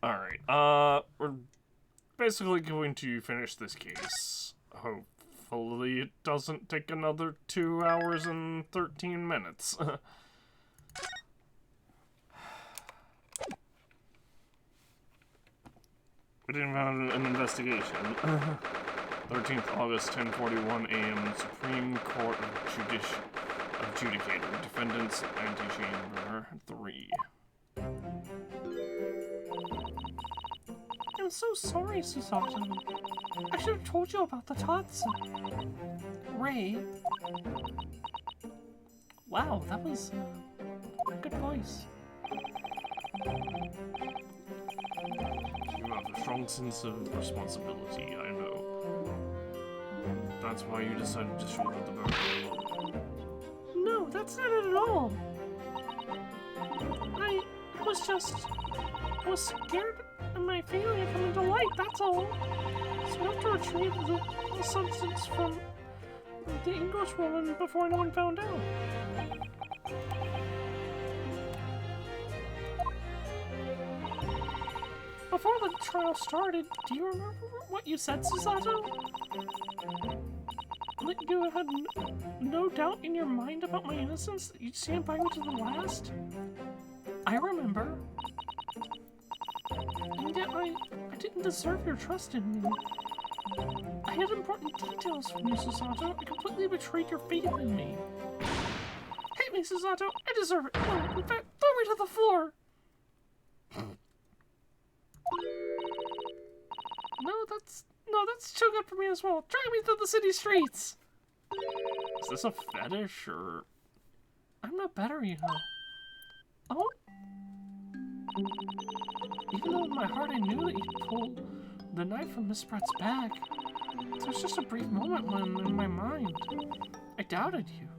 Alright, we're basically going to finish this case. Hopefully it doesn't take another 2 hours and 13 minutes. We didn't have an investigation. 13th August, 10:41 a.m. Supreme Court Adjudicator. Defendants, Antechamber 3. I'm so sorry, Susato. I should have told you about the tots. Ray. Wow, that was a good voice. You have a strong sense of responsibility, I know. That's why you decided to shoulder the burden. No, that's not it at all. I was scared of my failure coming to light, that's all. So I have to retrieve the substance from the English woman before anyone found out. Before the trial started, do you remember what you said, Susato? That you had no doubt in your mind about my innocence, that you'd stand by me to the last? I remember. And yet I didn't deserve your trust in me. I had important details from you, Susato. I completely betrayed your faith in me. Hate me, Susato. I deserve it. No, in fact, throw me to the floor. No, that's too good for me as well. Drag me through the city streets. Is this a fetish, or...? I'm no better, you know. Oh? Even though in my heart I knew that you'd pull the knife from Miss Brett's bag, there was just a brief moment when, in my mind, I doubted you.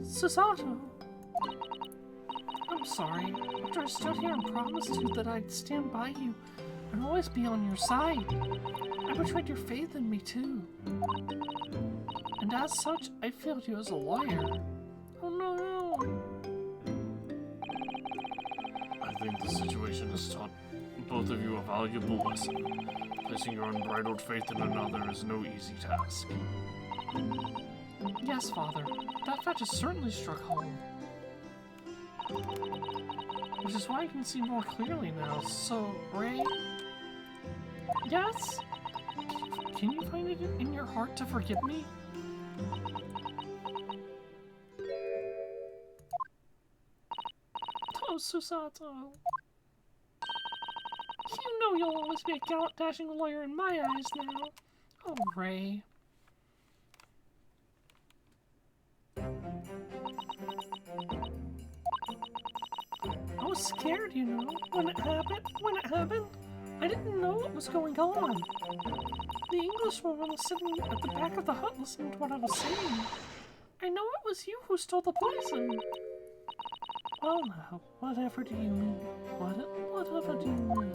Susato! I'm sorry. After I stood here and promised you that I'd stand by you and always be on your side, I betrayed your faith in me too. And as such, I failed you as a lawyer. Oh no. I think the situation has taught both of you a valuable lesson. Placing your unbridled faith in another is no easy task. Yes, Father. That fact has certainly struck home. Which is why I can see more clearly now. So, Ray? Yes? Can you find it in your heart to forgive me? Oh, Susato. You know you'll always be a gallant, dashing lawyer in my eyes now. Oh, Ray. I was scared, you know, when it happened. I didn't know what was going on. The Englishwoman was sitting at the back of the hut listening to what I was saying. I know it was you who stole the poison. Well now, whatever do you mean? Whatever do you mean?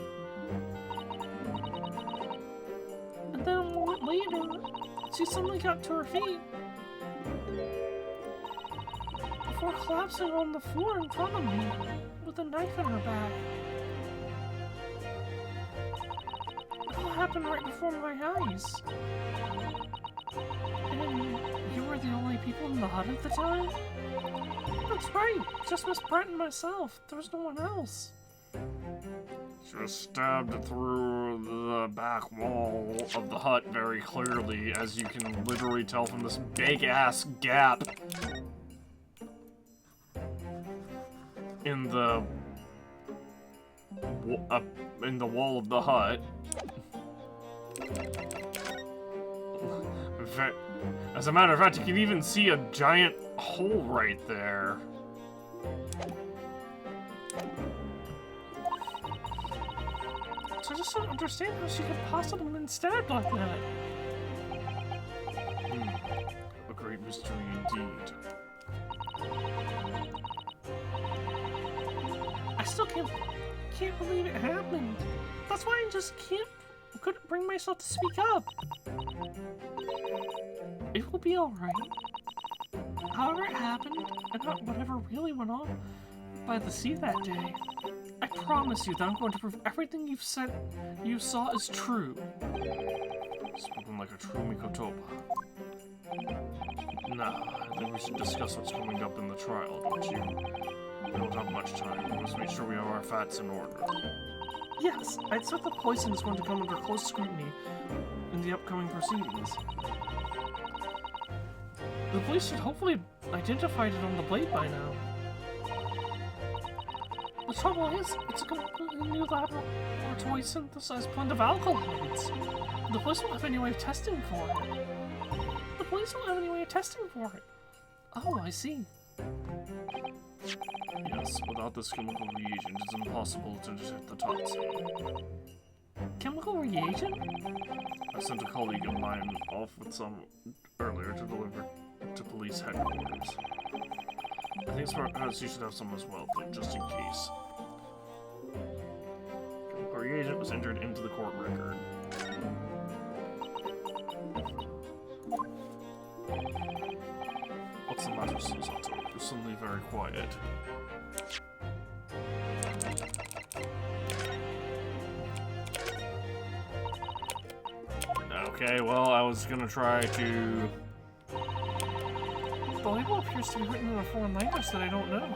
And then a moment later, she suddenly got to her feet before collapsing on the floor in front of me with a knife in her back. It all happened right before my eyes. And you were the only people in the hut at the time? That's right, just Miss Brett and myself. There was no one else. She was stabbed through the back wall of the hut very clearly, as you can literally tell from this big-ass gap in the wall of the hut. As a matter of fact, you can even see a giant hole right there. So I just don't understand how she could possibly have been stabbed like that. A great mystery indeed. I still can't believe it happened. That's why I just couldn't bring myself to speak up. It will be alright. However it happened, about whatever really went on, by the sea that day. I promise you that I'm going to prove everything you saw is true. Spoken like a true Mikotoba. Nah, I think we should discuss what's coming up in the trial, don't you? We don't have much time. We must make sure we have our facts in order. Yes, I'd said the poison is going to come under close scrutiny in the upcoming proceedings. The police should hopefully have identified it on the blade by now. The trouble is, it's a completely new laboratory synthesized blend of alkaloids. The police won't have any way of testing for it. Oh, I see. Yes, without this chemical reagent, it's impossible to detect the toxin. Chemical reagent? I sent a colleague of mine off with some earlier to deliver to police headquarters. I think perhaps you should have some as well, though, just in case. Chemical reagent was entered into the court record. What's the matter, Susato? You're suddenly very quiet. Okay, well, I was gonna try to... The label appears to be written in a foreign language that I don't know.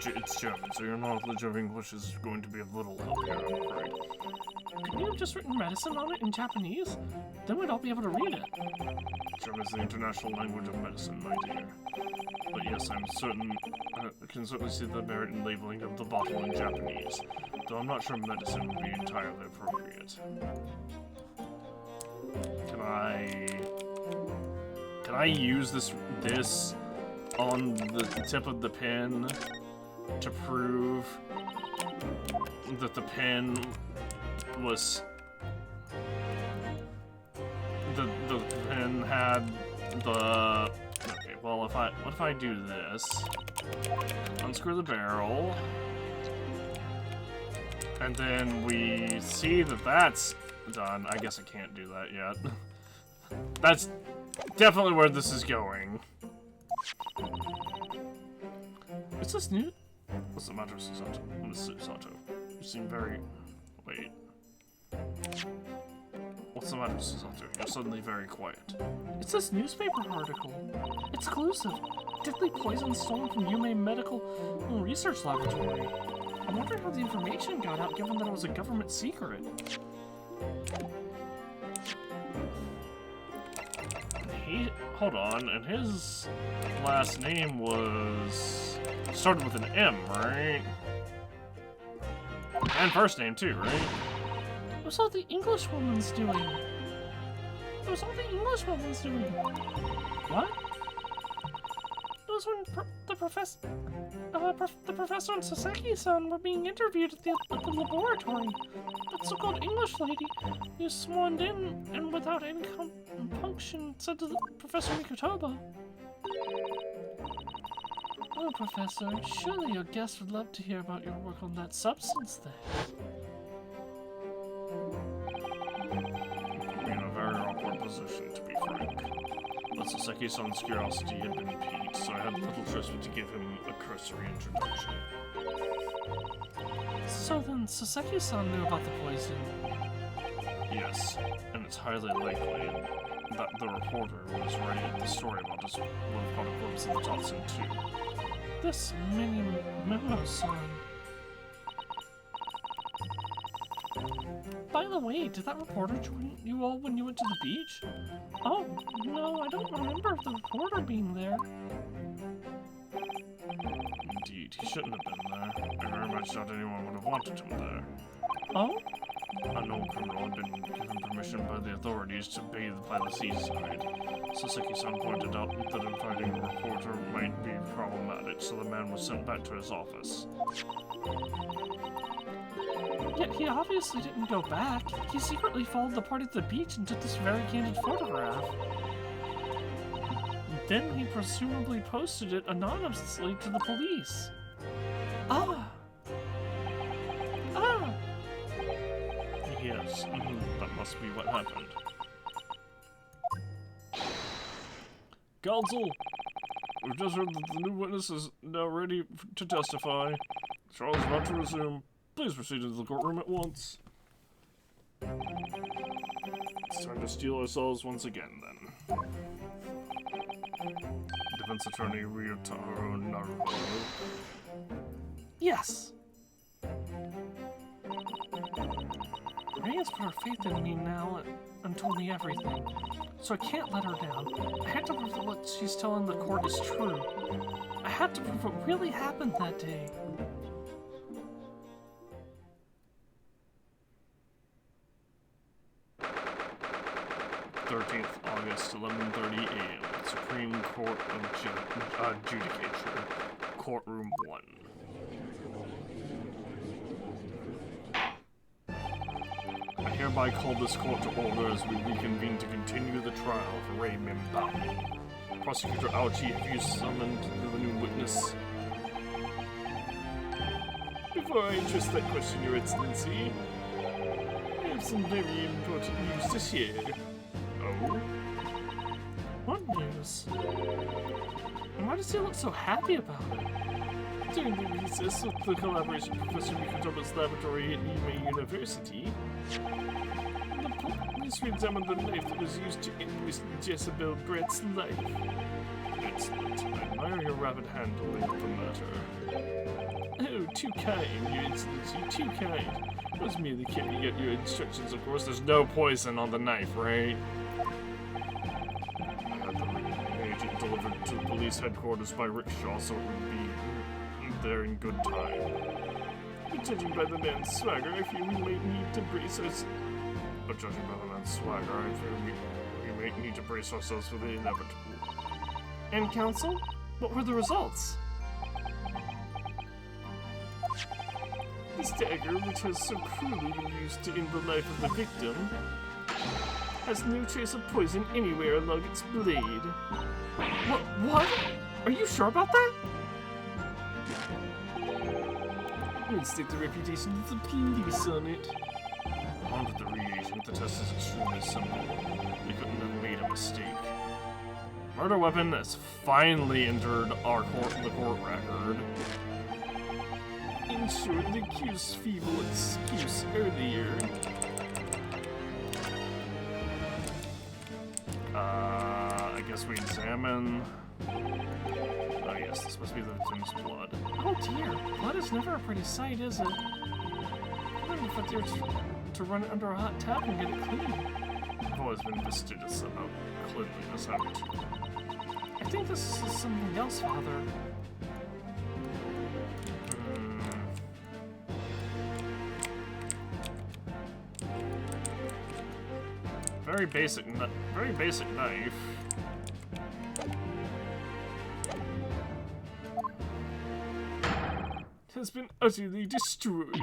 It's German, so your knowledge of English is going to be of little help here, I'm afraid. Could you have just written medicine on it in Japanese? Then we'd all be able to read it. German is the international language of medicine, my dear. But yes, I'm certain... I can certainly see the merit in labeling of the bottle in Japanese, though I'm not sure medicine would be entirely appropriate. Can I use this on the tip of the pen to prove that the pen was the pen had the... Okay, well, what if I do this? Unscrew the barrel, and then we see that that's done. I guess I can't do that yet. That's definitely where this is going. Is this new? What's the matter, Susato? Miss Susato? You seem very... Wait. What's the matter, Susato? You're suddenly very quiet. It's this newspaper article. It's exclusive. Deadly poison stolen from Yume Medical Research Laboratory. I wonder how the information got out, given that it was a government secret. Hold on, and his last name was... started with an M, right? And first name too, right? It was all the Englishwoman's doing. What? It was when the professor and Sasaki-san were being interviewed at the laboratory. That so-called English lady who swarmed in and without any compunction said to Professor Mikotoba, "Oh, Professor, surely your guest would love to hear about your work on that substance thing." Put me in a very awkward position, to be frank. But Sasaki-san's curiosity had been piqued, so I had little choice but to give him a cursory introduction. So then Sasaki-san knew about the poison. Yes, and it's highly likely that the reporter was writing the story about us would have caught a glimpse of the toxin too. This memo-san. By the way, did that reporter join you all when you went to the beach? Oh, no, I don't remember the reporter being there. Indeed, he shouldn't have been there. I very much doubt anyone would have wanted him there. Oh? A known criminal had been given permission by the authorities to bathe by the seaside. Sasaki-san pointed out that inviting a reporter might be problematic, so the man was sent back to his office. Yet he obviously didn't go back. He secretly followed the party to the beach and took this very candid photograph. Then he presumably posted it anonymously to the police. Ah! Ah! Yes, that must be what happened. Counsel! we've just heard that the new witness is now ready to testify. Trial is about to resume. Please proceed into the courtroom at once. It's time to steel ourselves once again, then. Defense Attorney Ryotaro Naruto. Yes. Ray has put her faith in me now and told me everything, so I can't let her down. I had to prove that what she's telling the court is true. I had to prove what really happened that day. August, 11:30 a.m. Supreme Court of Judicature, Courtroom 1. I hereby call this court to order as we reconvene to continue the trial of Ray Mimbaumi. Prosecutor Aochi, have you summoned the new witness? Before I address that question, Your Excellency, I have some very important news to share. Oh? What news? And why does he look so happy about it? During the recess with the collaboration of Professor Mikotoma's laboratory at Ime University, the police re-examined the knife that was used to end Jezebel Brett's life. Excellent. I admire your rapid handling of the matter. Oh, too kind, Your Excellency, too kind. I was merely carrying out your instructions. Of course, there's no poison on the knife, right? I had the agent delivered to the police headquarters by rickshaw, so it would be there in good time. But judging by the man's swagger, I fear we might need to brace ourselves. But judging by the man's swagger, I fear we might need to brace ourselves for the inevitable. And counsel, what were the results? This dagger, which has so cruelly been used to end the life of the victim, has no trace of poison anywhere along its blade. What? Are you sure about that? We'll stake the reputation of the police on it. Armed with the reagent, the test is extremely simple. We couldn't have made a mistake. Murder weapon has finally entered the court record. In short, the accused's feeble excuse earlier. I guess we examine. Oh yes, this must be the victim's blood. Oh dear, blood is never a pretty sight, is it? I wouldn't have there to run it under a hot tub and get it clean. I've always been fastidious about cleanliness, haven't you? I think this is something else, Father. Very basic knife. Has been utterly destroyed.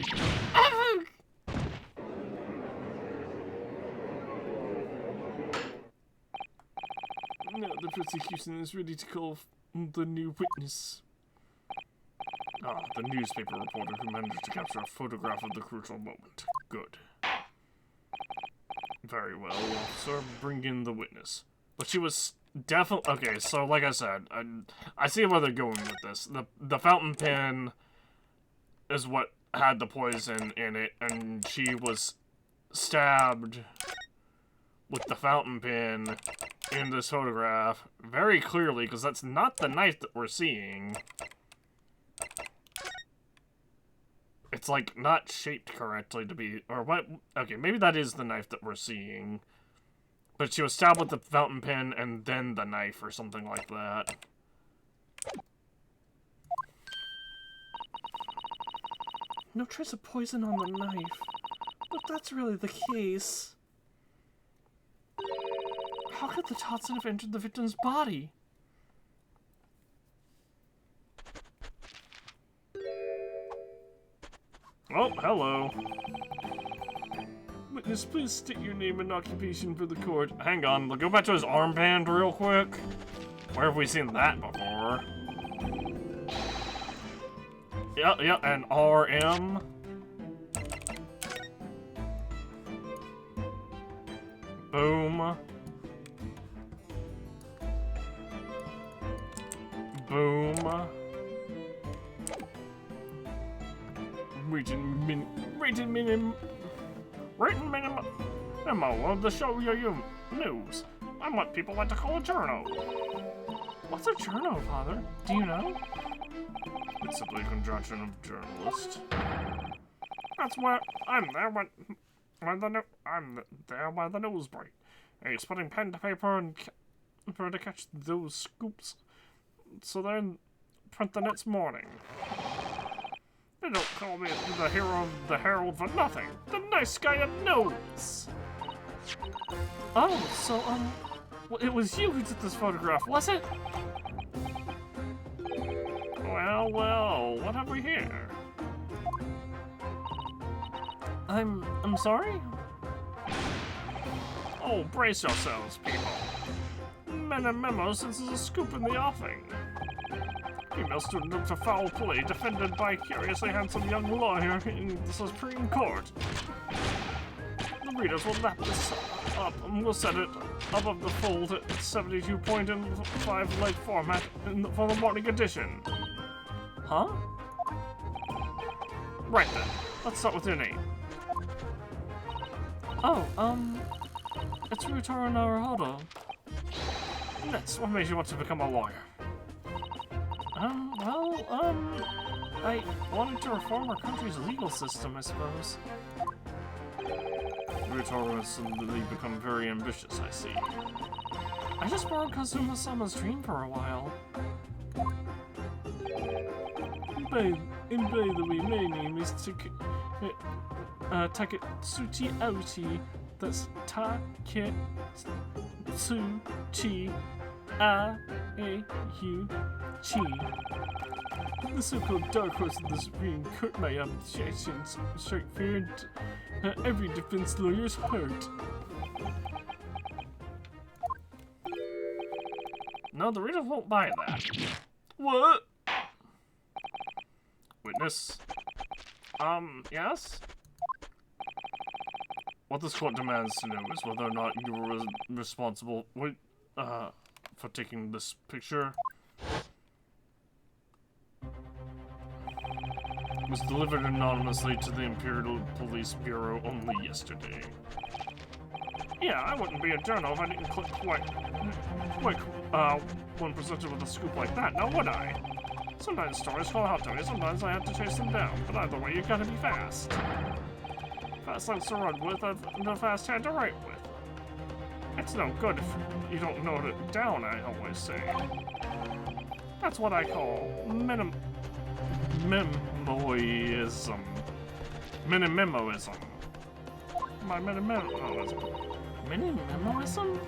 Now the prosecution is ready to call the new witness. The newspaper reporter who managed to capture a photograph of the crucial moment. Good. Very well, officer. Bring in the witness. But she was definitely... Okay, so like I said, I see where they're going with this. The fountain pen is what had the poison in it, and she was stabbed with the fountain pen in this photograph very clearly, because that's not the knife that we're seeing. It's, like, not shaped correctly to be... Or what? Okay, maybe that is the knife that we're seeing. But she was stabbed with the fountain pen and then the knife or something like that. No trace of poison on the knife. But that's really the case. How could the toxin have entered the victim's body? Oh, hello. Witness, please state your name and occupation for the court. Hang on, go back to his armband real quick. Where have we seen that before? Yeah, and RM. Boom. Boom. Written memo of the show you news. I'm what people like to call a journal. What's a journo, Father? Do you know? It's simply a contraction of journalist. That's where I'm there when I'm there by the news break. It's putting pen to paper and to catch those scoops, so they're in print the next morning. They don't call me the hero of the Herald for nothing. The nice guy at news. Oh, so, well, it was you who took this photograph, was it? Well, what have we here? I'm sorry? Oh, brace yourselves, people. Men and memo since there's a scoop in the offing. Female student up for foul play, defended by curiously handsome young lawyer in the Supreme Court. The readers will lap this up and we'll set it above the fold at 72.5 leg format for the morning edition. Huh? Right then, let's start with your name. Oh, it's Ryutaro Naruhodo. Next, what made you want to become a lawyer? I wanted to reform our country's legal system, I suppose. Ryutaro has suddenly become very ambitious, I see. I just borrowed Kazuma-sama's dream for a while. By the way, my name is Taketsuchi Aochi. That's Taketsuchi Aochi. The so-called Dark Horse of the Supreme Court, my objections strike fear into every defense lawyer's heart. No, the readers won't buy that. What? Witness? Yes? What this court demands to know is whether or not you were responsible for taking this picture. It was delivered anonymously to the Imperial Police Bureau only yesterday. Yeah, I wouldn't be a journal if I didn't click quick when presented with a scoop like that, now would I? Sometimes stories fall out to me, sometimes I have to chase them down, but either way, you gotta be fast. Fast legs to run with, and a fast hand to write with. It's no good if you don't note it down, I always say. That's what I call memoism. Mini-memoism. My mini-memoism. Mini-memoism?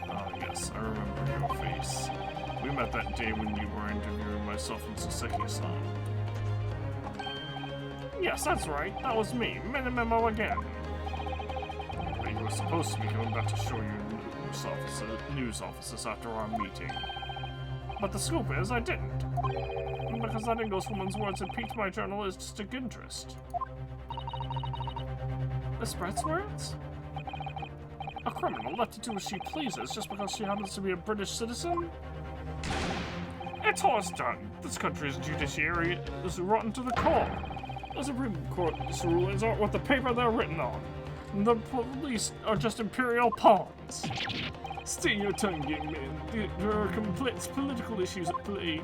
Ah, yes, I remember your face. We met that day when you were interviewing myself and Soseki-san. Yes, that's right. That was me. Mini-memo again. But you were supposed to be coming back to show your news offices after our meeting. But the scoop is, I didn't. Because that Englishwoman's words had piqued my journalistic interest. The Spread's words? A criminal left to do as she pleases just because she happens to be a British citizen? It's horse done. This country's judiciary is rotten to the core. The Supreme Court's rulings aren't worth the paper they're written on. The police are just imperial pawns. Stay your tongue, young man. There are complex political issues at play.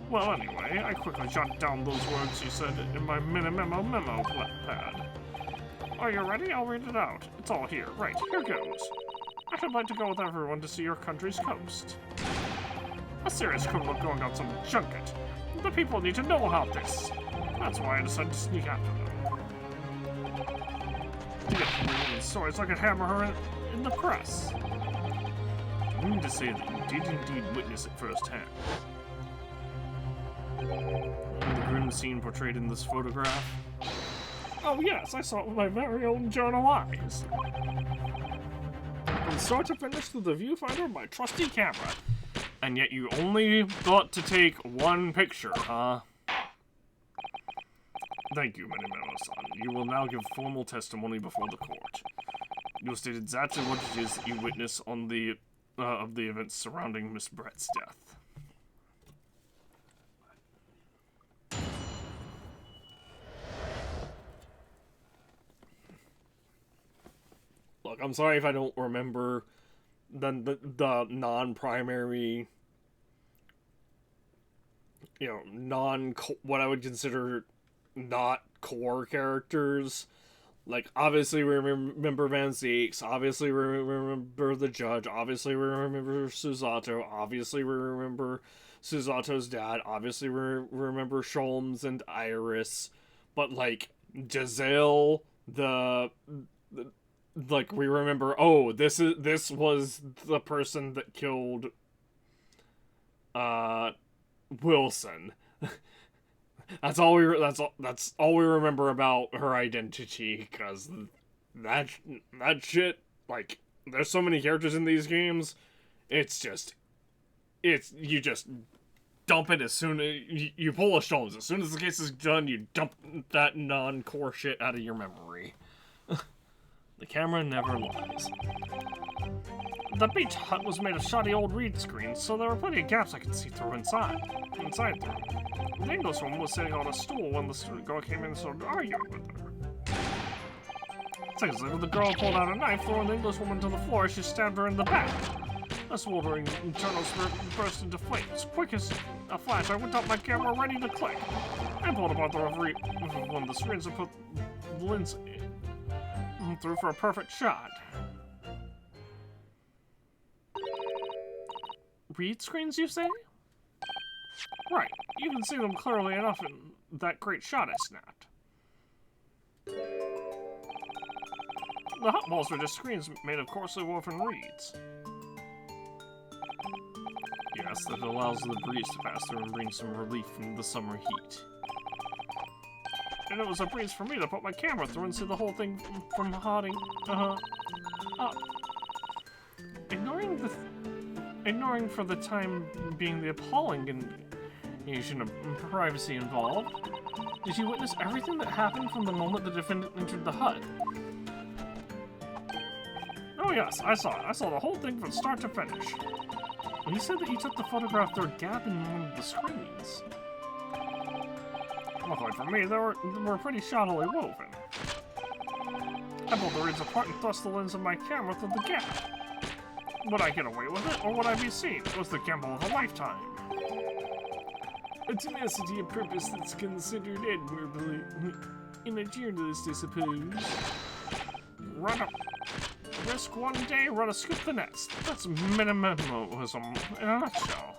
Well, anyway, I quickly jotted down those words you said in my memo pad. Are you ready? I'll read it out. It's all here. Right, here goes. I would like to go with everyone to see your country's coast. A serious criminal going on some junket. The people need to know about this. That's why I decided to sneak after them. To get the woman's story so I could hammer her in the press. You mean to say that you did indeed witness it firsthand? The grim scene portrayed in this photograph? Oh yes, I saw it with my very own journal eyes. From start to finish through the viewfinder of my trusty camera. And yet you only got to take one picture, huh? Thank you, Minimero-san. You will now give formal testimony before the court. You will state exactly what it is that you witnessed on the of the events surrounding Miss Brett's death. Look, I'm sorry if I don't remember the non-primary, what I would consider not core characters. Like, obviously we remember Van Zeeks, obviously we remember the judge, obviously we remember Susato, obviously we remember Susato's dad, obviously we remember Sholmes and Iris, but, like, Giselle, like, we remember, oh, this was the person that killed, Wilson. That's all we remember about her identity, because that shit, like, there's so many characters in these games, you just dump it as soon as you pull a Sholmes. As soon as the case is done, you dump that non-core shit out of your memory. The camera never lies. The beach hut was made of shoddy old reed screens, so there were plenty of gaps I could see through inside the room. The Englishwoman was sitting on a stool when the student girl came in and started arguing with her. Seconds later, the girl pulled out a knife, throwing the Englishwoman to the floor as she stabbed her in the back. A smoldering internal spirit burst into flames. Quick as a flash, I whipped out my camera ready to click. I pulled apart the one of the screens and put the lens through for a perfect shot. Read screens, you say? Right, you can see them clearly enough in that great shot I snapped. The hut walls were just screens made of coarsely woven reeds. Yes, that allows the breeze to pass through and bring some relief from the summer heat. And it was a breeze for me to put my camera through and see the whole thing from hotting up. Ignoring for the time being the appalling invasion of privacy involved, did you witness everything that happened from the moment the defendant entered the hut? Oh yes, I saw it. I saw the whole thing from start to finish. When you said that you took the photograph through a gap in one of the screens. Luckily for me, they were pretty shoddily woven. I pulled the reeds apart and thrust the lens of my camera through the gap. Would I get away with it, or would I be seen? It was the gamble of a lifetime. A tenacity of purpose that's considered admirably in a journalist, I suppose. Risk one day, run a scoop the next. That's minimalism in a nutshell.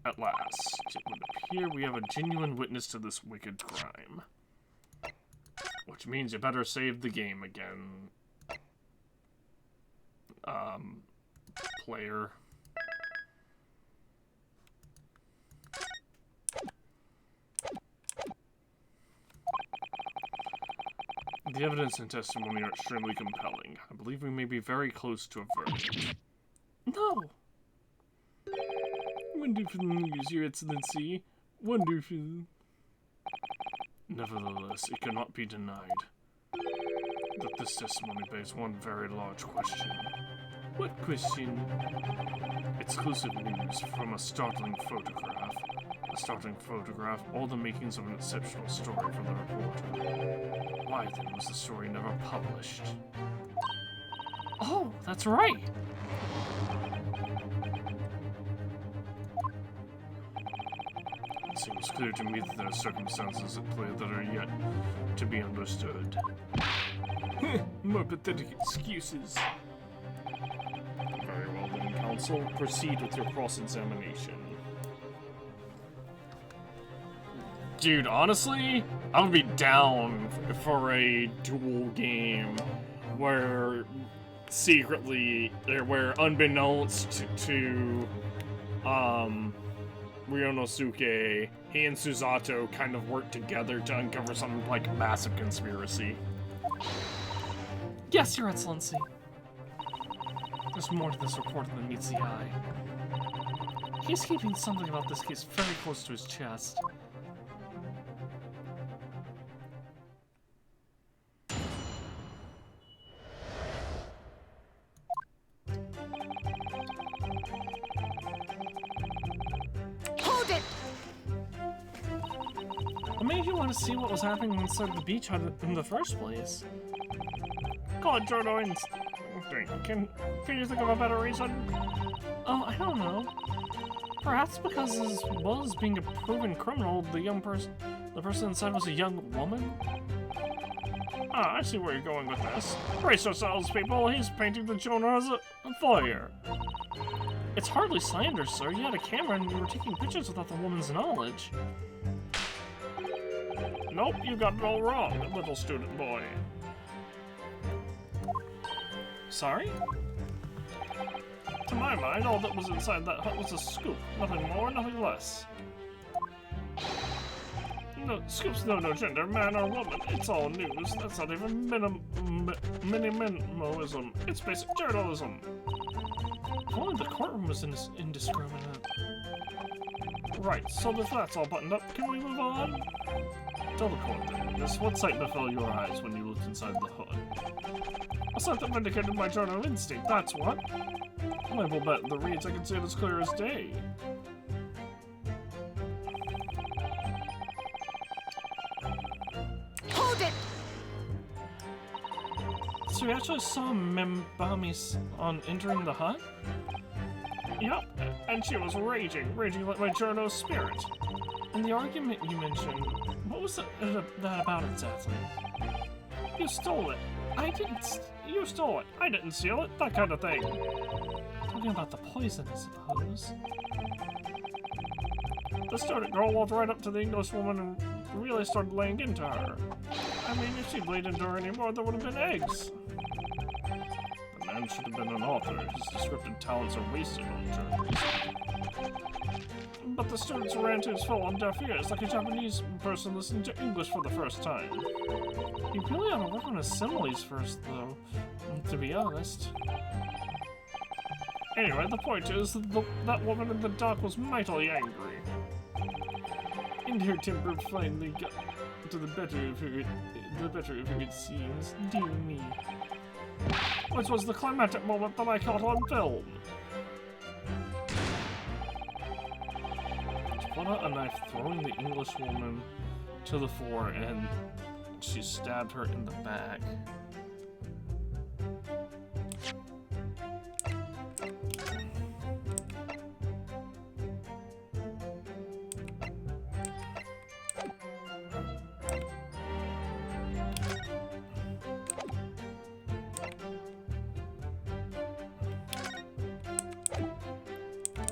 At last, it would appear we have a genuine witness to this wicked crime. Which means you better save the game again. Player. The evidence and testimony are extremely compelling. I believe we may be very close to a verdict. No! Wonderful news, Your Excellency. Wonderful. Nevertheless, it cannot be denied that this testimony begs one very large question. What question? Exclusive news from a startling photograph. A startling photograph, all the makings of an exceptional story for the reporter. Why then was the story never published? Oh, that's right! It seems clear to me that there are circumstances at play that are yet to be understood. More pathetic excuses. Very well then, counsel. Proceed with your cross-examination. Dude, honestly, I would be down for a duel game where unbeknownst to Ryonosuke, he and Susato kind of work together to uncover some, like, massive conspiracy. Yes, Your Excellency. There's more to this report than meets the eye. He's keeping something about this case very close to his chest. What made you want to see what was happening inside the beach hut in the first place? God, Jono, can you think of a better reason? Oh, I don't know. Perhaps because as well as being a proven criminal, the person inside was a young woman? Ah, I see where you're going with this. Brace yourselves, people. He's painting the Jonah as a voyeur. It's hardly slander, sir. You had a camera and you were taking pictures without the woman's knowledge. Nope, you got it all wrong, little student boy. Sorry? To my mind, all that was inside that hut was a scoop. Nothing more, nothing less. No, scoops know no gender, man or woman. It's all news. That's not even minimalism. It's basic journalism. If only the courtroom was indiscriminate. Right, so if that's all buttoned up, can we move on? Tell the court then, witness, what sight befell your eyes when you looked inside the hood? A sight that vindicated my journal instinct, that's what. I will bet the reads I can see it as clear as day. Hold it! So you actually saw Membami on entering the hut? Yep, and she was raging like my journal's spirit. And the argument you mentioned, what was that about exactly? You stole it. You stole it. I didn't steal it. That kind of thing. Talking about the poison, I suppose. The student girl walked right up to the English woman and really started laying into her. I mean, if she'd laid into her anymore, there would have been eggs. The man should have been an author. His descriptive talents are wasted on journals. But the students ran to his full on deaf ears like a Japanese person listening to English for the first time. You really ought to work on his similes first, though, to be honest. Anyway, the point is that that woman in the dock was mightily angry. And her temper finally got to the better of her, it seems. Dear me. Which was the climactic moment that I caught on film. She pulled out a knife, throwing the English woman to the floor, and she stabbed her in the back.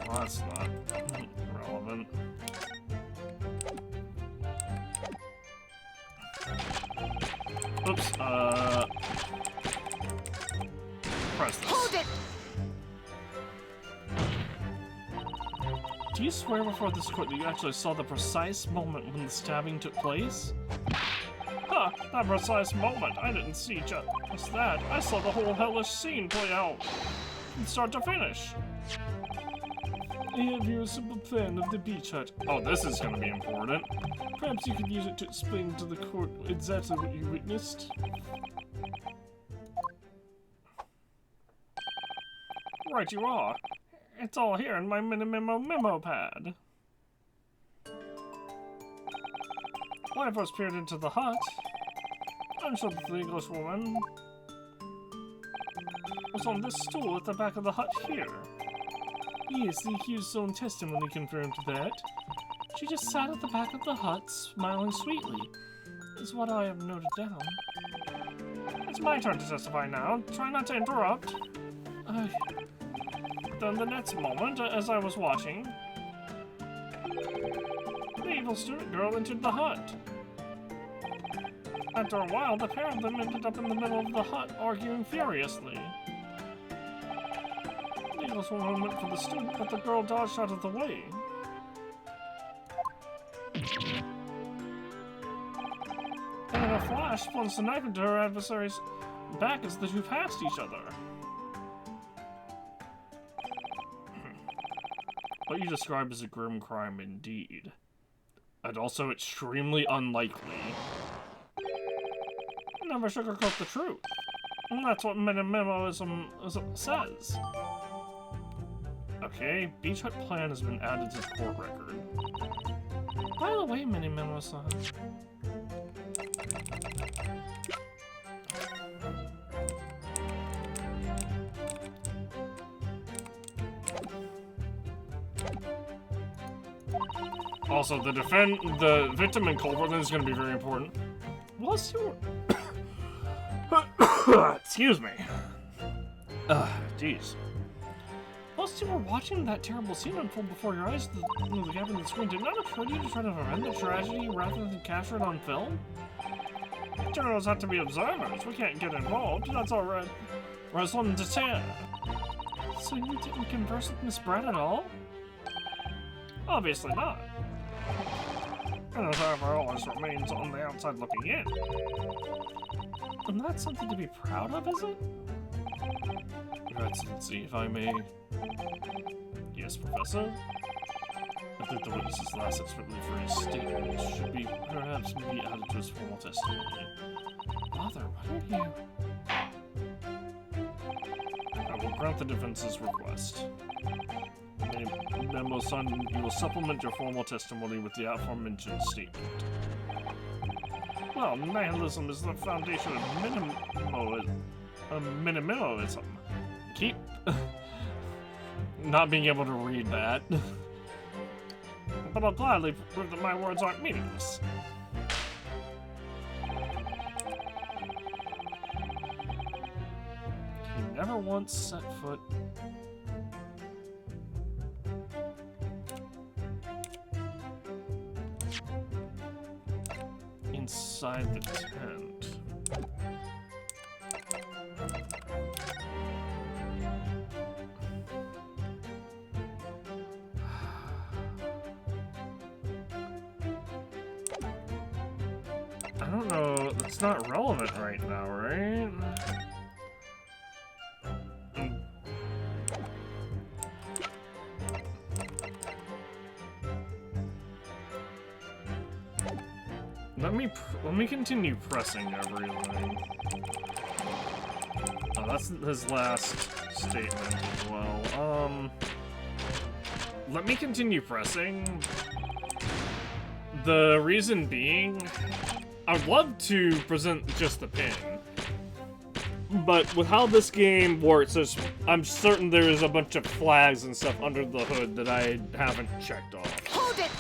Well, that's not relevant. Oops, press this. Hold it! Do you swear before this court that you actually saw the precise moment when the stabbing took place? Huh, that precise moment. I didn't see just that. I saw the whole hellish scene play out from start to finish. I have here a simple plan of the beach hut. Oh, this is gonna be important. Perhaps you could use it to explain to the court exactly what you witnessed. Right you are. It's all here in my memo pad. When I first peered into the hut, I'm sure that the English woman was on this stool at the back of the hut here. Yes, the accused's own testimony confirmed that. She just sat at the back of the hut, smiling sweetly, is what I have noted down. It's my turn to testify now. Try not to interrupt. Then the next moment, as I was watching, the evil student girl entered the hut. After a while, the pair of them ended up in the middle of the hut, arguing furiously. The English woman went for the student, but the girl dodged out of the way. And in a flash, plunged a knife into her adversary's back as the two passed each other. What you describe as a grim crime indeed. And also extremely unlikely. Never sugarcoat the truth. And that's what minimalism says. Okay, beach hut plan has been added to the court record. By the way, Minimoto-san. Also, the victim and culprit is going to be very important. Whilst you Excuse me. Jeez. Whilst you were watching that terrible scene unfold before your eyes, the gap in the screen, did it not occur to you to try to prevent the tragedy rather than capture it on film? Journalists have to be observers. We can't get involved. That's all right. Resolution to 10. So you didn't converse with Miss Brett at all? Obviously not. And as ever always remains on the outside looking in. And that's something to be proud of, is it? Your Excellency, if I may... Yes, Professor? I think the witness's last expertly phrased statement should be perhaps be added to his formal testimony. Father, why are you... I will grant the defense's request. Memo, son, you will supplement your formal testimony with the aforementioned statement. Well, nihilism is the foundation of minimalism. Keep not being able to read that. But I'll gladly prove that my words aren't meaningless. He never once set foot... inside the tent. I don't know, that's not relevant right now, right? Let me continue pressing everything. Oh, that's his last statement as well. Let me continue pressing. The reason being, I'd love to present just the pin. But with how this game works, I'm certain there is a bunch of flags and stuff under the hood that I haven't checked off. Hold it!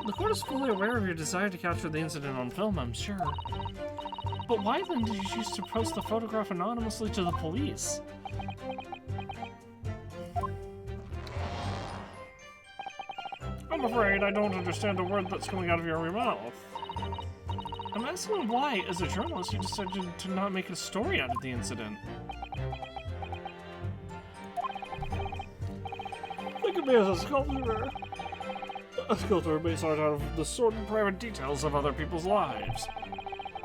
The court is fully aware of your desire to capture the incident on film, I'm sure. But why then did you choose to post the photograph anonymously to the police? I'm afraid I don't understand a word that's coming out of your mouth. I'm asking why, as a journalist, you decided to not make a story out of the incident. Think of me as a sculptor. A sculptor makes art out of the sordid private details of other people's lives.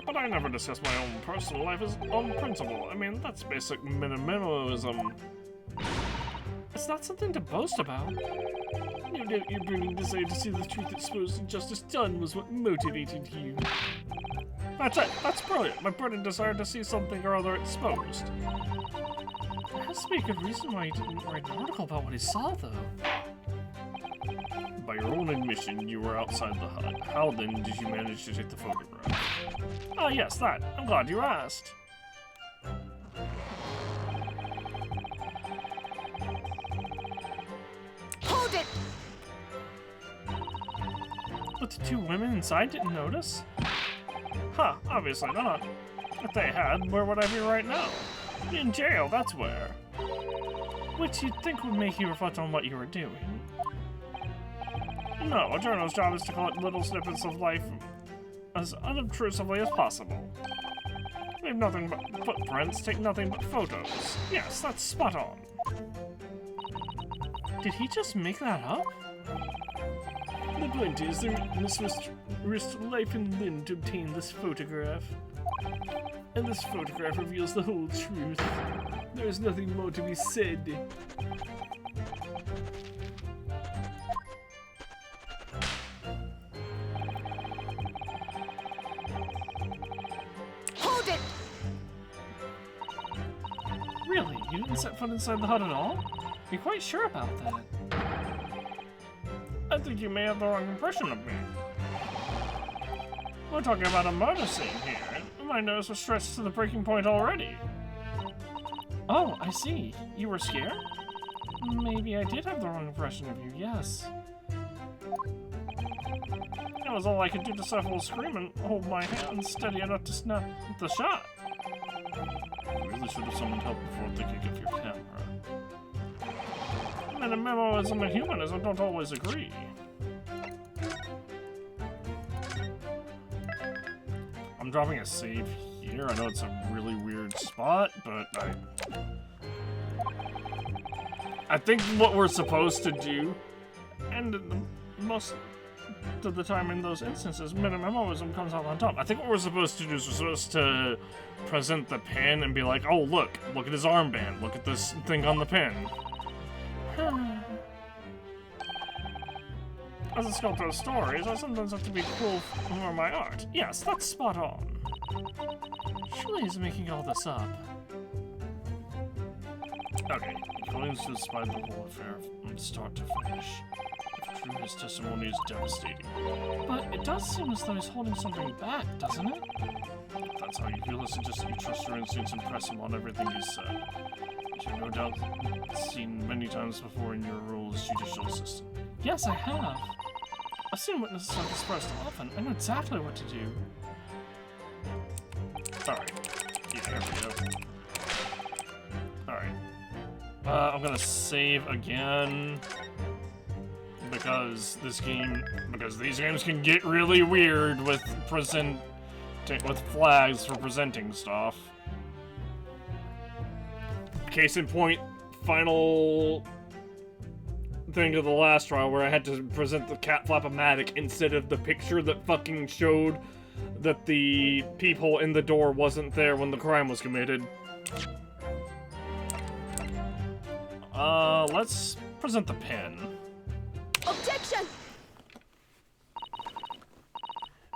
But I never discuss my own personal life as on principle. I mean, that's basic minimalism. It's not something to boast about. No doubt your burning desire to see the truth exposed and justice done was what motivated you. That's it. That's brilliant. My burning desire to see something or other exposed. There has to be a good reason why you didn't write an article about what he saw, though. By your own admission, you were outside the hut. How then did you manage to take the photograph? Ah, yes, that. I'm glad you asked. Hold it! But the two women inside didn't notice? Huh, obviously not. If they had, where would I be right now? In jail, that's where. Which you'd think would make you reflect on what you were doing. No, a journalist's job is to collect little snippets of life as unobtrusively as possible. Leave nothing but footprints, take nothing but photos. Yes, that's spot on. Did he just make that up? The point is, the witness risked life and limb to obtain this photograph. And this photograph reveals the whole truth. There is nothing more to be said. Hold it! Really? You didn't set foot inside the hut at all? You're quite sure about that? I think you may have the wrong impression of me. We're talking about a murder scene here, and my nerves were stretched to the breaking point already. Oh, I see. You were scared? Maybe I did have the wrong impression of you, yes. That was all I could do to stifle a scream and hold my hand steady enough to snap the shot. You really should have summoned help before thinking of your camera. Metamemoism and humanism don't always agree. I'm dropping a save here. I know it's a really weird spot, but I think what we're supposed to do, and most of the time in those instances, metamemoism comes out on top. I think what we're supposed to do is we're supposed to present the pin and be like, oh, look at his armband, look at this thing on the pin. As a sculptor of stories, I sometimes have to be cruel for my art. Yes, that's spot on. Surely he's making all this up. Okay, Williams just spied the whole affair from start to finish. If true, his testimony is devastating. But it does seem as though he's holding something back, doesn't it? If that's how you feel, it's just that you trust your instincts and press him on everything he said. Which you've no doubt seen many times before in your role as judicial assistant. Yes, I have. I've seen witnesses like this pressed often. I know exactly what to do. Alright. Yeah, here we go. Alright. I'm gonna save again. Because these games can get really weird with flags for presenting stuff. Case in point, final thing of the last trial where I had to present the cat flap-o-matic instead of the picture that fucking showed that the peephole in the door wasn't there when the crime was committed. Let's present the pen. Objection!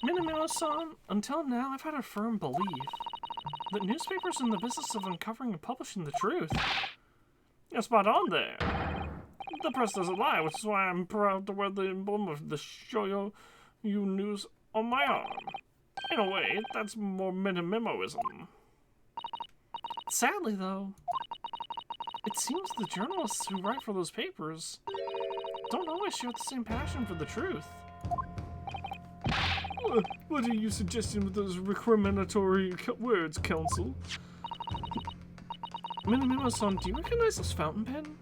Minamino-san, until now I've had a firm belief that newspapers are in the business of uncovering and publishing the truth. You're spot on there. The press doesn't lie, which is why I'm proud to wear the emblem of the Shoyo You News on my arm. In a way, that's more metamemoism. Sadly, though, it seems the journalists who write for those papers don't always share the same passion for the truth. What are you suggesting with those recriminatory words, Counsel? Minamino-san, do you recognize this fountain pen?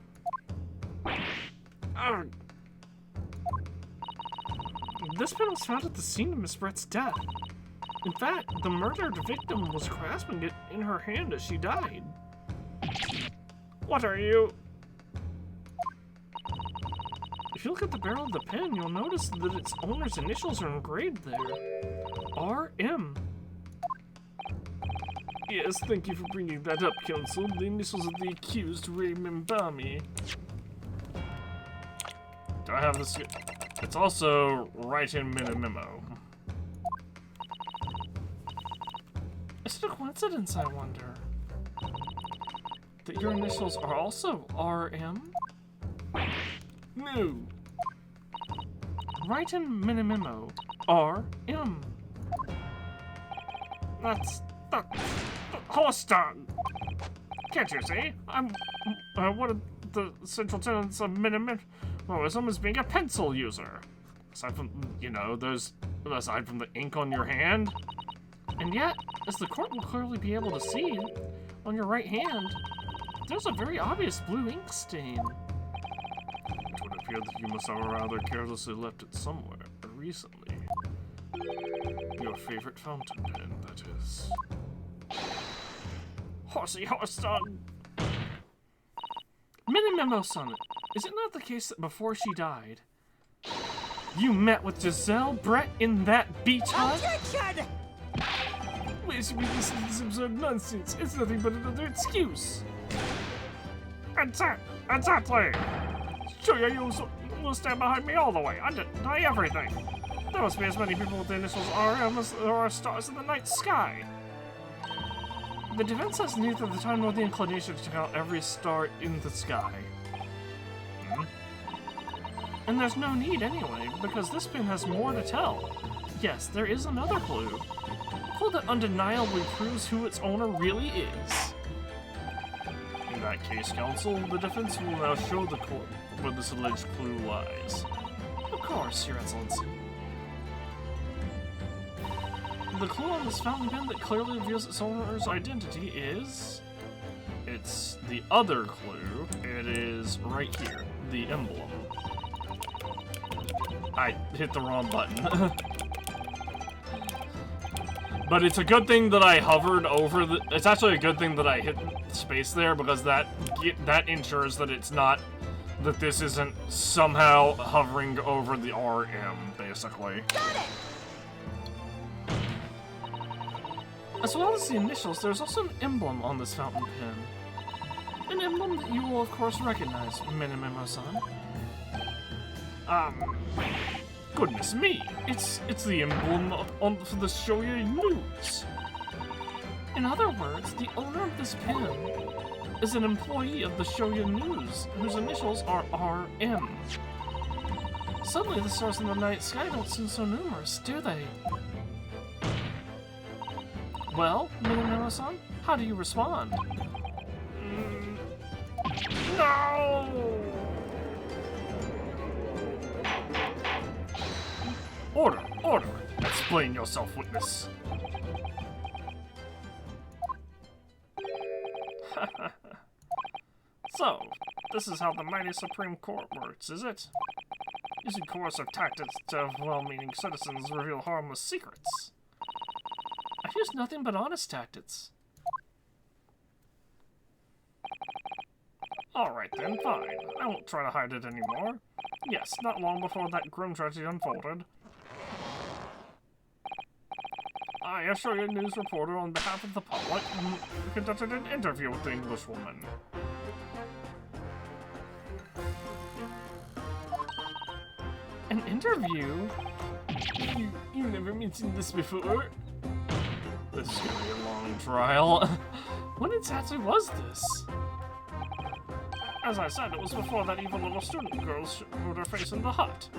This pen was found at the scene of Miss Brett's death. In fact, the murdered victim was grasping it in her hand as she died. What are you? If you look at the barrel of the pen, you'll notice that its owner's initials are engraved there. R.M. Yes, thank you for bringing that up, Counsel. The initials of the accused remember me. Do I have this? It's also right in memo. Is it a coincidence, I wonder, that your initials are also R.M.? No. Right in Minamimo, R.M. That's horse dung. Can't you see? I'm one of the central tenets of minimalism is being a pencil user. Aside from, aside from the ink on your hand. And yet, as the court will clearly be able to see, on your right hand, there's a very obvious blue ink stain. It would appear that you must have rather carelessly left it somewhere recently. Your favorite fountain pen, that is. Horsey horse dung! Minamimo-san, is it not the case that before she died, you met with Giselle Brett in that beach hut? Objection! Wait, should we listen to this absurd nonsense? It's nothing but another excuse. Exactly! Sure, you will stand behind me all the way. I deny everything. There must be as many people with the initials RM as there are stars in the night sky. The defense has neither the time nor the inclination to count every star in the sky. And there's no need anyway, because this pin has more to tell. Yes, there is another clue. A clue that undeniably proves who its owner really is. In that case, counsel, the defense will now show the court where this alleged clue lies. Of course, Your Excellency. The clue on this fountain pen that clearly reveals its owner's identity is... It's the other clue. It is right here, the emblem. I hit the wrong button. But it's a good thing that I hovered over the... It's actually a good thing that I hit space there, because that ensures that it's not... That this isn't somehow hovering over the RM, basically. Got it! As well as the initials, there's also an emblem on this fountain pen. An emblem that you will of course recognize, Minamemo-san. Goodness me! It's the emblem for the Shoya News. In other words, the owner of this pen is an employee of the Shoya News, whose initials are RM. Suddenly, the stars in the night sky don't seem so numerous, do they? Well, Minamemo-san, how do you respond? No! Order! Order! Explain yourself, witness. So, this is how the mighty Supreme Court works, is it? Using coercive tactics to have well-meaning citizens reveal harmless secrets. I've used nothing but honest tactics. Alright then, fine. I won't try to hide it anymore. Yes, not long before that grim tragedy unfolded, I, a Shoya News reporter on behalf of the public, conducted an interview with the Englishwoman. An interview? You never mentioned this before? This is gonna be a long trial. When exactly was this? As I said, it was before that evil little student girl showed her face in the hut.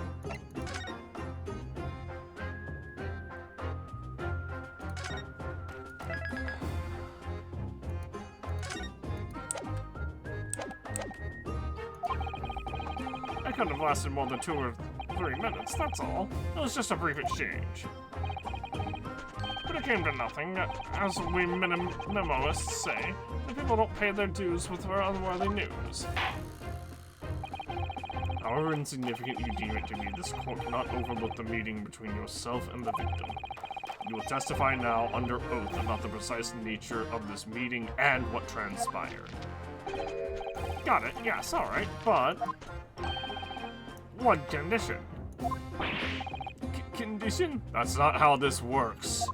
It couldn't have lasted more than 2 or 3 minutes, that's all. It was just a brief exchange. But it came to nothing. As we minimalist say, the people don't pay their dues with their unworthy news. However insignificant you deem it to be, this court cannot overlook the meeting between yourself and the victim. You will testify now under oath about the precise nature of this meeting and what transpired. Got it, yes, alright, but... one condition. Condition? That's not how this works.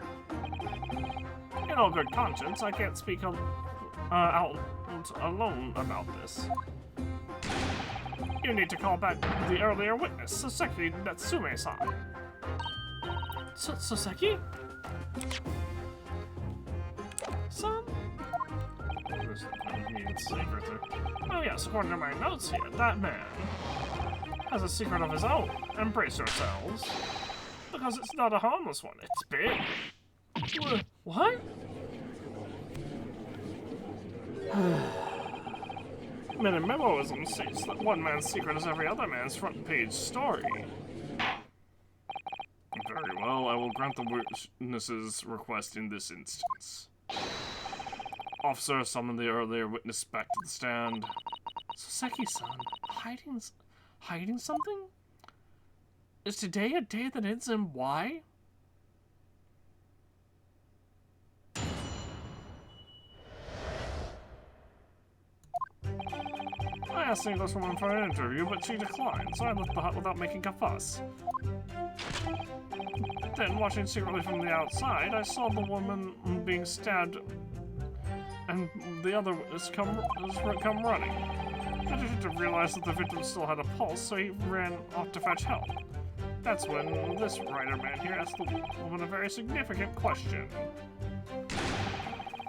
In all good conscience, I can't speak out alone about this. You need to call back the earlier witness, Soseki Natsume-san. Soseki? Son? Oh yes, according to my notes here, that man has a secret of his own. Embrace yourselves. Because it's not a harmless one, it's big. What? Minimemoism states that one man's secret is every other man's front page story. Very well, I will grant the witness's request in this instance. Officer, summon the earlier witness back to the stand. Soseki-san, hiding something? Is today a day that ends in Y? I asked the Englishwoman for an interview, but she declined, so I left the hut without making a fuss. Then, watching secretly from the outside, I saw the woman being stabbed, and the other witness come running. The detective realized that the victim still had a pulse, so he ran off to fetch help. That's when this writer man here asked the woman a very significant question.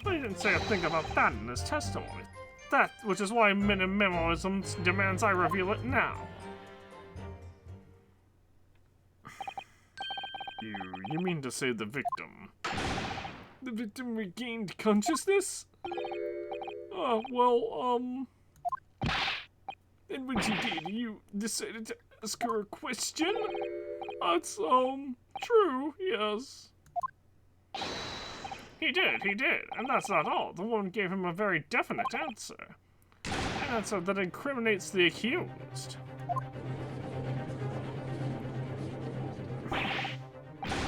But he didn't say a thing about that in his testimony. Which is why Minimemoism demands I reveal it now. You mean to say the victim? The victim regained consciousness? And when she did, you decided to ask her a question? That's, true, yes. He did, and that's not all. The woman gave him a very definite answer. An answer that incriminates the accused.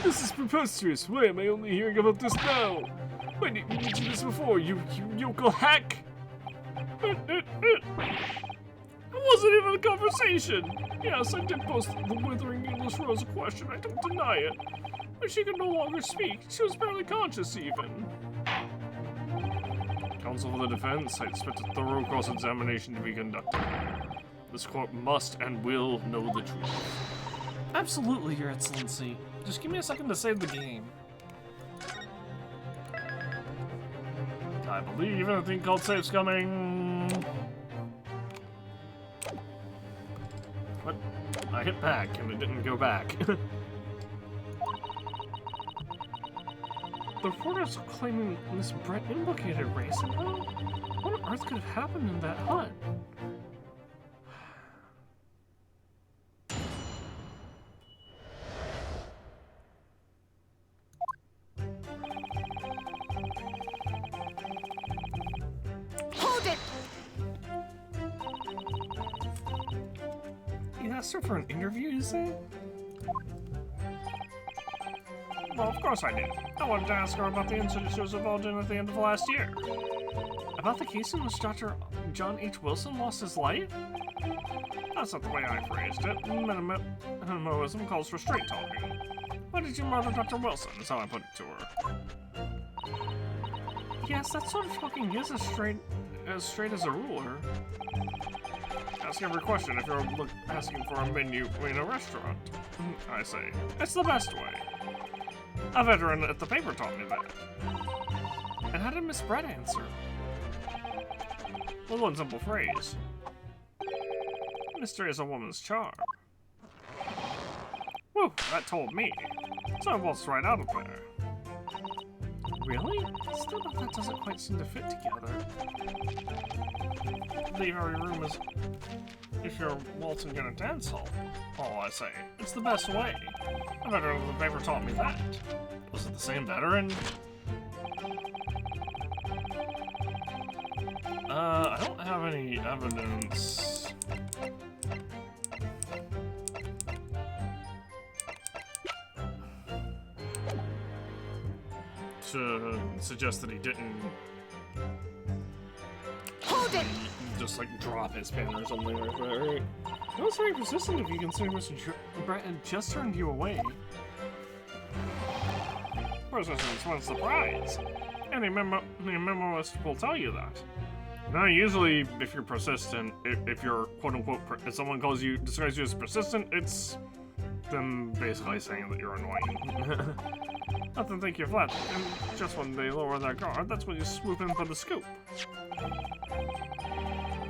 This is preposterous. Why am I only hearing about this now? Why didn't you mention this before, you yokel hack? It wasn't even a conversation. Yes, I did post the withering English Rose a question. I don't deny it. But she could no longer speak. She was barely conscious, even. Counsel for the defense, I expect a thorough cross-examination to be conducted. This court must and will know the truth. Absolutely, Your Excellency. Just give me a second to save the game. I believe in a thing called safe's coming. What? I hit back and it didn't go back. The reporters are claiming Miss Brett implicated Ray somehow? What on earth could have happened in that hut? Hold it! You asked her for an interview, you say? Well, of course I did. I wanted to ask her about the incident she was involved in at the end of last year. About the case in which Dr. John H. Wilson lost his life? That's not the way I phrased it. Minimalism calls for straight talking. Why did you murder Dr. Wilson, is how I put it to her. Yes, that sort of talking is as straight as a ruler. Ask every question if you're asking for a menu in a restaurant. I say, it's the best way. A veteran at the paper taught me that. And how did Miss Brett answer? With one simple phrase. Mystery is a woman's charm. Whew, that told me. So I waltzed right out of there. Really? Still, that doesn't quite seem to fit together. Leave every room as if you're waltzing in a dance hall. All I say, it's the best way. A veteran of the paper taught me that. Was it the same veteran? I don't have any evidence. To suggest that he didn't Hold it! just like drop his pen or something like that, right? That was very persistent if you consider Mr. Brett had just turned you away. Persistence wins the prize. Any memoist will tell you that. Now, usually, if you're persistent, if you're quote-unquote, if someone describes you as persistent, it's them basically saying that you're annoying. Not to think you're flat, and just when they lower their guard, that's when you swoop in for the scoop.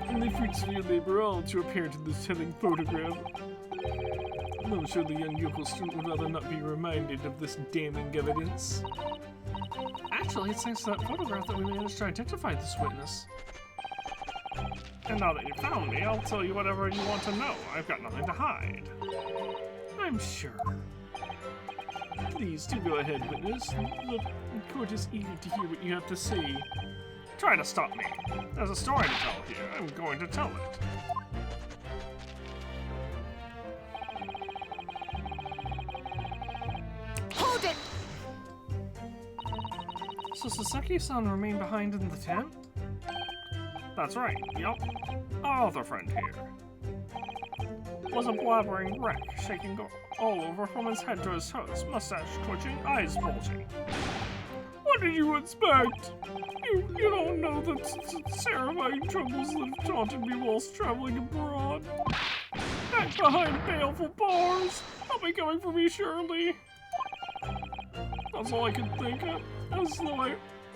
And they fruits of your labor all to appear to this telling photograph. I'm sure the young yokel student would rather not be reminded of this damning evidence. Actually, it's thanks to that photograph that we managed to identify this witness. And now that you found me, I'll tell you whatever you want to know. I've got nothing to hide. I'm sure. Please do go ahead, witness. The court is eager to hear what you have to say. Try to stop me. There's a story to tell here. I'm going to tell it. Hold it! So Saseki-san remained behind in the tent? That's right, yup. Our other friend here was a blabbering wreck, shaking all over from his head to his toes, mustache twitching, eyes bulging. What did you expect? You don't know the terrifying troubles that have taunted me whilst traveling abroad. Back behind baleful bars. They'll be coming for me, surely. That's all I could think of. As though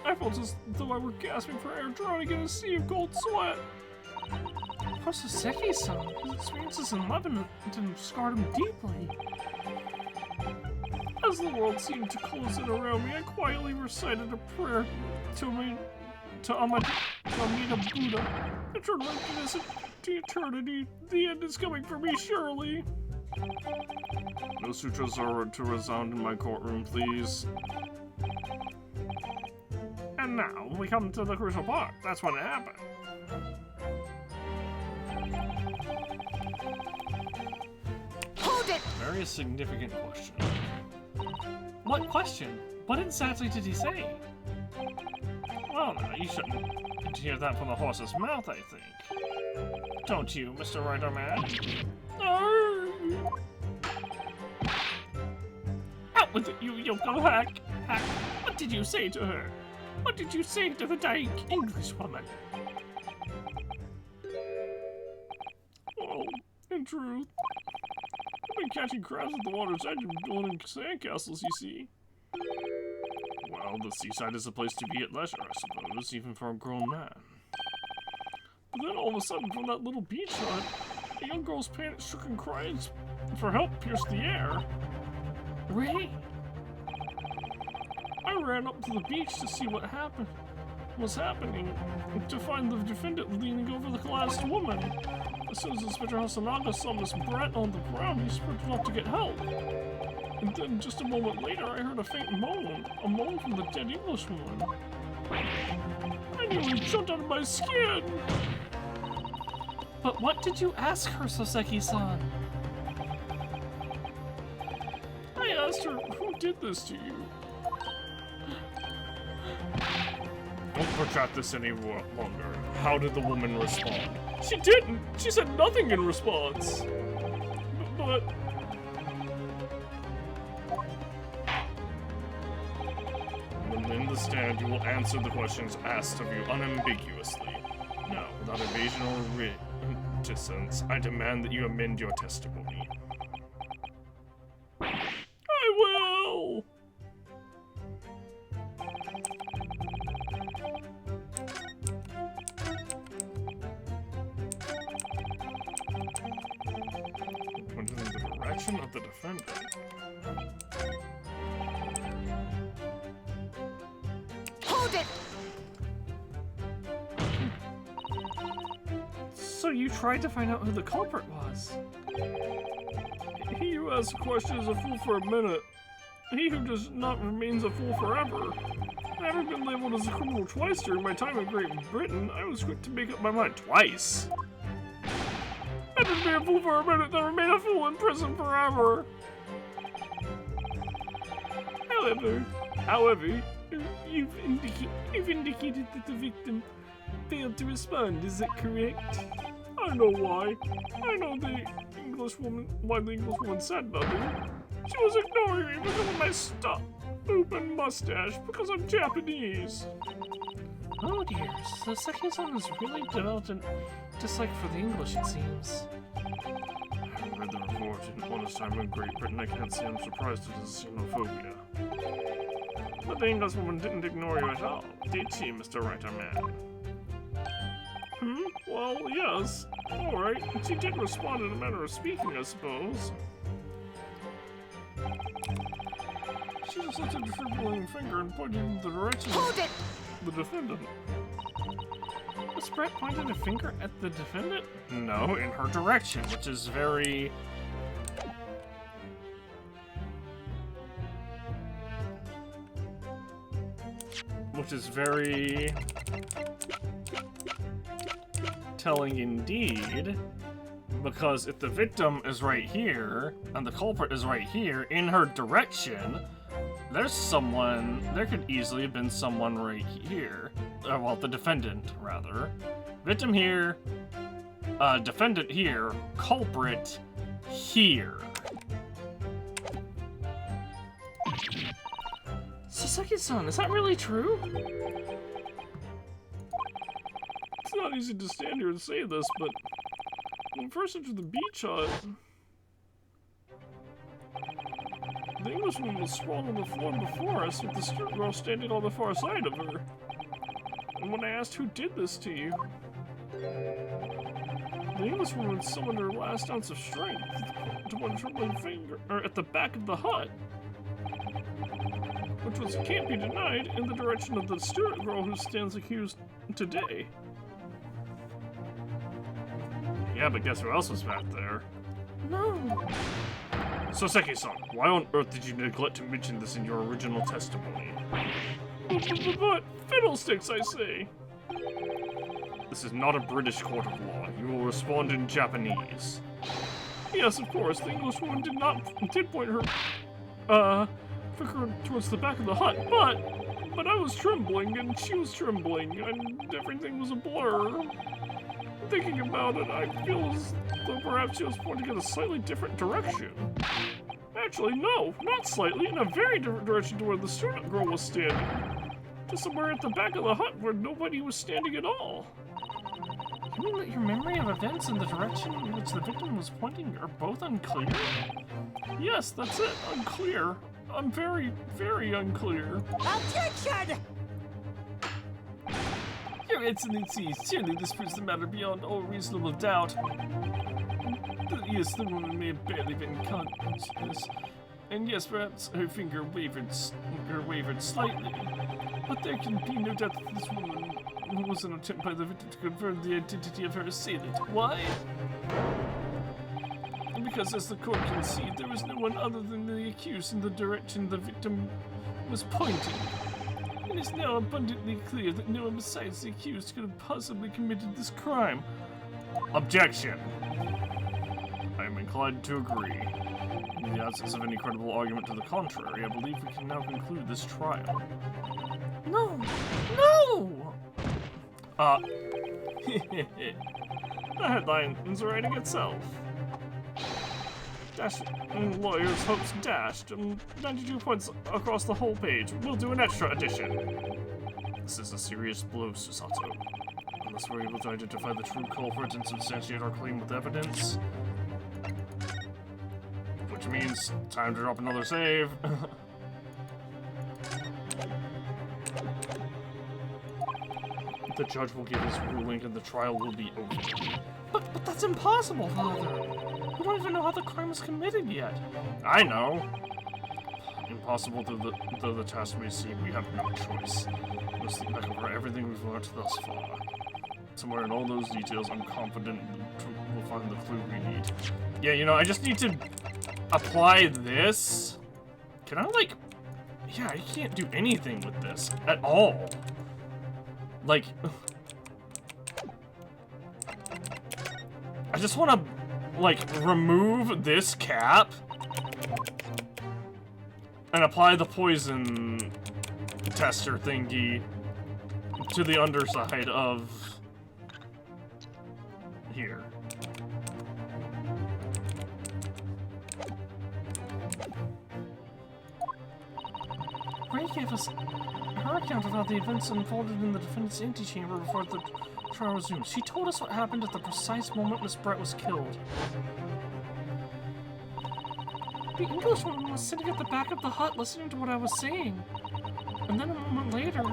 I felt as though I were gasping for air, drowning in a sea of cold sweat. Poor Saseki-san, his experiences in Lebanon scarred him deeply. As As the world seemed to close in around me, I quietly recited a prayer to Amida Buddha. I turned my goodness to eternity. The end is coming for me, surely. No sutras are to resound in my courtroom, please. And now, we come to the crucial part. That's when it happened. Hold it! Very significant question. What question? What exactly did he say? Well, now, you shouldn't hear that from the horse's mouth, I think. Don't you, Mr. Rider Man? Out with it, you Yoko hack! Hack! What did you say to her? What did you say to the dying Englishwoman? Well, in truth, I've been catching crabs at the water's edge and building sandcastles, you see. Well, the seaside is a place to be at leisure, I suppose, even for a grown man. But then all of a sudden, from that little beach hut, a young girl's panic-stricken cries for help pierced the air. Ray! I ran up to the beach to see what was happening, to find the defendant leaning over the collapsed woman. As soon as Inspector Hasanaga saw Miss Brett on the ground, he sprinted off to get help. And then, just a moment later, I heard a faint moan. A moan from the dead Englishwoman. I nearly jumped out of my skin! But what did you ask her, Soseki-san? I asked her, who did this to you? Don't protract this any longer. How did the woman respond? She didn't! She said nothing in response! But... When in the stand, you will answer the questions asked of you unambiguously. Now, without evasion or reticence, I demand that you amend your testimony. I will! Pointed in the direction of the defendant. Hold it! So you tried to find out who the culprit was? He who asks a question is a fool for a minute. He who does not remains a fool forever. Having been labeled as a criminal twice during my time in Great Britain, I was quick to make up my mind twice. Better to be a fool for a minute than remain a fool in prison forever. However, you've indicated that the victim failed to respond, is that correct? I know why. I know why the Englishwoman said nothing. She was ignoring me because of my open mustache, because I'm Japanese. Oh dear, Soseki-san has really developed a dislike for the English, it seems. I read the report in honest time in Great Britain. I can't say I'm surprised at his xenophobia. But the Englishwoman didn't ignore you at all, did she, Mr. Writer Man? Well, yes. Alright, she did respond in a manner of speaking, I suppose. She just lifted a trembling finger and pointed in the direction Hold it! of the defendant. Miss Brett pointed a finger at the defendant? No, in her direction, which is very... telling indeed, because if the victim is right here, and the culprit is right here, in her direction, there could easily have been someone right here. Well, the defendant, rather. Victim here, defendant here, culprit here. Soseki-san, is that really true? It's not easy to stand here and say this, but when we first entered the beach hut, the Englishwoman was sprawled on the floor before us, with the skirt girl standing on the far side of her. And when I asked who did this to you, the Englishwoman summoned her last ounce of strength to one trembling finger at the back of the hut. which can't be denied, in the direction of the Stewart girl who stands accused today. Yeah, but guess who else was back there? No. So, Seki-san, why on earth did you neglect to mention this in your original testimony? But fiddlesticks, I say! This is not a British court of law. You will respond in Japanese. Yes, of course, the English woman did point her, finger towards the back of the hut, but I was trembling, and she was trembling, and everything was a blur. Thinking about it, I feel as though perhaps she was pointing in a slightly different direction. Actually, no, not slightly, in a very different direction to where the student girl was standing. Just somewhere at the back of the hut where nobody was standing at all. You mean that your memory of events and the direction in which the victim was pointing are both unclear? Yes, that's it, unclear. I'm very, very unclear. Objection! Your Excellency, surely this proves the matter beyond all reasonable doubt. Yes, the woman may have barely been conscious, and yes, perhaps her finger wavered slightly. But there can be no doubt that this woman was an attempt by the victim to confirm the identity of her assailant. Why? Because, as the court can see, there was no one other than the accused in the direction the victim was pointing. It is now abundantly clear that no one besides the accused could have possibly committed this crime. Objection! I am inclined to agree. In the absence of any credible argument to the contrary, I believe we can now conclude this trial. No! No! The headline is writing itself. Lawyer's hopes dashed, and 92 points across the whole page. We'll do an extra edition. This is a serious blow, Susato. Unless we're able to identify the true culprit and substantiate our claim with evidence. Which means time to drop another save. The judge will give his ruling and the trial will be over. But that's impossible, Father. We don't even know how the crime was committed yet. I know. Impossible though the task may seem, we have no choice. Let's look back over everything we've learned thus far. Somewhere in all those details, I'm confident we'll find the clue we need. Yeah, you know, I just need to apply this. Can I, like... Yeah, I can't do anything with this at all. Like... I just want to, like, remove this cap and apply the poison tester thingy to the underside of here. Ray gave us her account of how the events unfolded in the defendant's antechamber before the trial resumed. She told us what happened at the precise moment Miss Brett was killed. The Englishwoman was sitting at the back of the hut listening to what I was saying. And then a moment later,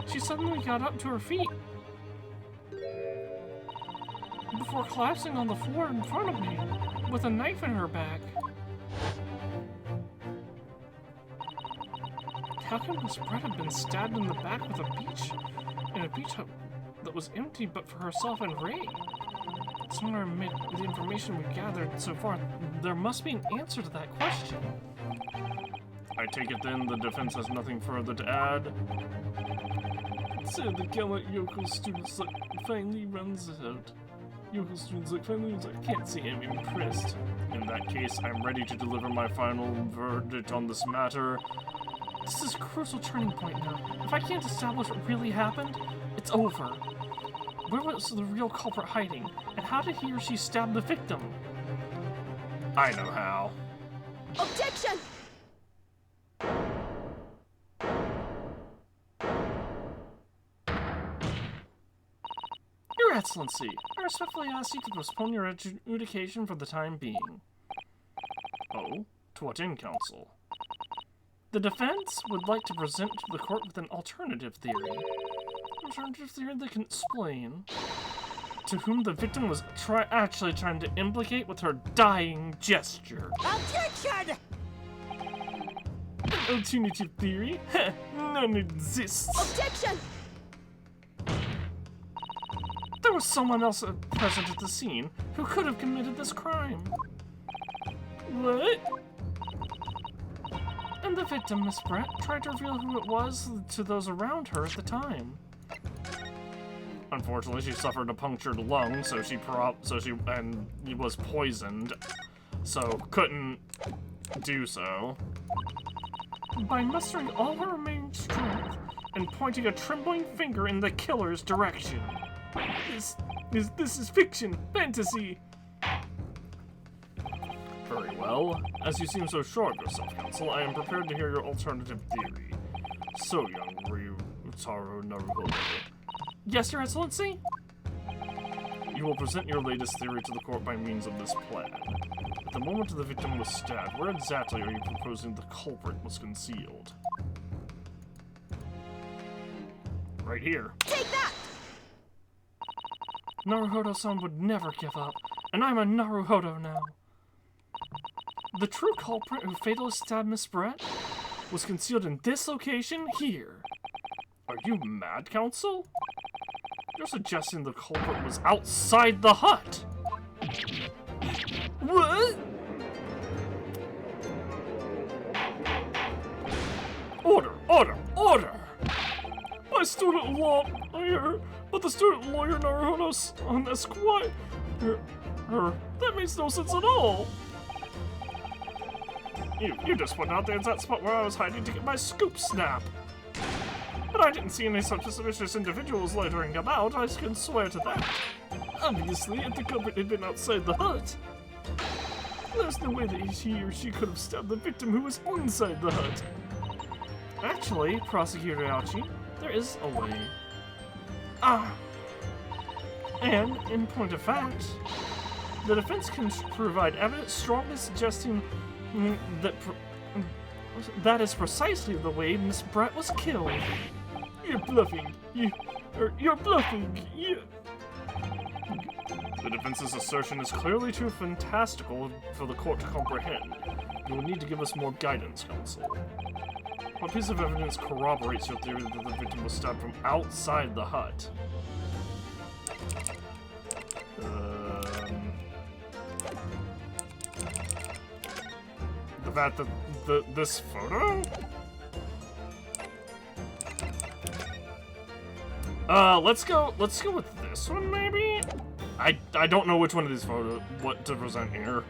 she suddenly got up to her feet. Before collapsing on the floor in front of me, with a knife in her back. How can Miss Brett have been stabbed in the back with in a beach hut that was empty but for herself and Ray? Somewhere amid the information we've gathered so far, there must be an answer to that question. I take it then the defense has nothing further to add? So the gallant Yoko students finally runs out. Yoko students finally runs out. I can't say I'm impressed. In that case, I'm ready to deliver my final verdict on this matter. This is a crucial turning point now. If I can't establish what really happened, it's over. Where was the real culprit hiding? And how did he or she stab the victim? I know how. Objection! Your Excellency, I respectfully ask you to postpone your adjudication for the time being. Oh? To what end, counsel? The defense would like to present to the court with an alternative theory. An alternative theory that can explain to whom the victim was actually trying to implicate with her dying gesture. Objection! alternative theory. Heh, none exists. Objection! There was someone else present at the scene who could have committed this crime. What? And the victim, Miss Brett, tried to reveal who it was to those around her at the time. Unfortunately, she suffered a punctured lung, and was poisoned, so couldn't do so. By mustering all her remaining strength and pointing a trembling finger in the killer's direction. This is fiction, fantasy. Very well. As you seem so sure of yourself, Counsel, I am prepared to hear your alternative theory. So, young Ryutaro Naruhodo. Yes, Your Excellency? You will present your latest theory to the court by means of this plan. At the moment the victim was stabbed, where exactly are you proposing the culprit was concealed? Right here. Take that! Naruhodo-san would never give up, and I'm a Naruhodo now. The true culprit who fatally stabbed Miss Brett was concealed in this location here. Are you mad, Counsel? You're suggesting the culprit was outside the hut. What? Order, order, order! My student lawyer, but the student lawyer Naruhodo's on this quiet. That makes no sense at all. You just went out the exact spot where I was hiding to get my scoop snap. But I didn't see any such suspicious individuals loitering about, I can swear to that. Obviously, if the culprit had been outside the hut, there's no way that he or she could have stabbed the victim who was inside the hut. Actually, Prosecutor Aochi, there is a way. And, in point of fact, the defense can provide evidence strongly suggesting that is precisely the way Miss Brett was killed. You're bluffing. You're bluffing. The defense's assertion is clearly too fantastical for the court to comprehend. You will need to give us more guidance, Counsel. What piece of evidence corroborates your theory that the victim was stabbed from outside the hut? The fact that this photo? Let's go with this one, maybe? I don't know which one of these photos, what to present here.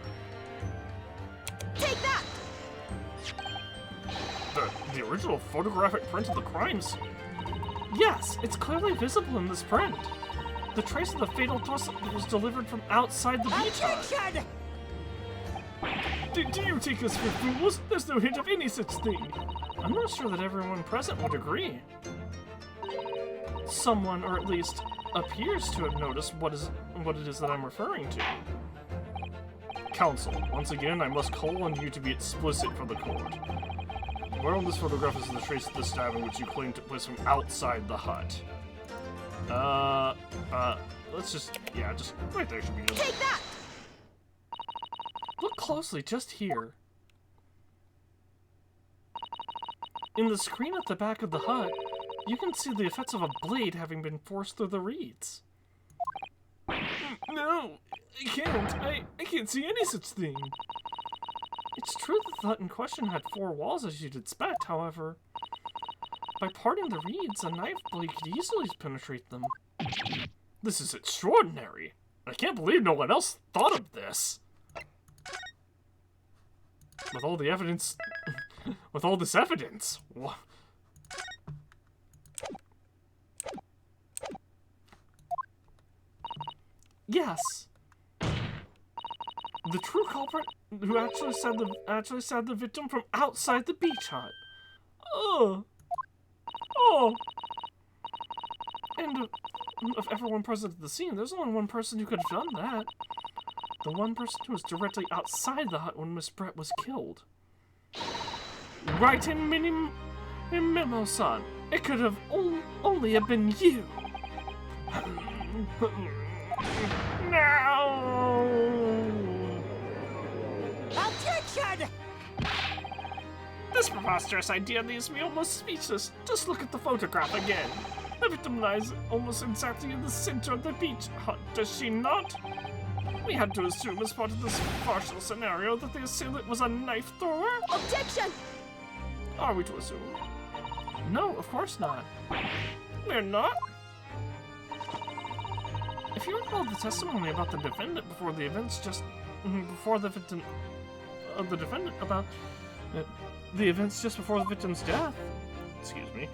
Take that! The original photographic print of the crime scene. Yes, it's clearly visible in this print. The trace of the fatal thrust was delivered from outside the beach hut. Objection! Do you take us for fools? There's no hint of any such thing. I'm not sure that everyone present would agree. Someone, or at least appears to have noticed what it is that I'm referring to. Counsel, once again, I must call on you to be explicit for the court. Where on this photograph is the trace of the stabbing which you claim took place from outside the hut? Let's just right there should be good. Take that! Look closely, just here. In the screen at the back of the hut, you can see the effects of a blade having been forced through the reeds. No, I can't. I can't see any such thing. It's true that the hut in question had 4 walls as you'd expect, however. By parting the reeds, a knife blade could easily penetrate them. This is extraordinary. I can't believe no one else thought of this. With all the evidence, with all this evidence. Yes. The true culprit who actually stabbed the victim from outside the beach hut. Oh. And of everyone present at the scene, there's only one person who could have done that. The one person who was directly outside the hut when Miss Brett was killed. Right in Memo-san. It could have only have been you. No! Objection! This preposterous idea leaves me almost speechless. Just look at the photograph again. The victim lies almost exactly in the center of the beach hut, does she not? We had to assume as part of this partial scenario that the assailant was a knife thrower? Objection! Are we to assume? No, of course not. We're not? If you recall the testimony about the defendant before the events before the victim of the defendant about the events just before the victim's death. Excuse me.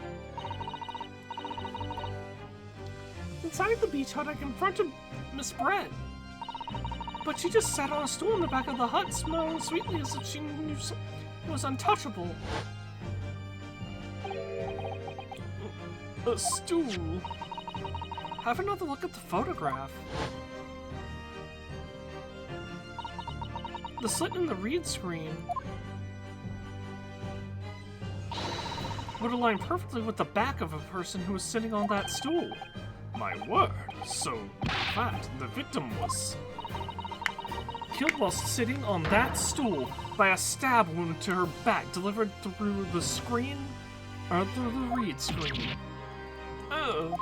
Inside the beach hut, I confronted Miss Brett. But she just sat on a stool in the back of the hut, smiling sweetly as if she knew was untouchable. A stool. Have another look at the photograph. The slit in the read screen would align perfectly with the back of a person who was sitting on that stool. My word. So, in fact, the victim was killed while sitting on that stool by a stab wound to her back delivered through the screen, or through the read screen. Oh.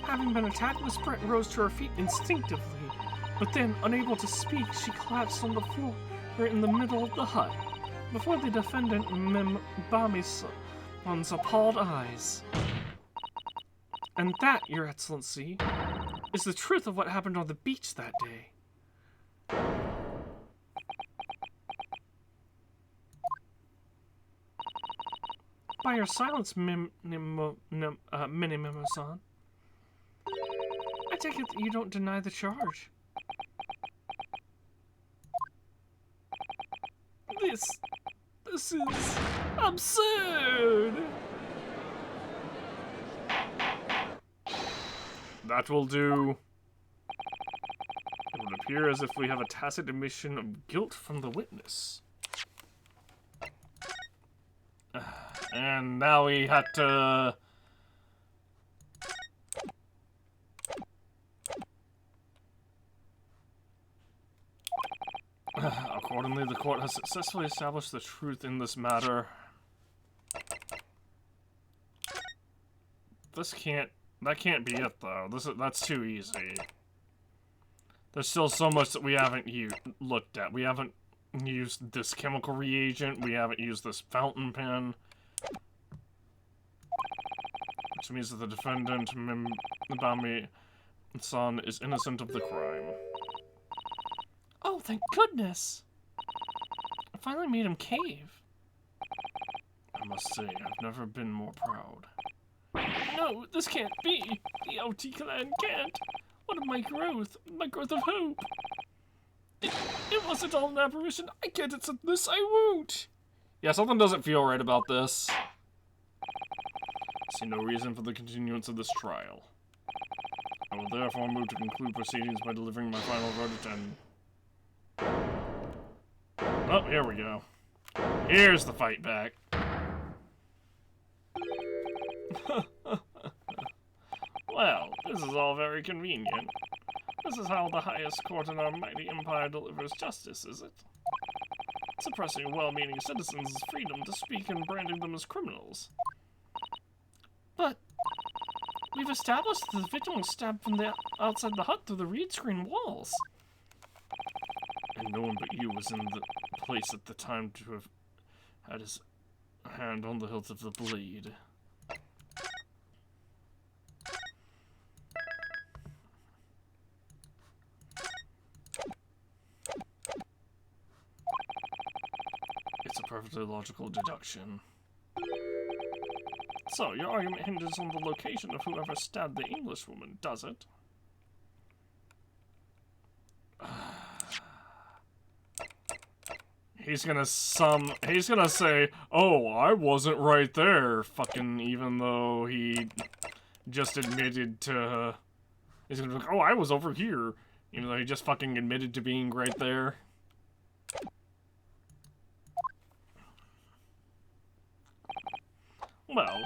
Having been attacked, Miss Brett rose to her feet instinctively, but then, unable to speak, she collapsed on the floor in the middle of the hut, before the defendant Mbami's appalled eyes. And that, Your Excellency, is the truth of what happened on the beach that day. By your silence, Minimimo-san, I take it that you don't deny the charge. This is absurd! That will do. It would appear as if we have a tacit admission of guilt from the witness. And now we have to... Accordingly, the court has successfully established the truth in this matter. That can't be it, though. That's too easy. There's still so much that we haven't looked at. We haven't used this chemical reagent. We haven't used this fountain pen. Which means that the defendant, Mbami-san, is innocent of the crime. Oh, thank goodness! I finally made him cave. I must say, I've never been more proud. No, this can't be! The LT clan can't! What of my growth of hope? It wasn't all an apparition. I can't accept this, I won't! Yeah, something doesn't feel right about this. I see no reason for the continuance of this trial. I will therefore move to conclude proceedings by delivering my final verdict and... Oh, here we go. Here's the fight back. Well, this is all very convenient. This is how the highest court in our mighty empire delivers justice, is it? Suppressing well-meaning citizens' freedom to speak and branding them as criminals. But we've established that the victim was stabbed from the outside the hut through the read screen walls. And no one but you was in the place at the time to have had his hand on the hilt of the blade. It's a perfectly logical deduction. So, your argument hinges on the location of whoever stabbed the Englishwoman, does it? He's gonna say, oh, I wasn't right there, fucking, even though he just admitted to, he's gonna be like, oh, I was over here, even though he just fucking admitted to being right there. Well,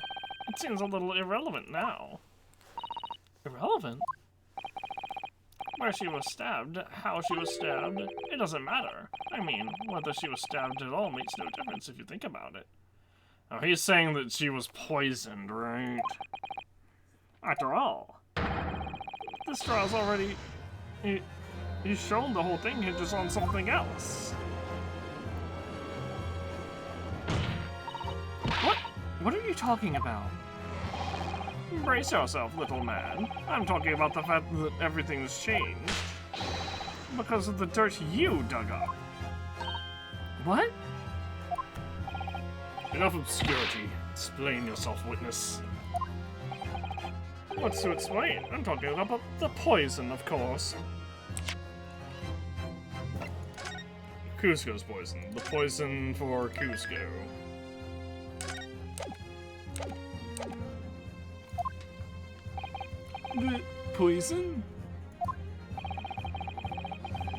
it seems a little irrelevant now. Irrelevant? Where she was stabbed, how she was stabbed, it doesn't matter. I mean, whether she was stabbed at all makes no difference if you think about it. Now, he's saying that she was poisoned, right? After all, this trial's already... He's shown the whole thing hinges on something else. What are you talking about? Brace yourself, little man. I'm talking about the fact that everything's changed. Because of the dirt you dug up. What? Enough obscurity. Explain yourself, witness. What's to explain? I'm talking about the poison, of course. Cusco's poison. The poison for Cusco. The poison?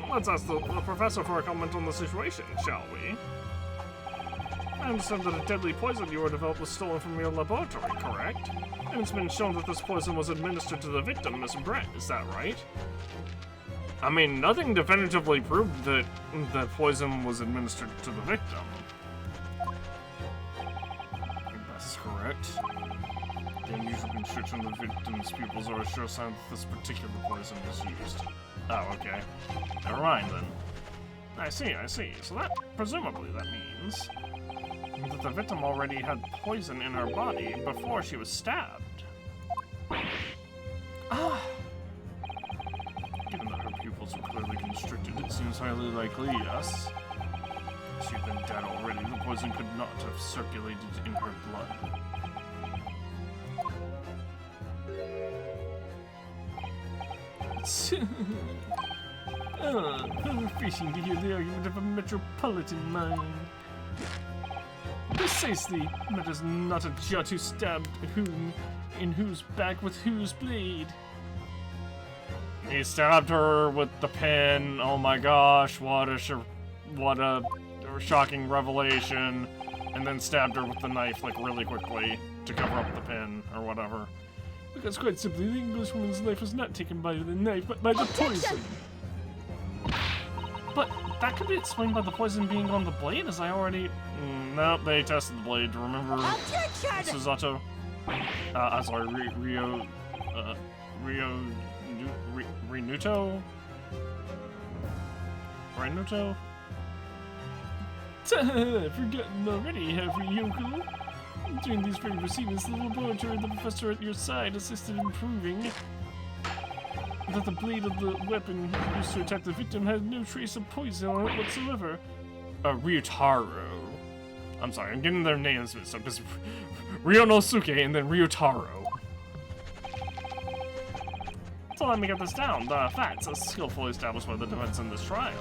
Let's ask the professor for a comment on the situation, shall we? I understand that a deadly poison you were developed was stolen from your laboratory, correct? And it's been shown that this poison was administered to the victim, Miss Brett, is that right? I mean, nothing definitively proved that the poison was administered to the victim. I think that's correct. The unusual constriction of the victim's pupils are a sure sign that this particular poison was used. Oh, okay. Never mind, then. I see. So that, presumably, that means that the victim already had poison in her body before she was stabbed. Ah! Given that her pupils were clearly constricted, it seems highly likely, yes. If she'd been dead already, the poison could not have circulated in her blood. How refreshing to hear the argument of a metropolitan mind. Precisely. Matters not a jot who stabbed whom, in whose back with whose blade. He stabbed her with the pin. Oh my gosh, what a shocking revelation. And then stabbed her with the knife, like, really quickly to cover up the pin or whatever. Because quite simply, the Englishwoman's life was not taken by the knife, but by the poison. But that could be explained by the poison being on the blade, as I already... Nope, they tested the blade. Remember Suzato? I'm sorry, Renuto? Forgotten already, have we, yokel? During these very proceedings, the laboratory and the professor at your side assisted in proving that the blade of the weapon used to attack the victim had no trace of poison on it whatsoever. Ryutaro. I'm sorry, I'm getting their names mixed up, because Ryonosuke and then Ryutaro. So let me get this down. The facts are skillfully established by the defense in this trial.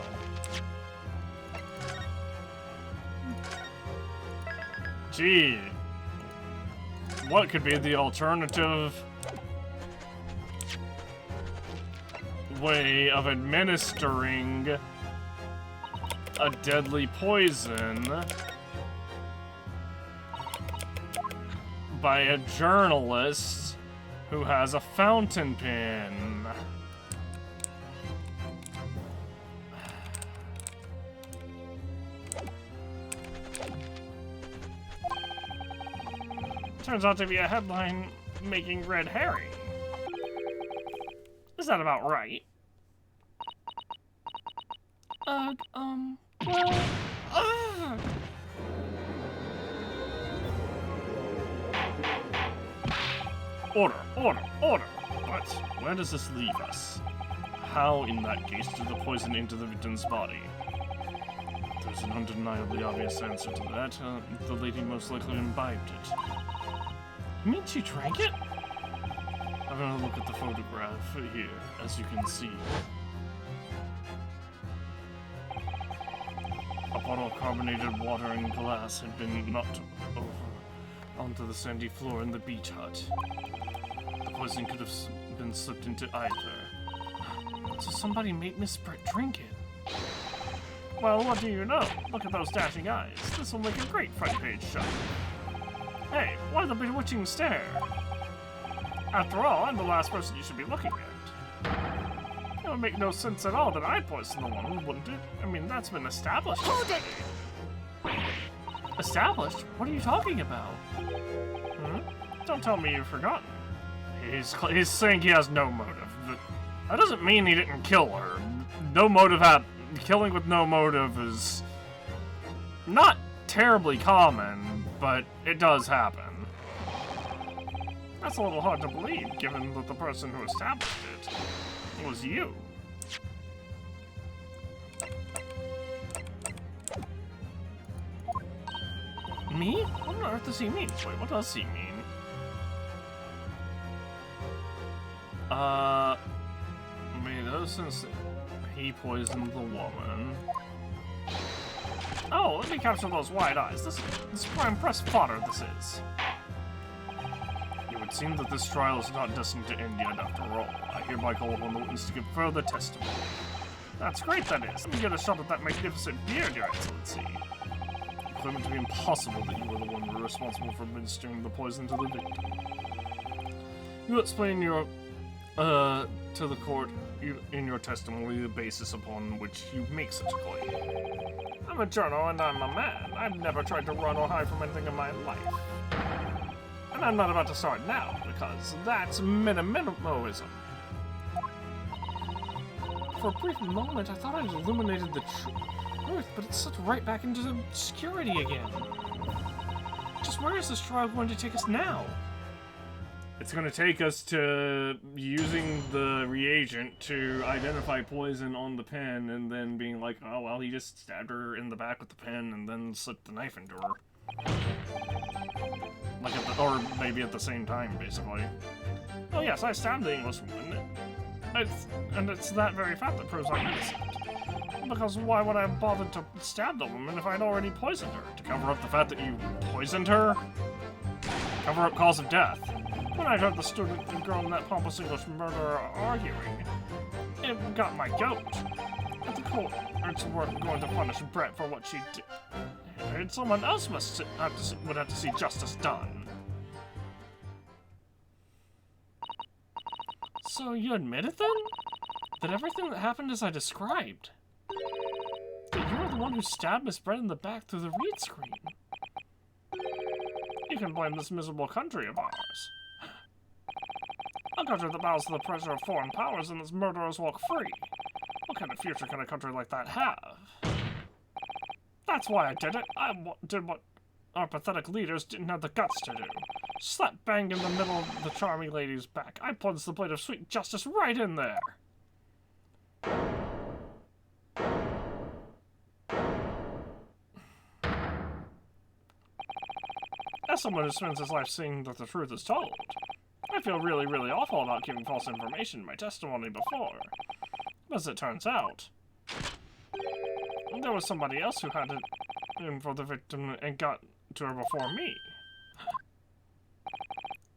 Gee. What could be the alternative way of administering a deadly poison by a journalist who has a fountain pen? Turns out to be a headline making red herring. Is that about right? Order! But where does this leave us? How, in that case, did the poison enter the victim's body? There's an undeniably obvious answer to that. The lady most likely imbibed it. You mean she drank it? I'm gonna look at the photograph here, as you can see. A bottle of carbonated water and glass had been knocked over onto the sandy floor in the beach hut. The poison could have been slipped into either. So somebody made Miss Brett drink it. Well, what do you know? Look at those dashing eyes. This will make a great front page shot. Hey, why the bewitching stare? After all, I'm the last person you should be looking at. It would make no sense at all that I poisoned the woman, wouldn't it? I mean, that's been established. Hold it! Established? What are you talking about? Don't tell me you've forgotten. He's saying he has no motive. That doesn't mean he didn't kill her. No motive killing with no motive is not terribly common, but it does happen. That's a little hard to believe, given that the person who established it was you. Me? What on earth does he mean? Wait, what does he mean? Made no sense that he poisoned the woman. Oh, let me capture those wide eyes. This is prime press fodder, this is. It would seem that this trial is not destined to end yet after all. I hereby call upon the witness to give further testimony. That's great, that is. Let me get a shot at that magnificent beard, Your Excellency. I claim it to be impossible that you were the one who were responsible for administering the poison to the victim. You explain your, to the court in your testimony the basis upon which you make such a claim. I'm a journal and I'm a man. I've never tried to run or hide from anything in my life. And I'm not about to start now, because that's minimalism. For a brief moment, I thought I'd illuminated the truth, but it's slipped right back into obscurity again. Just where is this trial going to take us now? It's going to take us to using the reagent to identify poison on the pen and then being like, oh, well, he just stabbed her in the back with the pen and then slipped the knife into her. Like or maybe at the same time, basically. Oh yes, I stabbed the Englishwoman. And it's that very fact that proves I'm innocent. Because why would I have bothered to stab the woman if I'd already poisoned her? To cover up the fact that you poisoned her? Cover up cause of death. When I heard the student and girl and that pompous English murderer arguing, it got my goat. At the court, it's worth going to punish Brett for what she did. And someone else would have to see justice done. So you admit it then? That everything that happened as I described? That you were the one who stabbed Miss Brett in the back through the read screen? You can blame this miserable country of ours. A country that bows to the pressure of foreign powers and its murderers walk free. What kind of future can a country like that have? That's why I did it. I did what our pathetic leaders didn't have the guts to do. Slap bang in the middle of the charming lady's back. I plunged the blade of sweet justice right in there. As someone who spends his life seeing that the truth is told, I feel really, really awful about giving false information in my testimony before. As it turns out, there was somebody else who had it in for the victim and got to her before me.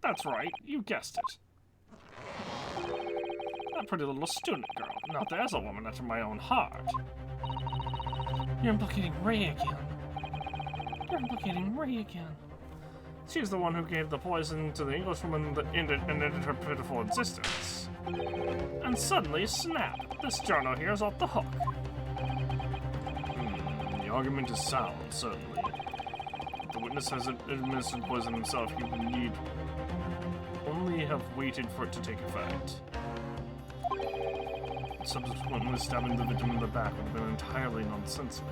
That's right, you guessed it. That pretty little student girl. Now there's a woman after my own heart. You're implicating Ray again. You're implicating Ray again. She's the one who gave the poison to the Englishwoman that ended her pitiful existence. And suddenly, snap, this journal here is off the hook. The argument is sound, certainly. If the witness has administered poison himself, he would need only have waited for it to take effect. Subsequently stabbing the victim in the back would have been entirely nonsensical.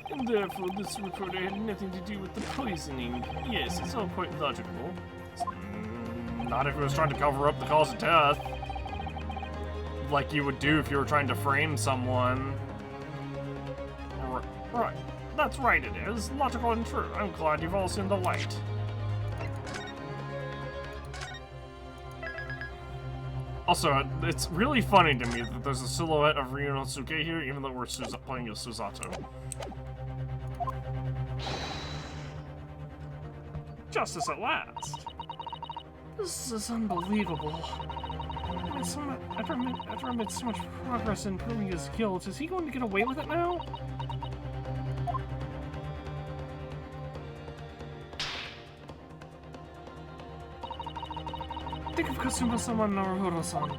And therefore, this reporter had nothing to do with the poisoning. Yes, it's all quite logical. Not if he was trying to cover up the cause of death. Like you would do if you were trying to frame someone. Right. That's right, it is. Logical and true. I'm glad you've all seen the light. Also, it's really funny to me that there's a silhouette of Ryunosuke here, even though we're playing as Susato. Justice at last. This is unbelievable. After I made so much progress in proving his guilt, is he going to get away with it now? Think of Kasuma-sama and Naruhodo-san.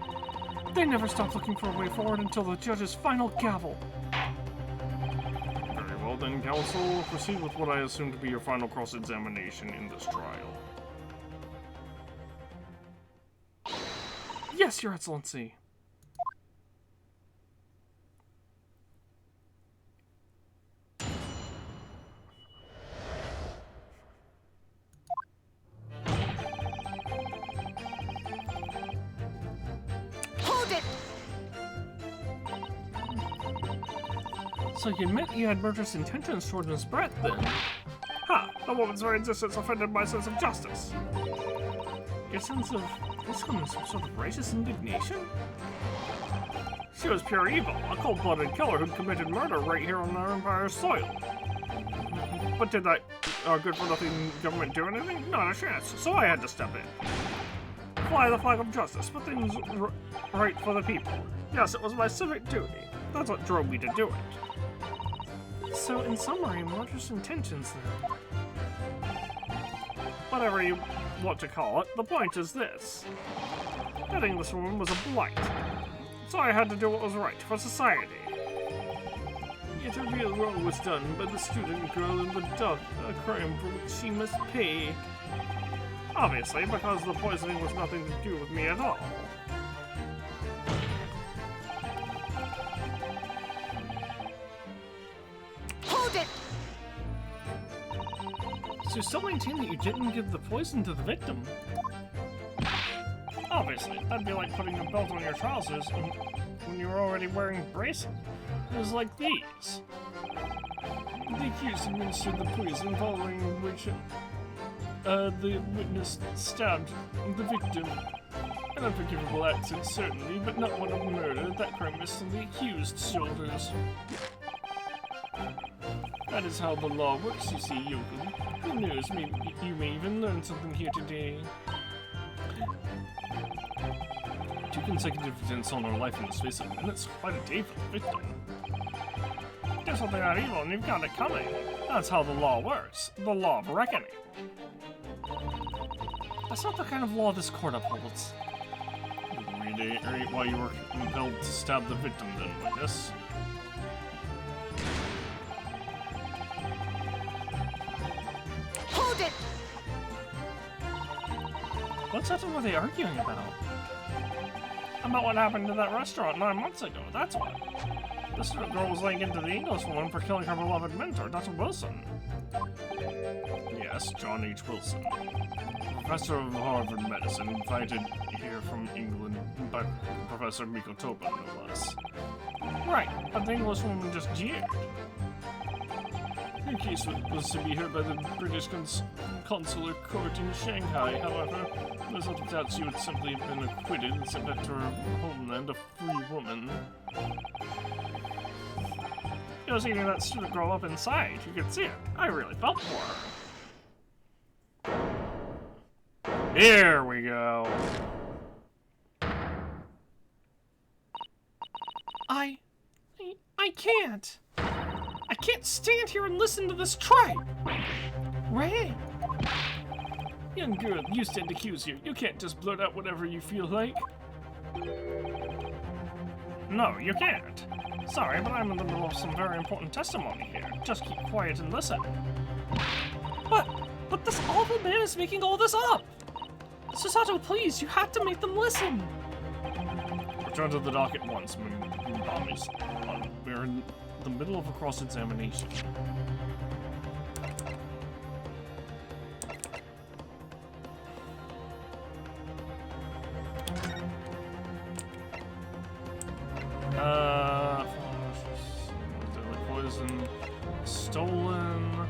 They never stopped looking for a way forward until the judge's final gavel. Very well then, counsel. Proceed with what I assume to be your final cross-examination in this trial. Yes, Your Excellency. Hold it! So you admit you had murderous intentions toward Miss Brett, then? Ha! The woman's very existence offended my sense of justice. Your sense of this one is some sort of righteous indignation? She was pure evil, a cold-blooded killer who committed murder right here on our Empire's soil. But did that good-for-nothing government do anything? Not a chance, so I had to step in. Fly the flag of justice, put things right for the people. Yes, it was my civic duty. That's what drove me to do it. So, in summary, murderous intentions, then? Whatever you want to call it, the point is this. That Englishwoman was a blight. So I had to do what was right for society. Yet a real wrong was done by the student girl in the dock, a crime for which she must pay. Obviously, because the poisoning was nothing to do with me at all. Hold it! So you still maintain that you didn't give the poison to the victim? Obviously, that'd be like putting a belt on your trousers when you were already wearing braces. It was like these. The accused administered the poison, following which the witness stabbed the victim. An unforgivable accident, certainly, but not one of murder. That crime rests on the accused's shoulders. That is how the law works, you see, Yokel. Who knows, maybe you may even learn something here today. 2 consecutive attempts on her life in the space of minutes. Quite a day for the victim. Do something not evil and you've got it coming. That's how the law works. The law of reckoning. That's not the kind of law this court upholds. Reiterate why you were compelled to stab the victim then, witness. Hold it! What exactly were they arguing about? About what happened to that restaurant 9 months ago, that's what. This girl was laying into the Englishwoman for killing her beloved mentor, Dr. Wilson. Yes, John H. Wilson. Professor of Harvard Medicine, invited here from England by Professor Miko Topin, no less. Right, but the Englishwoman just jeered. Her case was to be heard by the British consular court in Shanghai. However, there's little doubt she would simply have been acquitted and sent back to her homeland a free woman. It was eating that student girl up inside. You could see it. I really felt for her. Here we go. I can't. I can't stand here and listen to this tripe. Ray. Young girl, you stand accused here. You can't just blurt out whatever you feel like. No, you can't. Sorry, but I'm in the middle of some very important testimony here. Just keep quiet and listen. But this awful man is making all this up. Susato, please, you have to make them listen. Return to the dock at once, Moonbommies. We're in the middle of a cross-examination. Deadly poison. Stolen.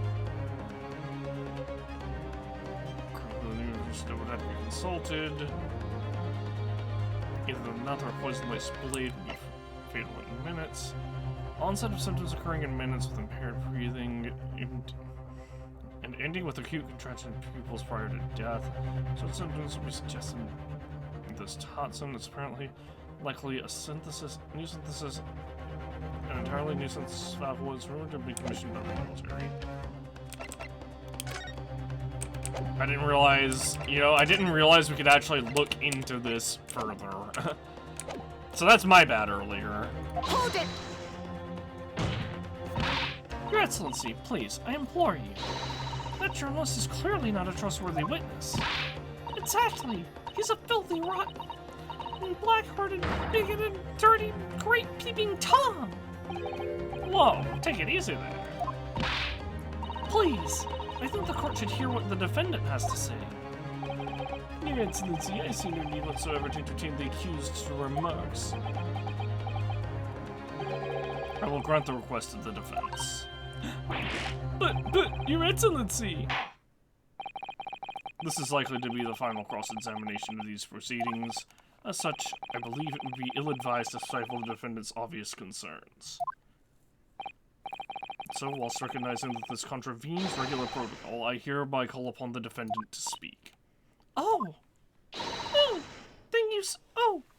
The news that would have to be consulted. Either the nut or poison lace blade would be fatal in minutes. Onset of symptoms occurring in minutes with impaired breathing and ending with acute contraction of pupils prior to death. So symptoms would be suggesting this toxin is apparently likely a new synthesis, an entirely new synthesis valve was rumored to be commissioned by the military. I didn't realize we could actually look into this further. So that's my bad earlier. Hold it! Your Excellency, please, I implore you. That journalist is clearly not a trustworthy witness. Exactly. He's a filthy, rotten, and black-hearted, bigoted, dirty, grape-peeping Tom! Whoa, take it easy there. Please, I think the court should hear what the defendant has to say. Your Excellency, I see no need whatsoever to entertain the accused's remarks. I will grant the request of the defense. But, Your Excellency! This is likely to be the final cross-examination of these proceedings. As such, I believe it would be ill-advised to stifle the defendant's obvious concerns. So, whilst recognizing that this contravenes regular protocol, I hereby call upon the defendant to speak. Oh!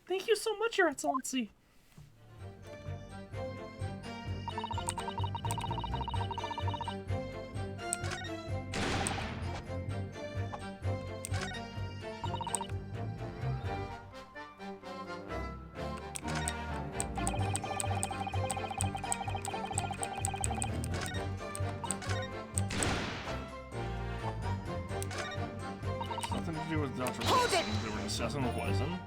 Thank you so much, Your Excellency! Nothing to do with Dr. Hold Wilson. They were discussing the poison.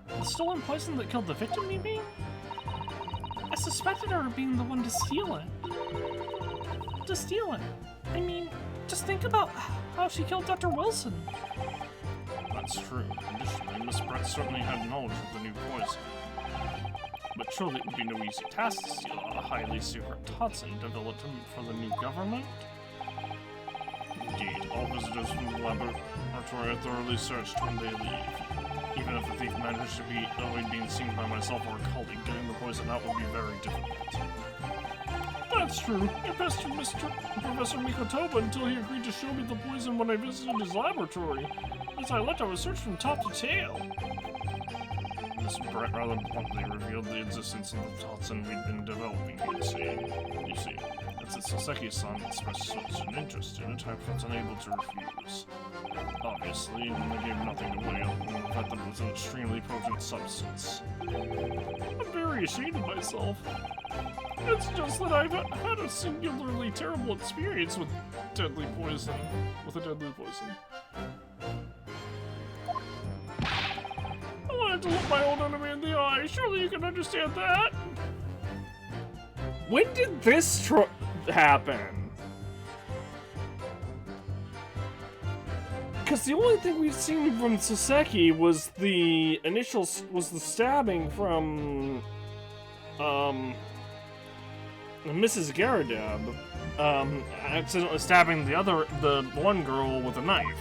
The stolen poison that killed the victim, you mean? I suspected her of being the one to steal it. I mean, just think about how she killed Dr. Wilson. That's true. Additionally, Miss Brett certainly had knowledge of the new poison. But surely it would be no easy task to steal a highly secret toxin developed for the new government. Indeed, all visitors from the laboratory are thoroughly searched when they leave. Even if the thief managed to avoid being seen by myself or a colleague, getting the poison out would be very difficult. That's true. I pestered Professor Mikotoba until he agreed to show me the poison when I visited his laboratory. As I left, I was searched from top to tail. Miss Brett rather bluntly revealed the existence of the toxin we'd been developing, you see. As it's Saseki's-san expressed such an interest in it, I felt unable to refuse. Obviously, I gave nothing away other than the fact that it was an extremely potent substance. I'm very ashamed of myself. It's just that I've had a singularly terrible experience with a deadly poison. I wanted to look my old enemy in the eye. Surely you can understand that. When did this happen? Because the only thing we've seen from Saseki was the stabbing from Mrs. Garadab, Accidentally stabbing the one girl with a knife.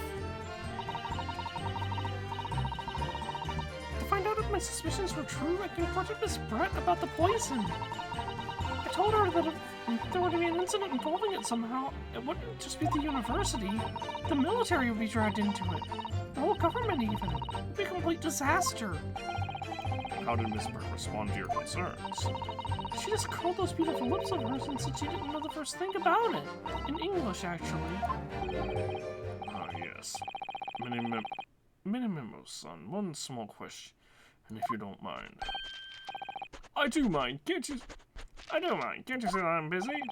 To find out if my suspicions were true, I confronted Miss Brett about the poison. I told her that if there were to be an incident involving it somehow, it wouldn't just be the university. The military would be dragged into it. The whole government even. It would be a complete disaster. How did Miss Brett respond to your concerns? She just curled those beautiful lips of hers and said she didn't know the first thing about it. In English, actually. Ah, yes. Minimimo-san, one small question, and if you don't mind. I do mind. I don't mind. Can't you see that I'm busy?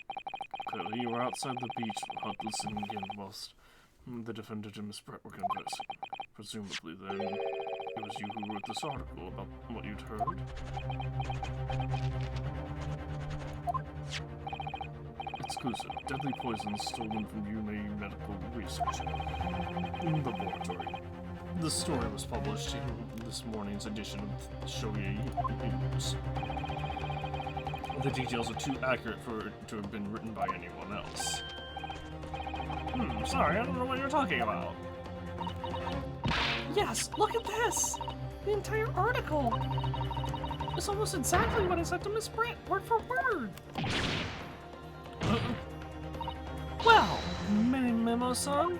Clearly, you were outside the beach hut listening in whilst the defendant and Miss Brett were conversing. Presumably, then, it was you who wrote this article about what you'd heard? Exclusive. Deadly poison stolen from UNA Medical Research Laboratory. The story was published in this morning's edition of Shoei News. The details are too accurate for it to have been written by anyone else. Sorry, I don't know what you're talking about. Yes, look at this! The entire article! It's almost exactly what I said to Miss Brett, word for word! Well, Minimimo-san?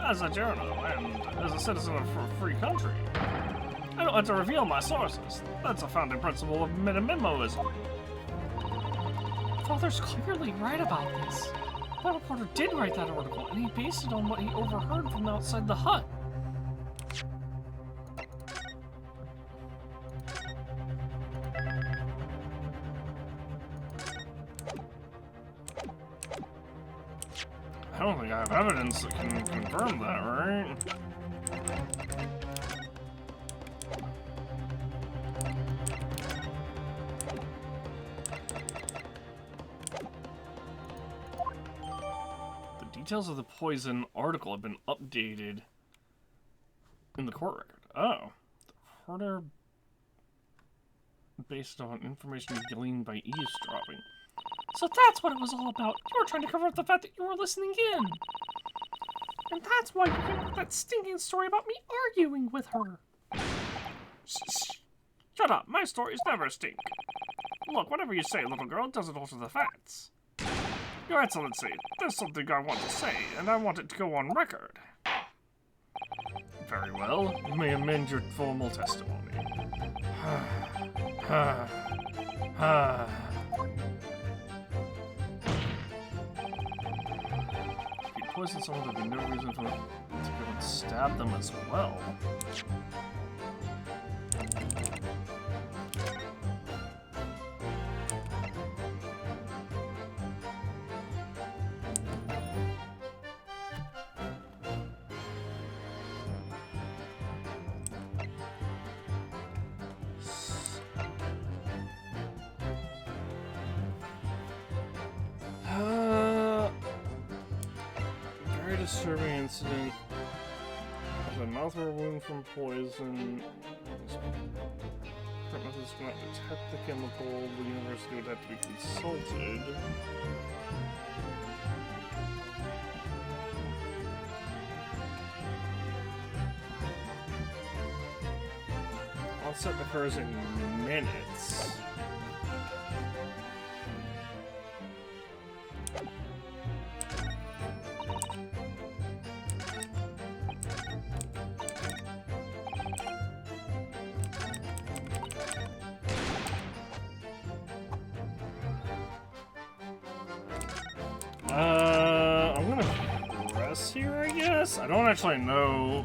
As a journal and as a citizen of a free country, I don't have to reveal my sources. That's a founding principle of minimalism. Father's clearly right about this. That reporter did write that article, and he based it on what he overheard from outside the hut. I don't think I have evidence that can confirm that, right? The details of the poison article have been updated in the court record. Oh. The reporter based on information gleaned by eavesdropping. So that's what it was all about. You were trying to cover up the fact that you were listening in. And that's why you came up with that stinking story about me arguing with her. Shut up, my stories never stink. Look, whatever you say, little girl, doesn't alter the facts. Your Excellency, there's something I want to say, and I want it to go on record. Very well, you may amend your formal testimony. If you poison someone, there'd be no reason for them to go and stab them as well. Very disturbing incident. The mouth or wound from poison. Current methods cannot detect the chemical. The university would have to be consulted. Onset occurs in minutes. I'm gonna press here, I guess? I don't actually know,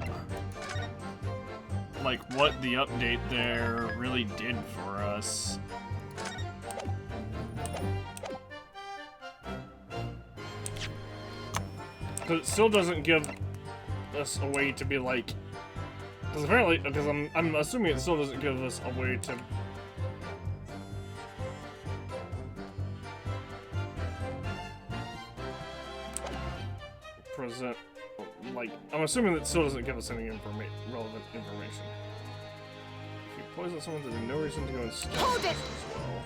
like, what the update there really did for us. But it still doesn't give us a way to be like... Because apparently, because I'm assuming it still doesn't give us a way to... present... Like, I'm assuming that it still doesn't give us any relevant information. If you poison someone, there'd be no reason to go and stab Hold them it! as well.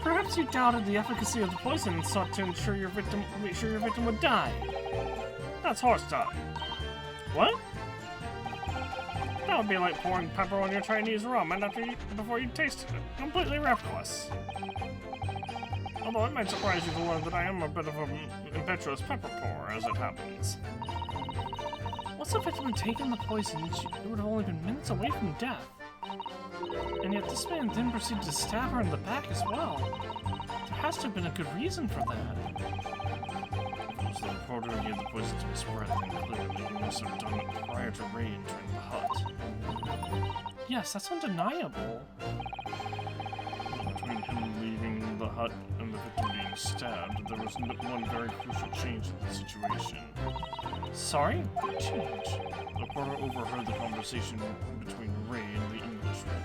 Perhaps you doubted the efficacy of the poison and sought to make sure your victim would die. That's horse dog. What? That would be like pouring pepper on your Chinese ramen before you tasted it. Completely reckless. Although it might surprise you to learn that I am a bit of an impetuous pepper pourer, as it happens. Once the victim had taken the poison, it would have only been minutes away from death. And yet this man then proceeded to stab her in the back as well. There has to have been a good reason for that. If it was the reporter who gave the poison to his breath, then clearly he must have done it prior to Ray entering the hut. Yes, that's undeniable. Between him leaving the hut and the victim being stabbed, there was one very crucial change in the situation. Sorry? What change? The reporter overheard the conversation between Ray and the Englishman.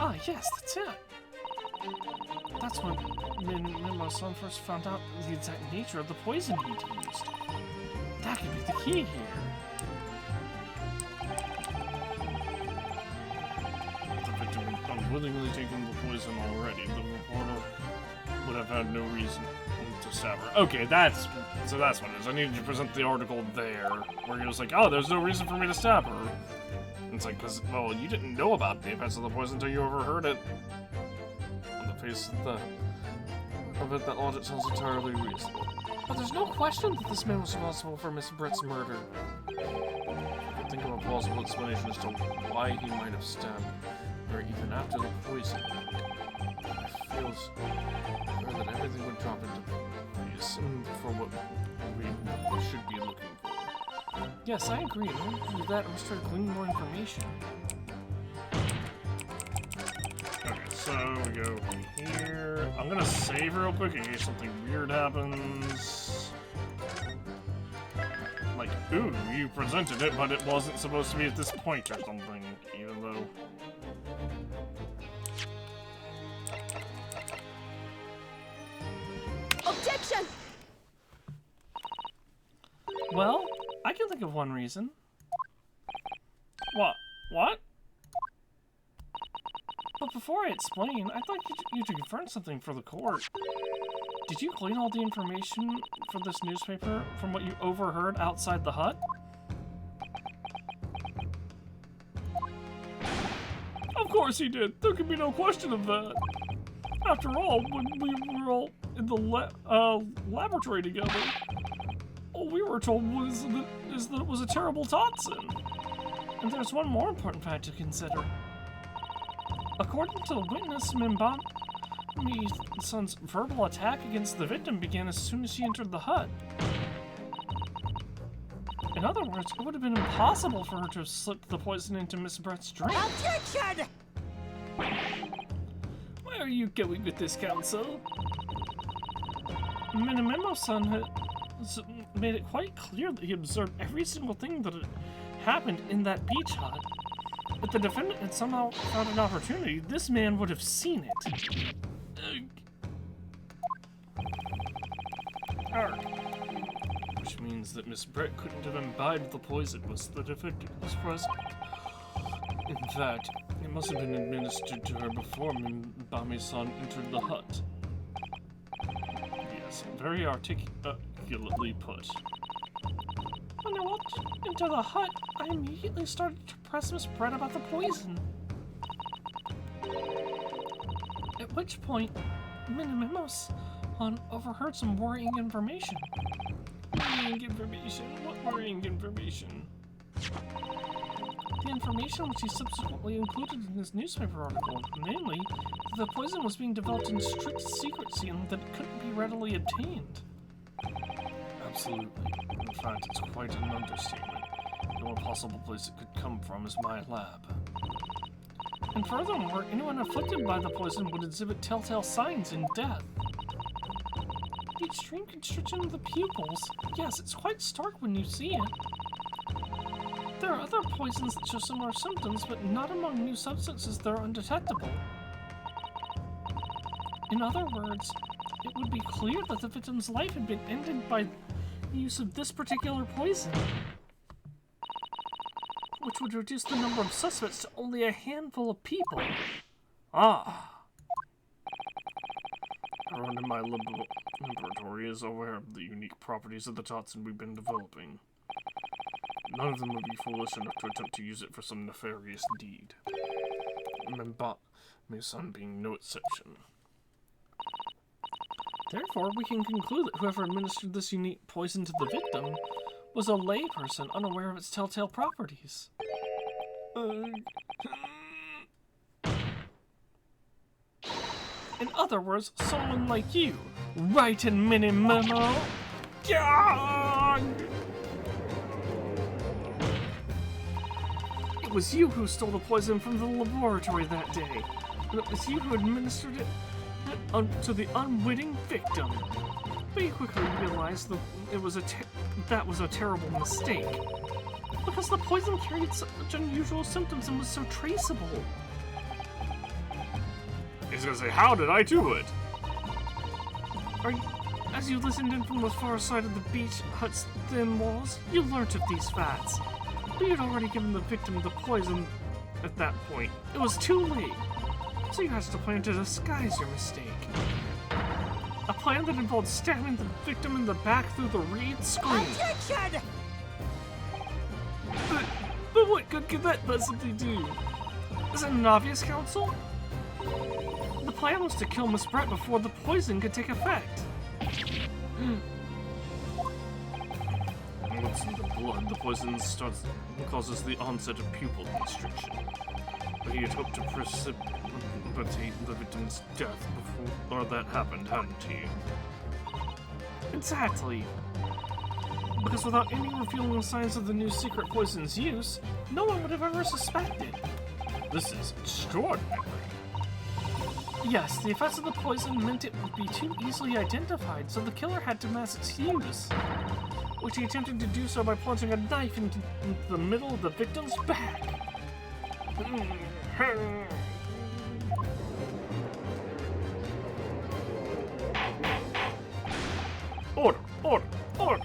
Ah, yes, that's it. That's when my son first found out the exact nature of the poison he'd used. That could be the key here. If the victim had unwillingly taken the poison already, the reporter would have had no reason to stab her. Okay, that's what it is. I needed to present the article there, where he was like, oh, there's no reason for me to stab her. And it's like, because, well, you didn't know about the effects of the poison until you overheard it. On the face of it, that logic sounds entirely reasonable. But there's no question that this man was responsible for Miss Britt's murder. I can think of a plausible explanation as to why he might have stabbed her even after the poison. It feels that everything would drop into place for what we should be looking for. Yes, I agree. In order to do that, I must try to glean more information. Okay, So we go here. I'm gonna save real quick in case something weird happens. Like, ooh, you presented it, but it wasn't supposed to be at this point or something, even though... Objection! Well, I can think of one reason. What? What? But before I explain, I thought you could confirm something for the court. Did you glean all the information for this newspaper from what you overheard outside the hut? Of course he did. There could be no question of that. After all, when we were all in the laboratory together, all we were told was that it was a terrible toxin. And there's one more important fact to consider. According to the witness, Mimbami's son's verbal attack against the victim began as soon as she entered the hut. In other words, it would have been impossible for her to have slipped the poison into Miss Brett's drink. Objection! Where are you going with this, counsel? Minamimo-san had made it quite clear that he observed every single thing that had happened in that beach hut. If the defendant had somehow found an opportunity, this man would have seen it. Which means that Miss Brett couldn't have imbibed the poison once the defendant was present. In fact, it must have been administered to her before Mimbami-san entered the hut. Yes, very articulately put. When I walked into the hut, I immediately started to press Miss Brett about the poison. At which point, Minamimo-san overheard some worrying information. Worrying information? What worrying information? The information which he subsequently included in his newspaper article, namely, that the poison was being developed in strict secrecy and that it couldn't be readily obtained. Absolutely. In fact, it's quite an understatement. The only possible place it could come from is my lab. And furthermore, anyone afflicted by the poison would exhibit telltale signs in death. The extreme constriction of the pupils. Yes, it's quite stark when you see it. There are other poisons that show similar symptoms, but not among new substances that are undetectable. In other words, it would be clear that the victim's life had been ended by the use of this particular poison, which would reduce the number of suspects to only a handful of people. Ah. Everyone in my laboratory is aware of the unique properties of the toxin we've been developing. None of them would be foolish enough to attempt to use it for some nefarious deed. Mimbami-san being no exception. Therefore, we can conclude that whoever administered this unique poison to the victim was a layperson unaware of its telltale properties. In other words, someone like you. Right in Minamimo? Gah! It was you who stole the poison from the laboratory that day, and it was you who administered it to the unwitting victim. But you quickly realized that that was a terrible mistake, because the poison carried such unusual symptoms and was so traceable. He's gonna say, how did I do it? As you listened in from the far side of the beach hut's thin walls, you learnt of these facts. But you'd already given the victim the poison at that point. It was too late. So you hatched a plan to disguise your mistake. A plan that involved stabbing the victim in the back through the reed screen. Objection! But what good could that possibly do? Is it an obvious, counsel? The plan was to kill Miss Brett before the poison could take effect. Once in the blood, the poison causes the onset of pupil constriction. But he had hoped to precipitate the victim's death before that happened, hadn't he? Exactly. Because without any revealing signs of the new secret poison's use, no one would have ever suspected. This is extraordinary. Yes, the effects of the poison meant it would be too easily identified, so the killer had to mask its use. Which he attempted to do so by plunging a knife into the middle of the victim's back. Order! Order! Order!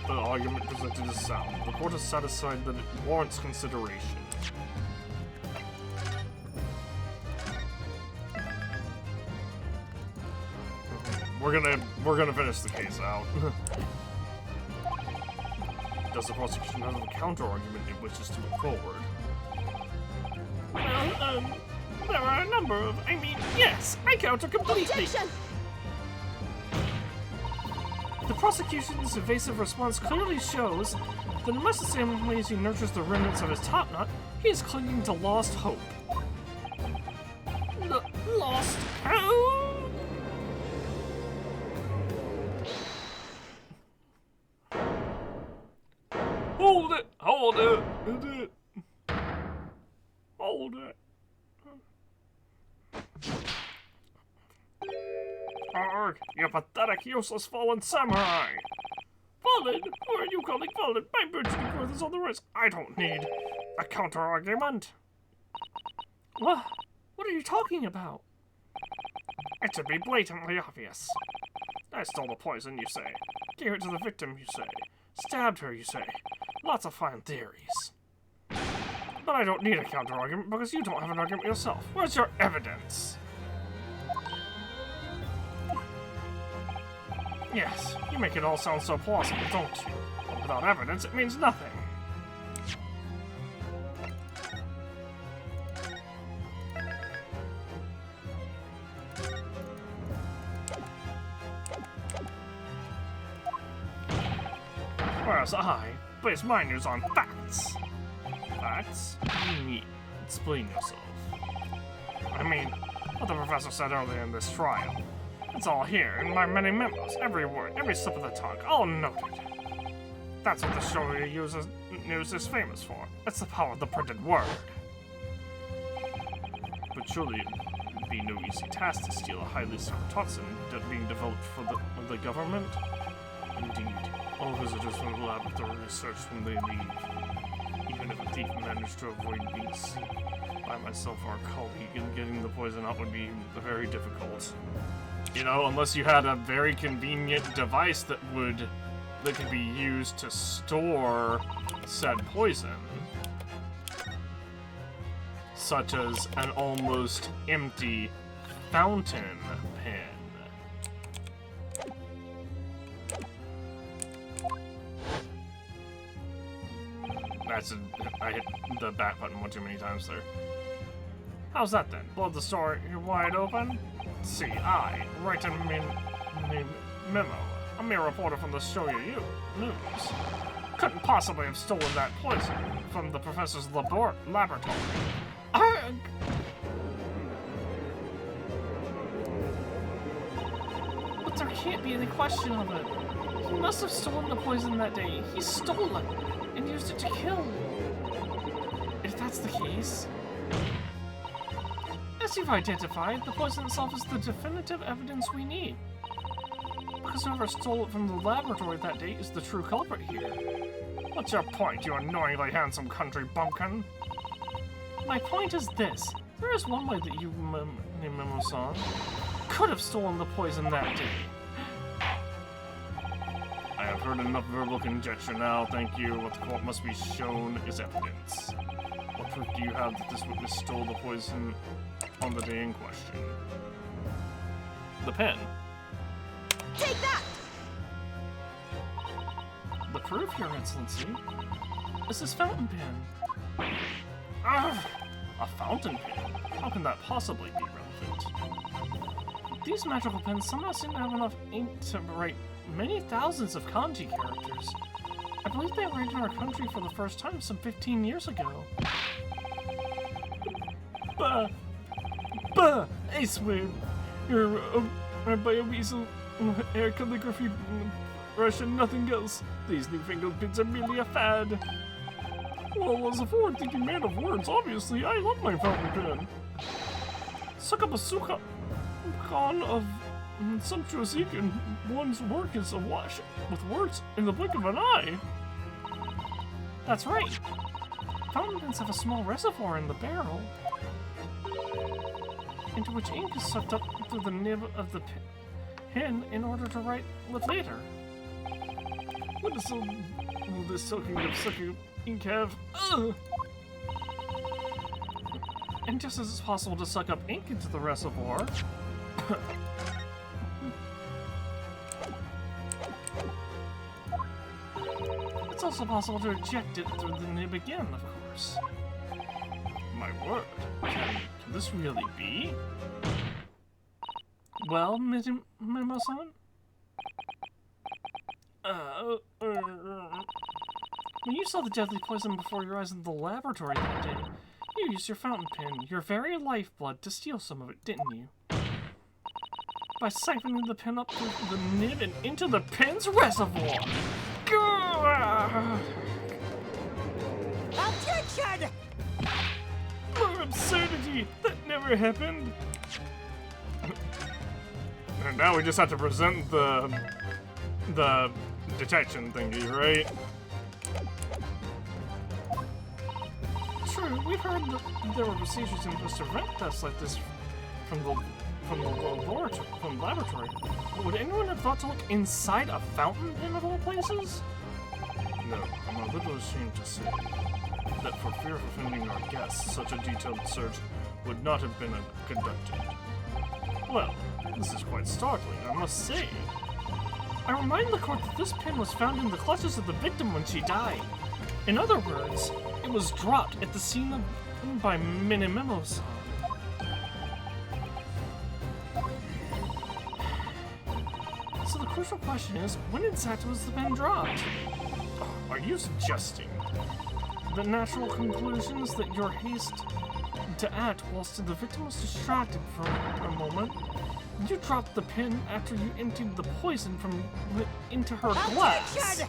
The argument presented is sound. The court is satisfied that it warrants consideration. We're gonna finish the case out. Does the prosecution have a counter-argument it wishes to move forward? Well, there are a number of, yes, I counter completely. Objection! The prosecution's evasive response clearly shows that unless the same way as he nurtures the remnants of his top knot, he is clinging to lost hope. Lost hope? Hold it! Hold it! Hold it! Hold it! Arg! You pathetic, useless fallen samurai! Fallen? Who are you calling fallen? My burgeoning worth is on the rise. I don't need a counter-argument. What? What are you talking about? It should be blatantly obvious. I stole the poison, you say. Gave it to the victim, you say. Stabbed her, you say. Lots of fine theories. But I don't need a counter-argument because you don't have an argument yourself. Where's your evidence? Yes, you make it all sound so plausible, don't you? But without evidence, it means nothing. Whereas I base my news on facts. Facts? Explain yourself. I mean, what the professor said earlier in this trial. It's all here in my many memos, every word, every slip of the tongue, all noted. That's what the showy news is famous for. It's the power of the printed word. But surely it would be no easy task to steal a highly secret toxin being developed for the government. Indeed, all visitors from the laboratory research when they leave. Even if a thief managed to avoid being seen by myself or a colleague, and getting the poison out would be very difficult. You know, unless you had a very convenient device that could be used to store said poison. Such as an almost empty fountain pen. I hit the back button one too many times there. How's that then? Blow the store wide open? See, I write a memo. A mere reporter from the Shoyu News. Couldn't possibly have stolen that poison from the professor's laboratory. Arg! But there can't be any question of it. He must have stolen the poison that day. He stole it and used it to kill. If that's the case... As you've identified, the poison itself is the definitive evidence we need. Because whoever stole it from the laboratory that day is the true culprit here. What's your point, you annoyingly handsome country bumpkin? My point is this. There is one way that you, Memo-san, could have stolen the poison that day. I have heard enough verbal conjecture now, thank you. What the court must be shown is evidence. What proof do you have that this witness stole the poison on the day in question? The pen. Take that! The proof, Your Excellency, is this fountain pen. Ah, a fountain pen? How can that possibly be relevant? These magical pens somehow seem to have enough ink to write many thousands of kanji characters. I believe they arrived in our country for the first time some 15 years ago. Bah! I swear, your bio-weasel air calligraphy Russian, nothing else. These newfangled pins are merely a fad. Well, as a forward-thinking man of words, obviously, I love my fountain pen. suck up a con of sumptuous ink, and one's work is awash with words in the blink of an eye. That's right. Fountain pens have a small reservoir in the barrel, into which ink is sucked up through the nib of the pen in order to write with later. What does all this sucking up ink have? Ugh! And just as it's possible to suck up ink into the reservoir, it's also possible to eject it through the nib again, of course. My word, can this really be? Well, Mimo-san? When you saw the deadly poison before your eyes in the laboratory that day, you used your fountain pen, your very lifeblood, to steal some of it, didn't you? By siphoning the pen up through the nib and into the pen's reservoir! Objection! More absurdity! That never happened! And now we just have to present the detection thingy, right? True, we've heard that there were procedures in which to prevent tests like this from the laboratory. But would anyone have thought to look inside a fountain pen of all places? No, I'm a little ashamed to say that for fear of offending our guests, such a detailed search would not have been conducted. Well, this is quite startling, I must say. I remind the court that this pen was found in the clutches of the victim when she died. In other words, it was dropped at the scene by Minimimo-san. So the crucial question is, when exactly was the pen dropped? Are you suggesting? The natural conclusion is that your haste to act whilst the victim was distracted for a moment. You dropped the pen after you emptied the poison into her glass. Objection!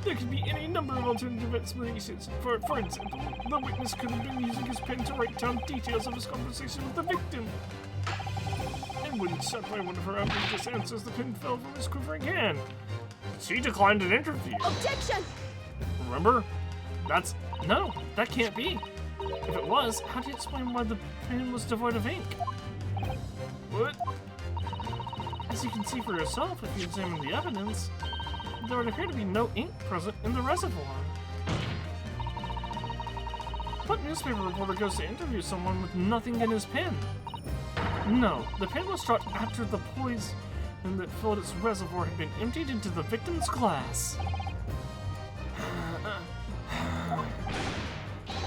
There could be any number of alternative explanations. For example, the witness could have been using his pen to write down details of his conversation with the victim. And when shot by one of her outrageous answers, the pen fell from his quivering hand. She declined an interview. Objection! Remember? No, that can't be. If it was, how do you explain why the pen was devoid of ink? What? As you can see for yourself if you examine the evidence, there would appear to be no ink present in the reservoir. What newspaper reporter goes to interview someone with nothing in his pen? No, the pen was dropped after the poison that filled its reservoir had been emptied into the victim's glass.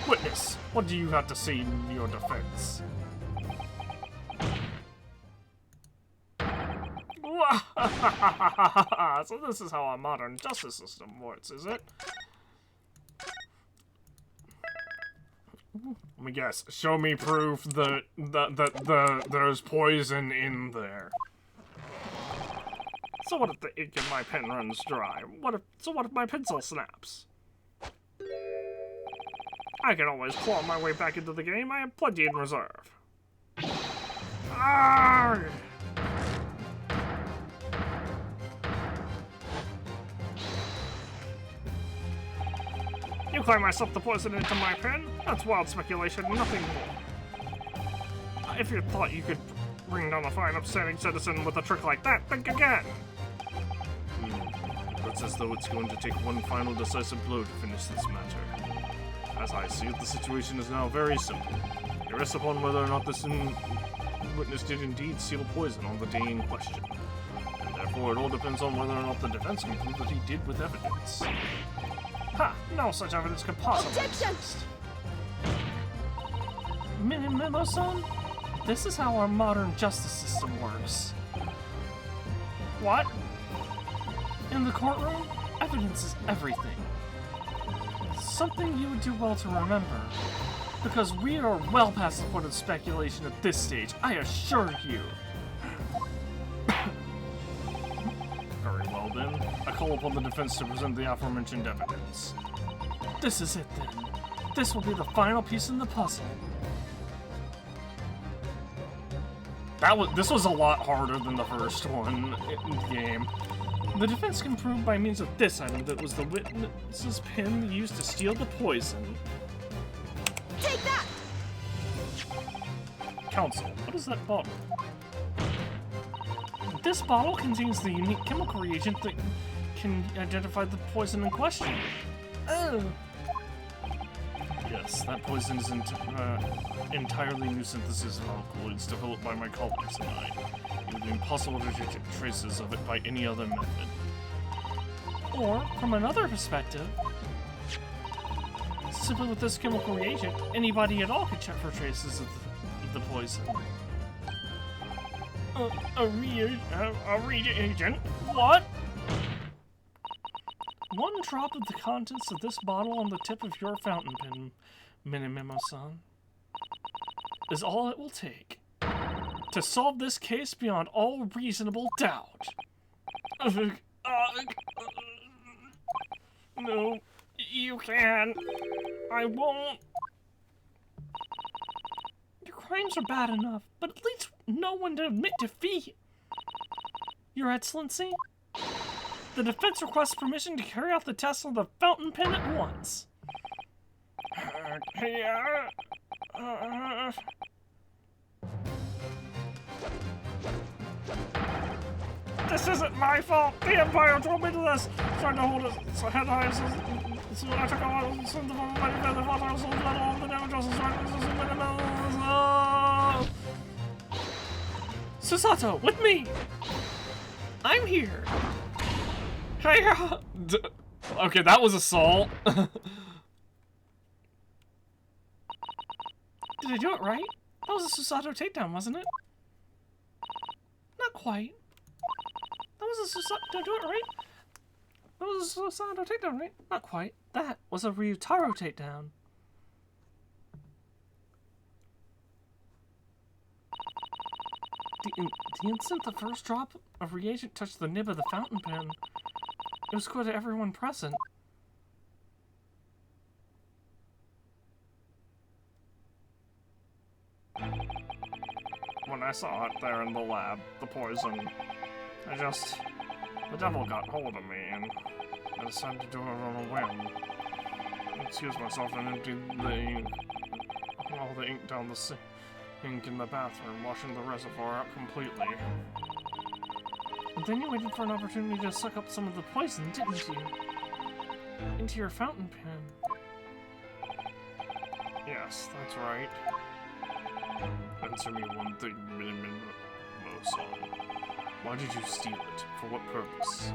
Witness, what do you have to say in your defense? So this is how our modern justice system works, is it? Let me guess. Show me proof that there's poison in there. So what if the ink in my pen runs dry? What if my pencil snaps? I can always claw my way back into the game. I have plenty in reserve. Arrgh! You claim I slipped the poison into my pen? That's wild speculation, nothing more. If you thought you could bring down a fine, upstanding citizen with a trick like that, think again! Looks as though it's going to take one final decisive blow to finish this matter. As I see it, the situation is now very simple. It rests upon whether or not this witness did indeed steal poison on the day in question. And therefore it all depends on whether or not the defense can prove that he did with evidence. Ha! No such evidence could possibly Objection! exist. Mimo-san, this is how our modern justice system works. What? In the courtroom, evidence is everything. Something you would do well to remember. Because we are well past the point of speculation at this stage, I assure you. Very well then. I call upon the defense to present the aforementioned evidence. This is it then. This will be the final piece in the puzzle. This was a lot harder than the first one in the game. The defense can prove by means of this item that it was the witness's pin used to steal the poison. Take that! Counsel, what is that bottle? This bottle contains the unique chemical reagent that can identify the poison in question. Oh. Yes, that poison is entirely new synthesis of alkaloids developed by my colleagues and I. It would be impossible to detect traces of it by any other method. Or, from another perspective, simply with this chemical reagent, anybody at all could check for traces of the poison. A reagent? What? One drop of the contents of this bottle on the tip of your fountain pen, Minimimo-san, is all it will take to solve this case beyond all reasonable doubt. No, you can't. I won't. Your crimes are bad enough, but at least know when to admit defeat. Your Excellency, the defense requests permission to carry out the test on the fountain pen at once. This isn't my fault. The Empire told me to this. Trying to hold its head high, so I took all some of the money for the water, so all the damage also Susato, with me! I'm here! Okay, that was assault. Did I do it right? That was a Susato takedown, wasn't it? Not quite. That was a Susato... Did I do it right? That was a Susato takedown, right? Not quite. That was a Ryutaro takedown. The instant the first drop of reagent touched the nib of the fountain pen, it was clear to everyone present. When I saw it there in the lab, the poison, the devil got hold of me, and I decided to do it on a whim. I excused myself and emptied all the ink down the sink in the bathroom, washing the reservoir out completely. And then you waited for an opportunity to suck up some of the poison, didn't you? Into your fountain pen. Yes, that's right. Answer me one thing, Minimimo-san. Why did you steal it? For what purpose?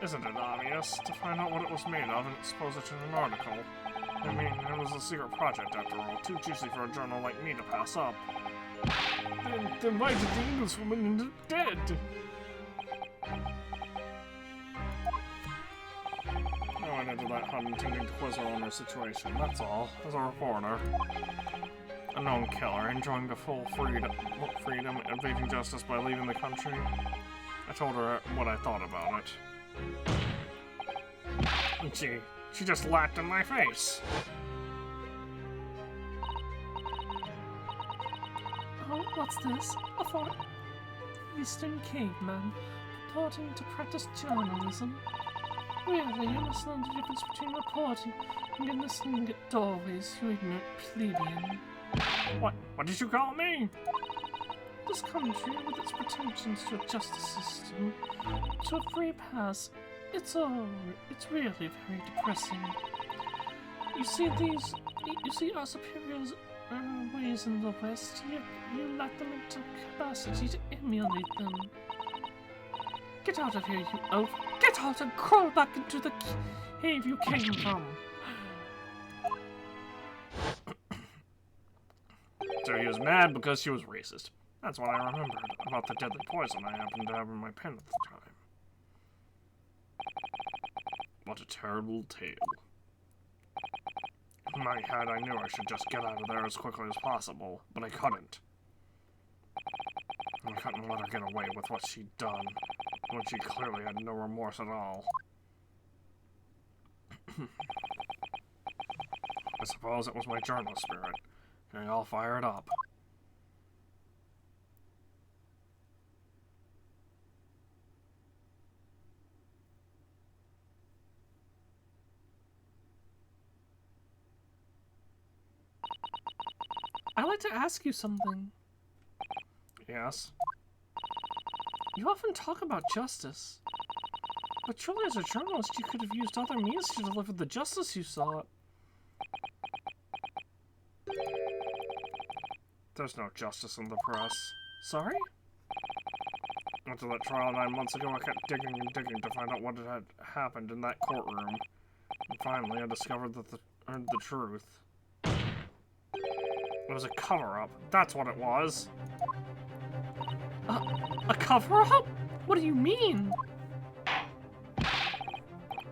Isn't it obvious? To find out what it was made of and expose it in an article. I mean, it was a secret project after all, too juicy for a journal like me to pass up. Then why did the Englishwoman end up dead? I went into that hunt intending to quiz her on her situation, that's all, as a reporter. A known killer, enjoying the full freedom, evading justice by leaving the country. I told her what I thought about it. And she just laughed in my face. Oh, what's this? A far Eastern caveman purporting to practice journalism. Really, you must learn the difference between reporting and listening at doorways, you ignorant plebeian. What did you call me? This country, with its pretensions to a justice system, to a free pass, it's really very depressing. You see our superiors' ways in the West, you lack the mental capacity to emulate them. Get out of here, you oaf! Get out and crawl back into the cave you came from! So he was mad because she was racist. That's what I remembered about the deadly poison I happened to have in my pen at the time. What a terrible tale. In my head, I knew I should just get out of there as quickly as possible, but I couldn't. I couldn't let her get away with what she'd done, when she clearly had no remorse at all. I suppose it was my journal spirit, getting all fired up. like to ask you something. Yes? You often talk about justice. But truly, as a journalist, you could have used other means to deliver the justice you sought. There's no justice in the press. Sorry? After that trial 9 months ago, I kept digging and digging to find out what had happened in that courtroom. And finally, I discovered that the truth. It was a cover-up. That's what it was. A cover-up? What do you mean?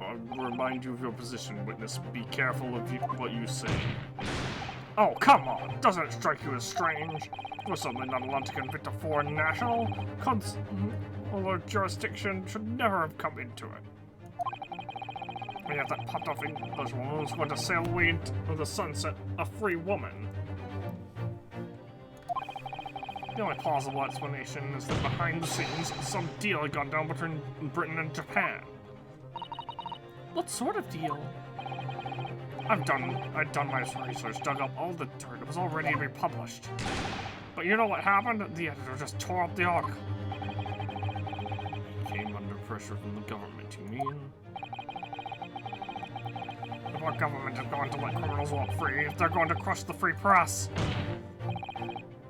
I'll remind you of your position, witness. Be careful of what you say. Oh, come on! Doesn't it strike you as strange? We're certainly not allowed to convict a foreign national. Although jurisdiction should never have come into it. And yet that popped off English woman was going to sail away into the sunset, a free woman. The only plausible explanation is that behind the scenes, some deal had gone down between Britain and Japan. What sort of deal? I'd done my research, dug up all the dirt. It was all ready to be published. But you know what happened? The editor just tore up the article. He came under pressure from the government, you mean? What government is going to let criminals walk free if they're going to crush the free press?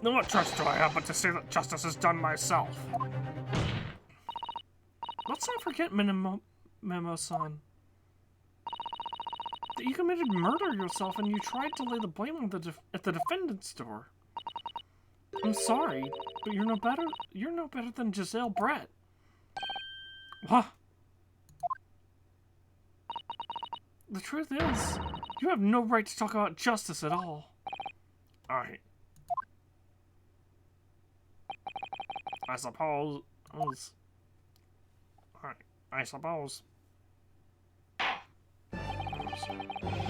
Then what choice do I have but to say that justice is done myself? Let's not forget Memo-san. That you committed murder yourself and you tried to lay the blame on at the defendant's door. I'm sorry, but you're no better than Giselle Brett. What? The truth is, you have no right to talk about justice at all. I suppose. I suppose. It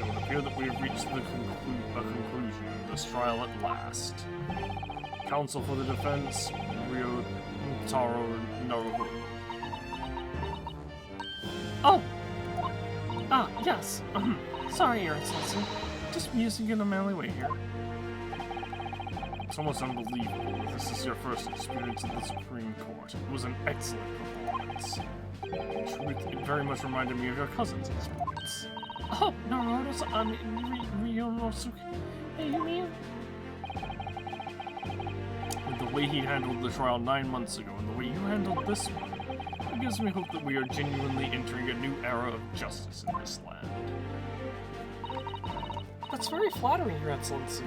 would appear that we have reached a conclusion of this trial at last. Counsel for the defense, Ryotaro Naruto. Oh! Ah, yes. Sorry, Your Excellency. Just musing in a manly way here. It's almost unbelievable. This is your first experience at the Supreme Court. It was an excellent performance. In truth, it very much reminded me of your cousin's experience. Oh, Naruto-san, Ryonosuke. Hey, you mean? With the way he handled the trial 9 months ago and the way you handled this one, it gives me hope that we are genuinely entering a new era of justice in this land. That's very flattering, Your Excellency.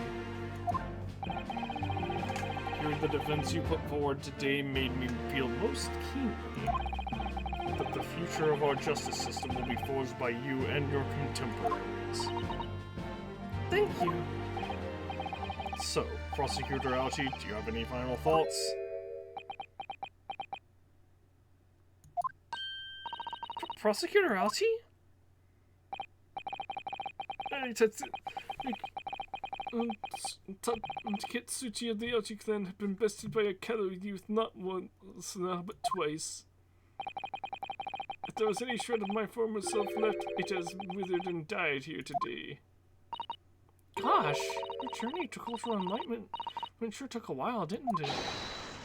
Hearing the defense you put forward today made me feel most keenly that the future of our justice system will be forged by you and your contemporaries. Thank you. So, Prosecutor Aochi, do you have any final thoughts? Prosecutor Aochi? Taketsuchi of the Aochi clan had been bested by a calorie youth not once now but twice. If there was any shred of my former self left, it has withered and died here today. Gosh, your journey to cultural enlightenment sure took a while, didn't it?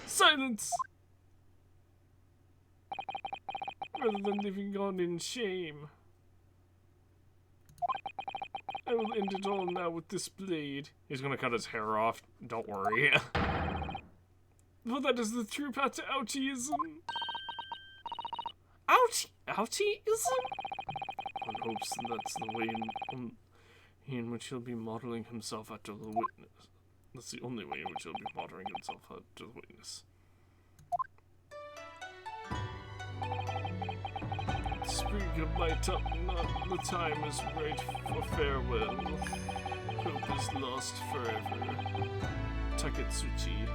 Silence! Rather than living on in shame. I will end it all now with this blade. He's gonna cut his hair off, don't worry. For that is the true path to Aochiism. Aochiism? One hopes that's the way in which he'll be modeling himself after the witness. That's the only way in which he'll be modeling himself after the witness. Speak of my the time is right for farewell. Hope is lost forever. Taketsuchi.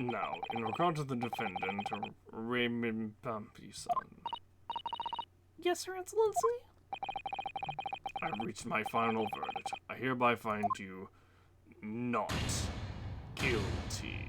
Now, in regard to the defendant, Raymond Bumpy-san, Yes, Your Excellency? I've reached my final verdict. I hereby find you not guilty.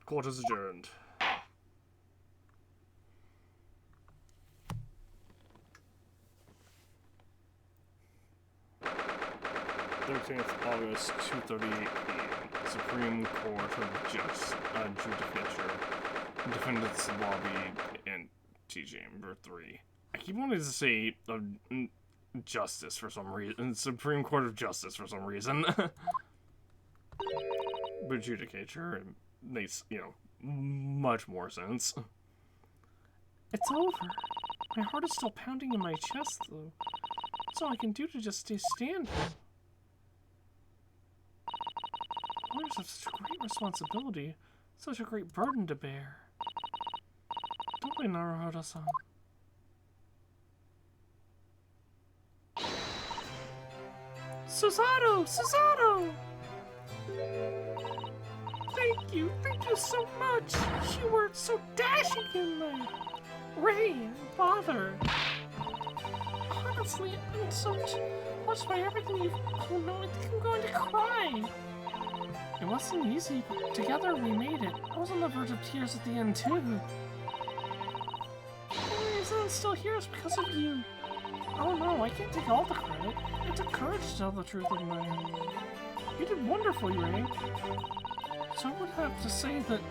Court is adjourned. August 2:38 p.m. Supreme Court of Judicature. Defendant's Lobby and Chamber 3. I keep wanting to say Justice for some reason. Supreme Court of Justice for some reason. But Judicature makes, much more sense. It's over. My heart is still pounding in my chest, though. That's all I can do to just stay standing. Lawyers have such a great responsibility, such a great burden to bear. Don't we, Naruhodo-san? Susato! Susato! Thank you so much! You were so dashing in there! Ray and Father! Honestly, I'm so touched by everything you've... Oh no, I think I'm going to cry! It wasn't easy, but together we made it. I was on the verge of tears at the end, too. The only reason I'm still here is because of you. Oh no, I can't take all the credit. It took courage to tell the truth of my... You did wonderfully, Ray. So I would have to say that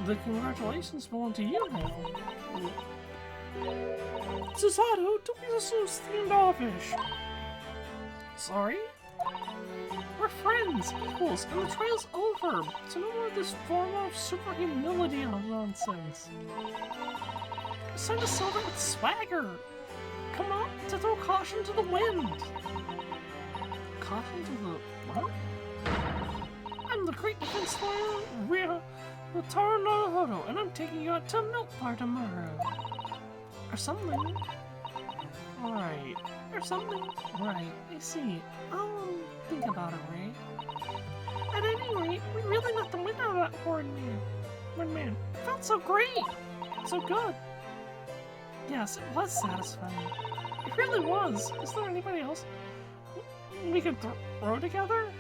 the congratulations belong to you now. Susato, don't be so standoffish. Sorry? We're friends, equals, and the trial's over. So no more of this form of super humility nonsense. It's time to celebrate with swagger. Come on, to throw caution to the wind. Caution to the what? I'm the great defense lawyer, Ryotaro Naruhodo, and I'm taking you out to Milk Bar tomorrow. Or something. Right. Or something. Right, I see. I'll think about it, Ray. At any rate, we really let the wind out of that horrid man. It felt so great. So good. Yes, it was satisfying. It really was. Is there anybody else we could throw together?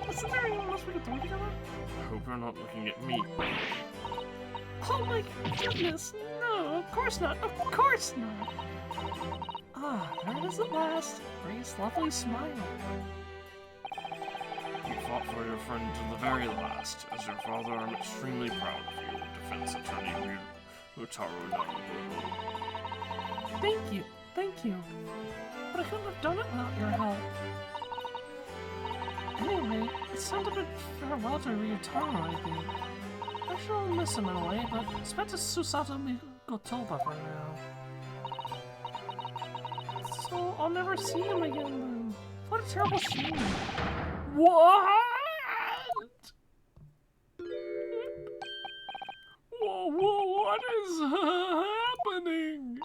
Isn't there anyone else we could throw together? I hope you're not looking at me. Oh my goodness, no, of course not, of course not! Ah, there it is at last, Ray's lovely smile. You fought for your friend to the very last. As your father, I'm extremely proud of you, defense attorney Ryotaro Naruhodo. Thank you. But I couldn't have done it without your help. Anyway, it's time to bid farewell to Ryotaro, I think. I shall miss him in a way, but it's better Susato Mikotoba for now. So I'll never see him again then. What a terrible shame. What? Whoa, what is happening?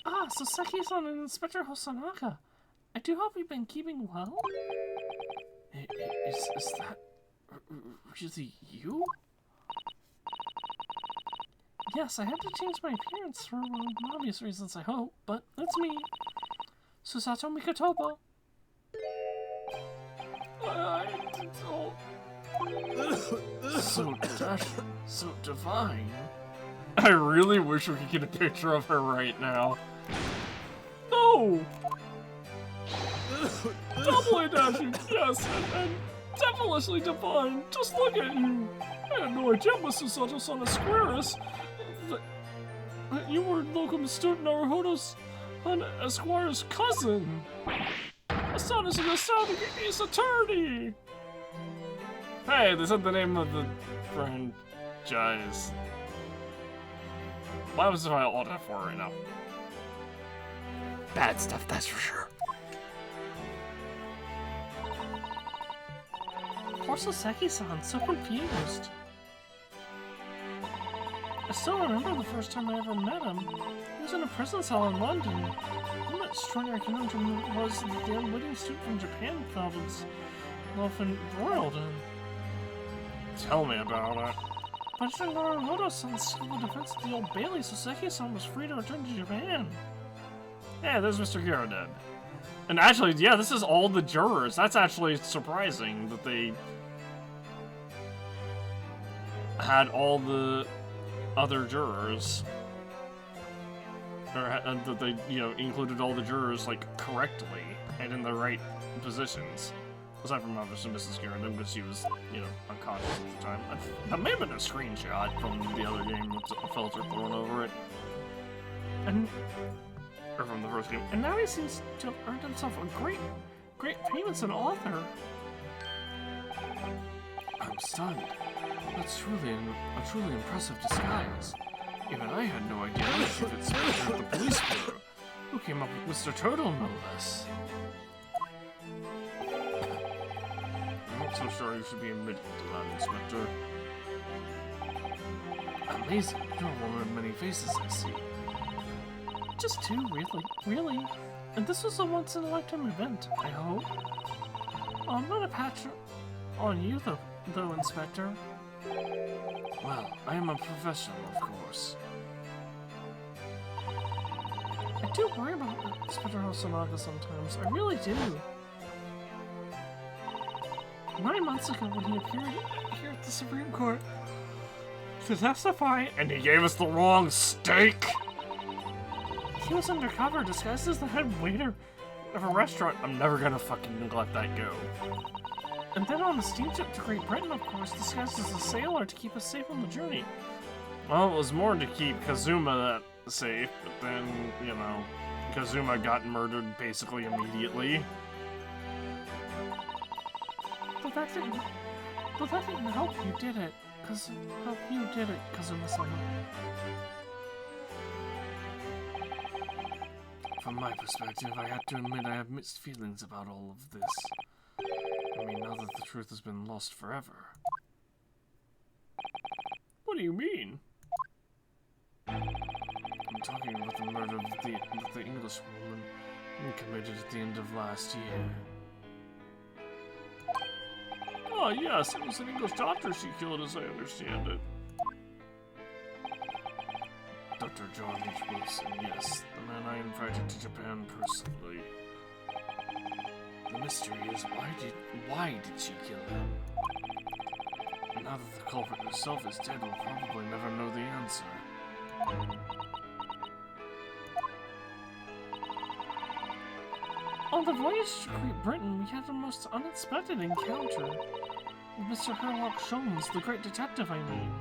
Ah, Saseki-san and Inspector Hosanaka. I do hope you've been keeping well. Is that really you? Yes, I had to change my appearance for obvious reasons, I hope, but it's me. Susato Mikotoba. So divine. I really wish we could get a picture of her right now. No! Doubly dashing, yes, and devilishly divine. Just look at you. I had no idea, Mr. Sato-san Esquires, that you were local student Naruhodo's Esquire's cousin. Astonishing his attorney. Hey, they said the name of the franchise. Why was I all that for right now? Bad stuff, that's for sure. Poor Saseki-san, so confused. I still remember the first time I ever met him. He was in a prison cell in London. One extraordinary conundrum was that the unwitting student from Japan felt himself embroiled in. Tell me about it. But after Naramoto-san's civil defense at the Old Bailey, Saseki-san was free to return to Japan. Yeah, there's Mr. Girodeb. And actually, yeah, this is all the jurors. That's actually surprising that they had all the other jurors, or that they, you know, included all the jurors, like, correctly and in the right positions. Aside from obviously Mrs. Girodeb, because she was, you know, unconscious at the time. That may have been a screenshot from the other game with a filter thrown over it. And Or from the first game. And now he seems to have earned himself a great fame as an author. I'm stunned. That's a truly impressive disguise. Even I had no idea this was Inspector of the Police Bureau, who came up with Mr. Turtle, no less. I'm not so sure you should be admitted to that, Inspector. Amazing. You're a woman of many faces, I see. Just two, really. And this was a once-in-a-lifetime event, I hope. Oh, I'm not a patch on you, though, Inspector. Well, I am a professional, of course. I do worry about Inspector Hosonaga sometimes. I really do. 9 months ago, when he appeared here at the Supreme Court to testify, And he gave us the wrong steak! he was undercover, disguised as the head waiter of a restaurant. I'm never gonna fucking let that go. And then on the steamship to Great Britain, of course, disguised as a sailor to keep us safe on the journey. Well, it was more to keep Kazuma safe, but then, you know, Kazuma got murdered basically immediately. But that didn't help you, did it? Kazuma-sama. From my perspective, I have to admit I have mixed feelings about all of this. I mean, now that the truth has been lost forever. What do you mean? I'm talking about the murder of the English woman committed at the end of last year. Oh, yes, it was an English doctor she killed, as I understand it. Dr. John H. Wilson, yes, the man I invited to Japan personally. The mystery is, why did she kill him? Now that the culprit herself is dead, we'll probably never know the answer. On the voyage to Great Britain, we had a most unexpected encounter with Mr. Sherlock Sholmes, the great detective, I mean.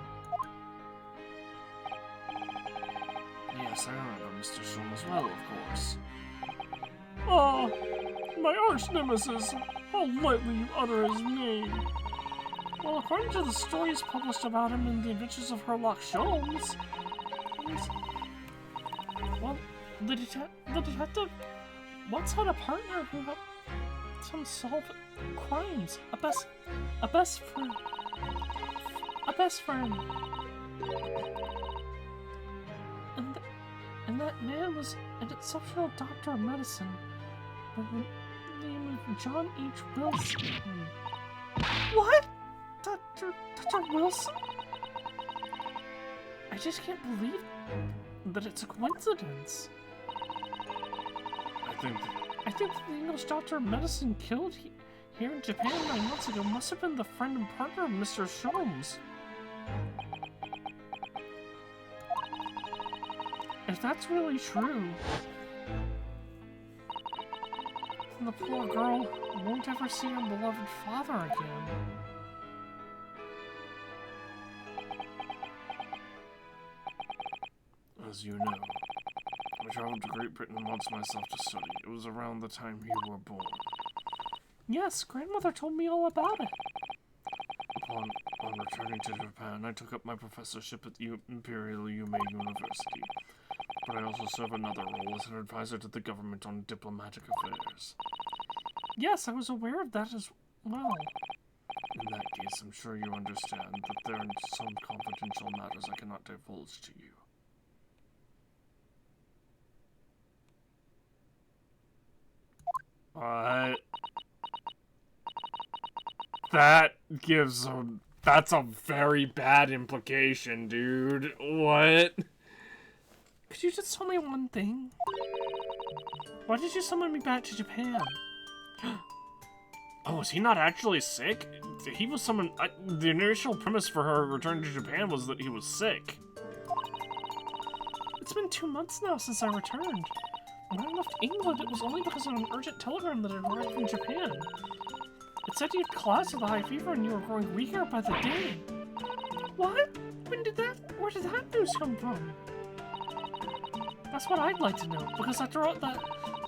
Yes, I remember Mr. Sholmes well, of course. Ah, my arch nemesis. How lightly you utter his name. Well, according to the stories published about him in The Adventures of Sherlock Sholmes, well, the detective once had a partner who helped him solve crimes. A best friend. And that man was an exceptional doctor of medicine by the name of John H. Wilson. What? Dr. Wilson? I just can't believe that it's a coincidence. I think that the English doctor of medicine killed here in Japan 9 months ago must have been the friend and partner of Mr. Sholmes. If that's really true, then the poor girl won't ever see her beloved father again. As you know, I traveled to Great Britain once myself to study. It was around the time you were born. Yes, grandmother told me all about it. Upon returning to Japan, I took up my professorship at the Imperial Yume University, but I also serve another role as an advisor to the government on diplomatic affairs. Yes, I was aware of that as well. In that case, I'm sure you understand that there are some confidential matters I cannot divulge to you. What? That gives a... That's a very bad implication, dude. What? Could you just tell me one thing? Why did you summon me back to Japan? Oh, was he not actually sick? He was summoned... the initial premise for her return to Japan was that he was sick. It's been 2 months now since I returned. When I left England, it was only because of an urgent telegram that had arrived from Japan. It said you had collapsed with a high fever and you were growing weaker by the day. What? Where did that news come from? That's what I'd like to know, because throughout that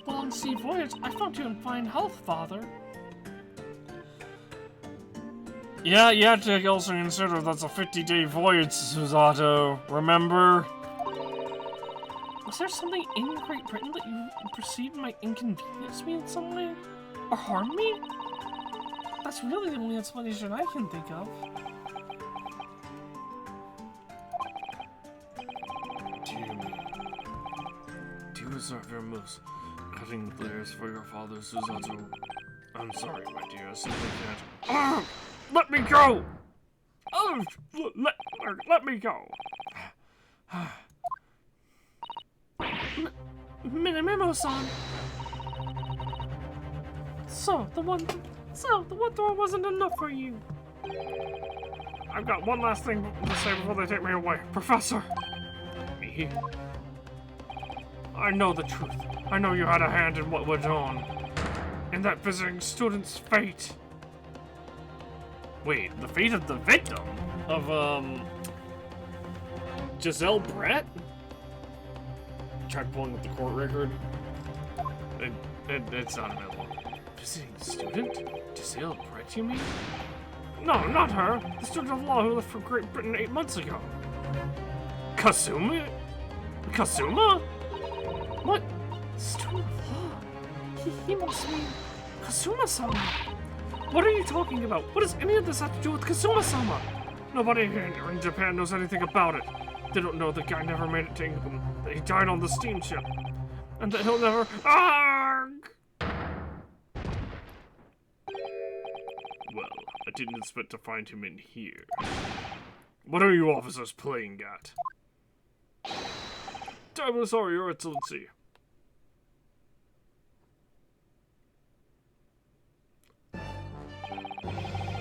long sea voyage, I found you in fine health, Father. Yeah, you have to also consider that's a 50-day voyage, Susato. Remember? Was there something in Great Britain that you perceived might inconvenience me in some way? Or harm me? That's really the only explanation I can think of. Do you reserve your most cutting glares for your father, Susato? I'm sorry, my dear, I simply can't. Let me go! Oh, let me go! Minamimo-san! So, the one throw wasn't enough for you. I've got one last thing to say before they take me away. Professor! Me? I know the truth. I know you had a hand in what went on. In that visiting student's fate. Wait, the fate of the victim? Of, Giselle Brett? Tried pulling up the court record. It's not available. Visiting student? Giselle Brett, you mean? No, not her. The student of law who left for Great Britain 8 months ago. Kasumi? Kasuma? What? Student of law? He must mean Kasuma-sama. What are you talking about? What does any of this have to do with Kasuma-sama? Nobody here in Japan knows anything about it. They don't know the guy never made it to England, that he died on the steamship, and that he'll never... Arrgh! Well, I didn't expect to find him in here. What are you officers playing at? Terribly sorry, Your Excellency.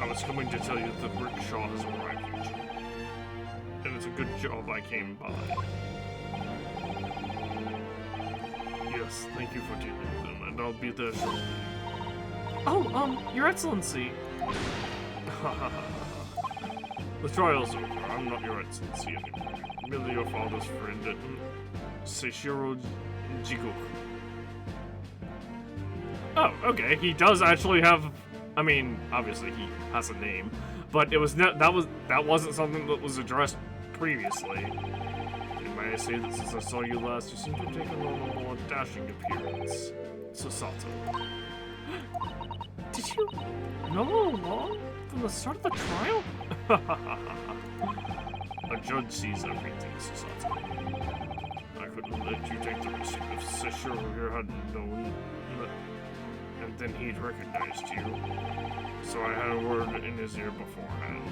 I was coming to tell you that the rickshaw has arrived. And it's a good job I came by. Yes, thank you for dealing with them, and I'll be there shortly. Oh, Your Excellency. The trial's over. I'm not Your Excellency anymore. Merely your father's friend, Seishiro Jigoku. Oh, okay. He does actually have... I mean, obviously he has a name, but it was that wasn't something that was addressed previously. And may I say that since I saw you last, you seem to have taken on a more dashing appearance. Susato. Did you know all along? From the start of the trial? A judge sees everything, Susato. I couldn't let you take the risk if Seishiro here hadn't known that, and then he'd recognized you. So I had a word in his ear beforehand.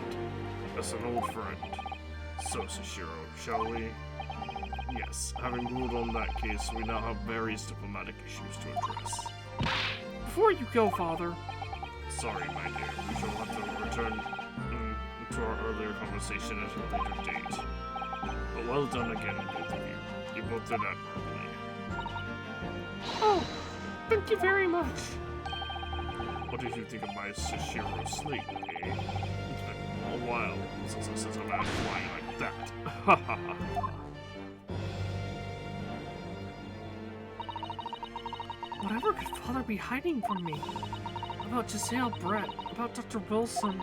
As an old friend. So, Seishiro, shall we? Yes, having ruled on that case, we now have various diplomatic issues to address. Before you go, Father. Sorry, my dear. We shall have to return to our earlier conversation at a later date. But well done again, both of you. You both did admirably. Oh, thank you very much. What did you think of my Seishiro sleep, eh? It's been a while since I set a man flying like that. Ha ha ha. Whatever could Father be hiding from me? About Giselle Brett, about Dr. Wilson,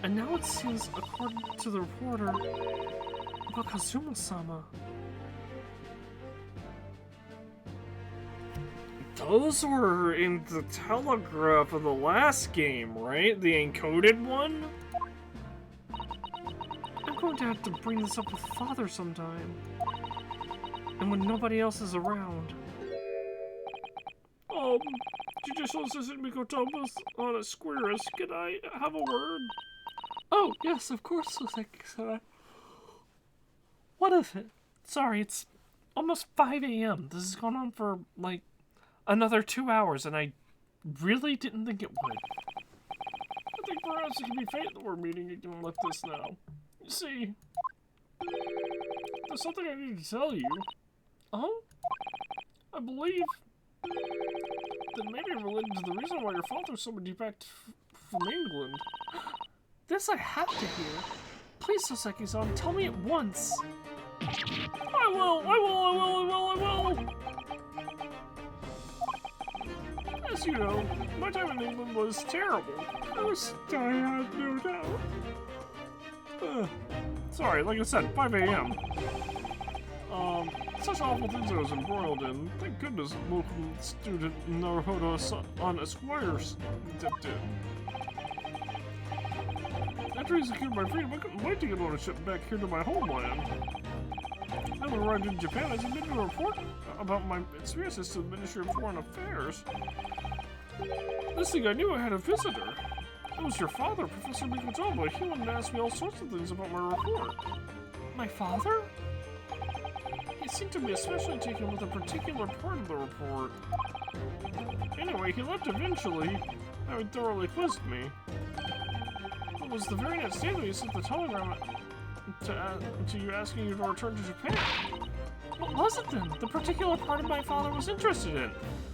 and now it seems, according to the reporter, about Kazuma-sama. Those were in the telegraph of the last game, right? The encoded one? I'm going to have to bring this up with Father sometime. And when nobody else is around. Judicial Assistant Miko Thomas on a Squirrus, can I have a word? Oh, yes, of course, Soseki-san. What is it? Sorry, it's almost 5 a.m. This has gone on for, like, another 2 hours, and I really didn't think it would. I think perhaps it can be fate that we're meeting again like this now. You see, there's something I need to tell you. Oh? I believe that maybe related to the reason why your father summoned you back from England. This I have to hear. Please, Soseki-san, tell me at once. I will! As you know, my time in England was terrible. First, I had no doubt. Sorry, like I said, 5 a.m. Such awful things I was embroiled in. Thank goodness local student Naruhodo on Esquires dipped in. After he secured my freedom, I couldn't wait to get on a ship back here to my homeland. Having arrived in Japan, I submitted a report about my experiences to the Ministry of Foreign Affairs. This thing I knew I had a visitor. It was your father, Professor Mikotomo. He wanted to ask me all sorts of things about my report. My father? He seemed to be especially taken with a particular part of the report. Anyway, he left eventually, having thoroughly quizzed me. It was the very next day that he sent the telegram to you asking you to return to Japan. What was it then? The particular part of my father was interested in?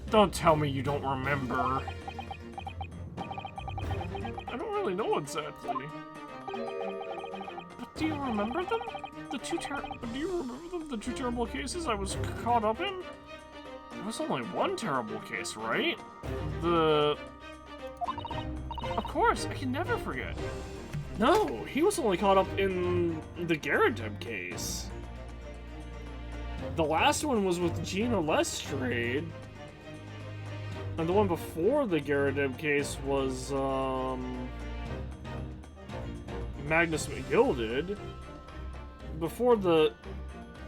Don't tell me you don't remember. I don't really know exactly. But do you remember them? Do you remember the two terrible cases I was caught up in? There was only one terrible case, right? Of course, I can never forget. No, he was only caught up in the Garrideb case. The last one was with Gina Lestrade. And the one before the Garrideb case was, Magnus McGilded.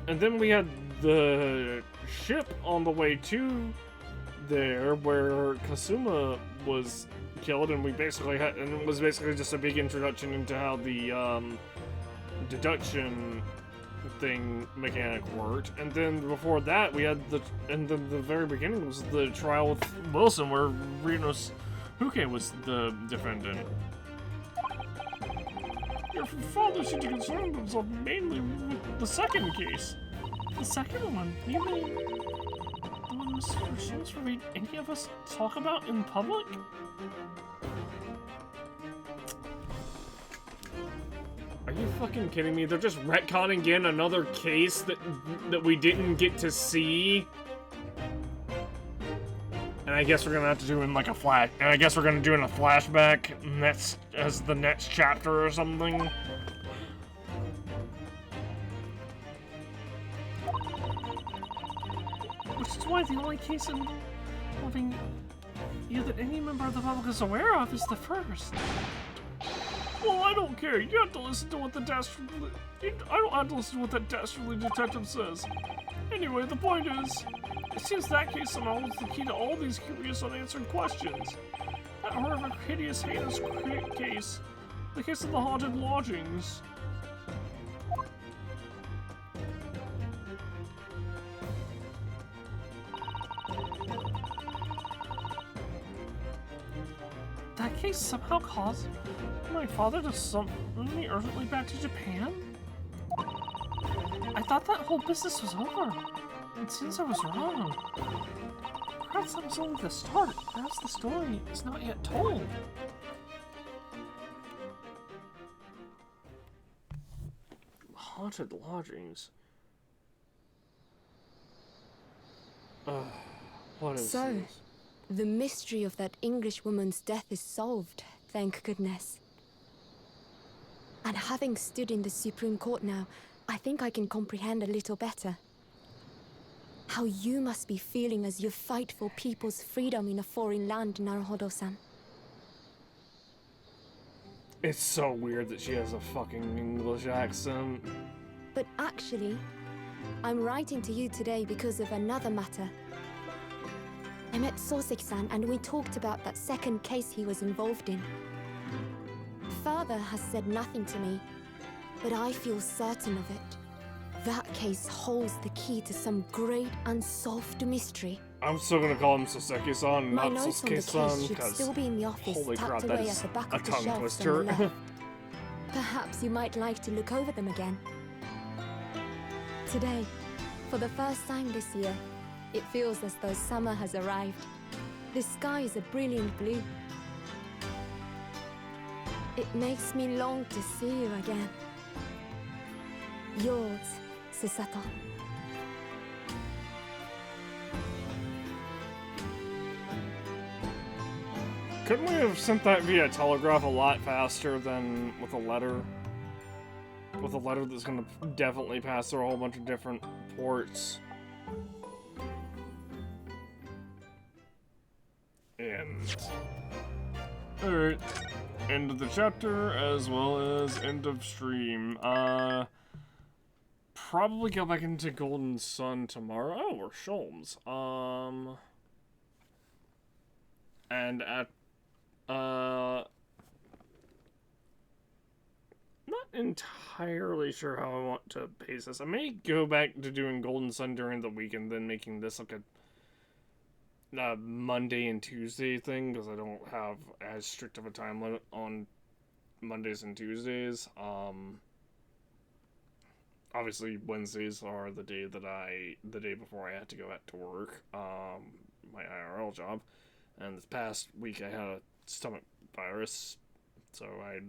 And then we had the ship on the way to there where Kasuma was killed, and and it was basically just a big introduction into how the deduction thing mechanic worked. And then before that we had the very beginning was the trial with Wilson where Rinos Huke was the defendant. Your father seemed to concern himself mainly with the second case. The second one? You mean the one Mr. Shields forbade any of us talk about in public? Are you fucking kidding me? They're just retconning again another case that we didn't get to see. And I guess we're gonna have to do in like a flash. And I guess we're gonna do in a flashback next as the next chapter or something. Which is why the only case involving you that any member of the public is aware of is the first. Well, I don't care. You have to listen to what the dastardly... I don't have to listen to what that dastardly detective says. Anyway, the point is, it seems that case somehow holds the key to all these curious unanswered questions. That horrific, hideous, heinous case. The case of the haunted lodgings. That case somehow caused my father to summon me urgently back to Japan? I thought that whole business was over, and since I was wrong, perhaps that was only the start. Perhaps the story is not yet told. Haunted lodgings. What is So, this? the mystery of that English woman's death is solved, thank goodness. And having stood in the Supreme Court now, I think I can comprehend a little better. how you must be feeling as you fight for people's freedom in a foreign land, Naruhodo-san. It's so weird that she has a fucking English accent. But actually, I'm writing to you today because of another matter. I met Soseki-san and we talked about that second case he was involved in. Father has said nothing to me, but I feel certain of it. That case holds the key to some great unsolved mystery. I'm still gonna call him Soseki-san, My not notes on the Sasuke-san, case should still be in the office, holy crap, tucked that away is at the back a of the tongue shelves on the twister. left. Perhaps you might like to look over them again. Today, for the first time this year, it feels as though summer has arrived. The sky is a brilliant blue. It makes me long to see you again. Yours, Susato. Couldn't we have sent that via telegraph a lot faster than with a letter? With a letter that's gonna definitely pass through a whole bunch of different ports. And... Alright. End of the chapter, as well as end of stream. Probably go back into Golden Sun tomorrow. Oh, we're Sholmes. And at not entirely sure how I want to pace this. I may go back to doing Golden Sun during the week and then making this like a Monday and Tuesday thing, because I don't have as strict of a time limit on Mondays and Tuesdays. Obviously Wednesdays are the day before I had to go back to work, my IRL job. And this past week I had a stomach virus, so I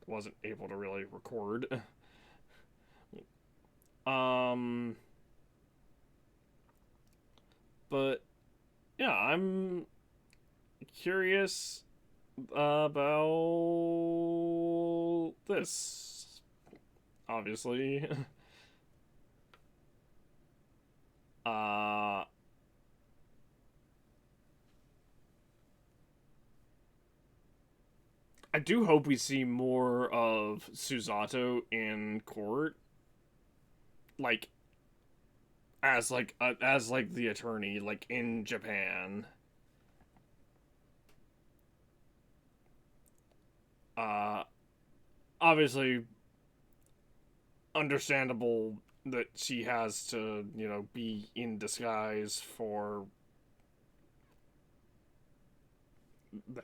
wasn't able to really record. But yeah, I'm curious about this, obviously. I do hope we see more of Susato in court, like as the attorney, like in Japan. Obviously, understandable that she has to, be in disguise for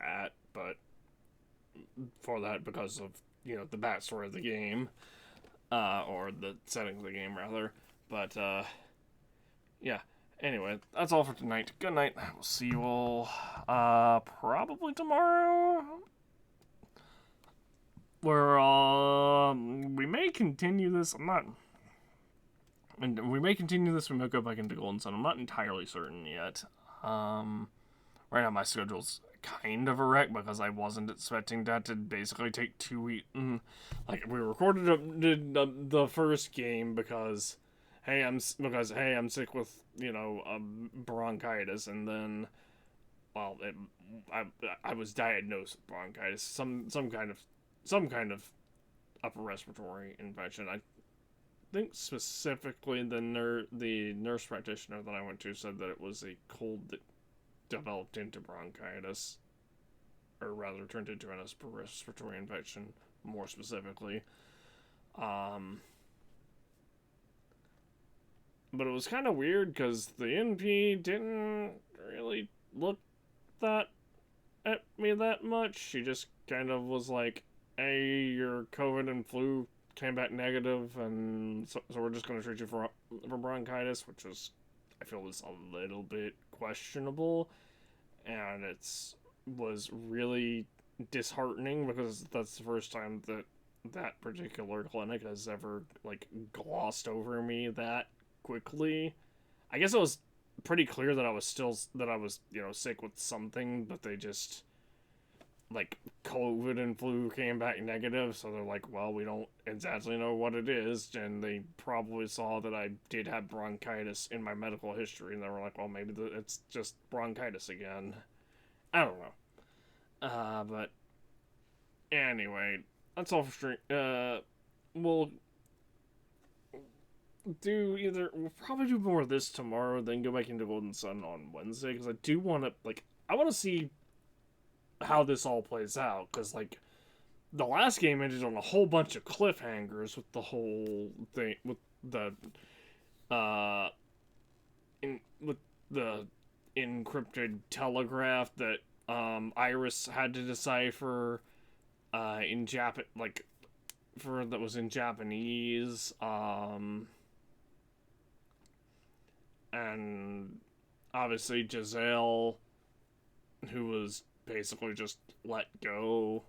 that, but because of, the backstory of the game, or the setting of the game, rather. But, yeah. Anyway, that's all for tonight. Good night. We'll see you all, probably tomorrow. Where, we may continue this. We may continue this. We might go back into Golden Sun. I'm not entirely certain yet. Right now my schedule's kind of a wreck because I wasn't expecting that to basically take 2 weeks. Like, we recorded the first game because I'm sick with, bronchitis, and then, well, I was diagnosed with bronchitis, some kind of upper respiratory infection. I think specifically the nurse practitioner that I went to said that it was a cold that developed into bronchitis, or rather turned into an upper respiratory infection, more specifically. But it was kind of weird because the NP didn't really look at me that much. She just kind of was like, "Hey, your COVID and flu came back negative, and so we're just going to treat you for bronchitis," which I feel is a little bit questionable, and was really disheartening because that's the first time that particular clinic has ever, like, glossed over me that quickly. I guess it was pretty clear that I was sick with something, but they just like COVID and flu came back negative, so they're like, well, we don't exactly know what it is, and they probably saw that I did have bronchitis in my medical history, and they were like, well, maybe it's just bronchitis again. I don't know. But anyway, that's all for stream. We'll we'll probably do more of this tomorrow, then go back into Golden Sun on Wednesday, because I do want to, like, I want to see how this all plays out, because, like, the last game ended on a whole bunch of cliffhangers with the whole thing, with the, with the encrypted telegraph that, Iris had to decipher, in that was in Japanese, and obviously Giselle, who was basically just let go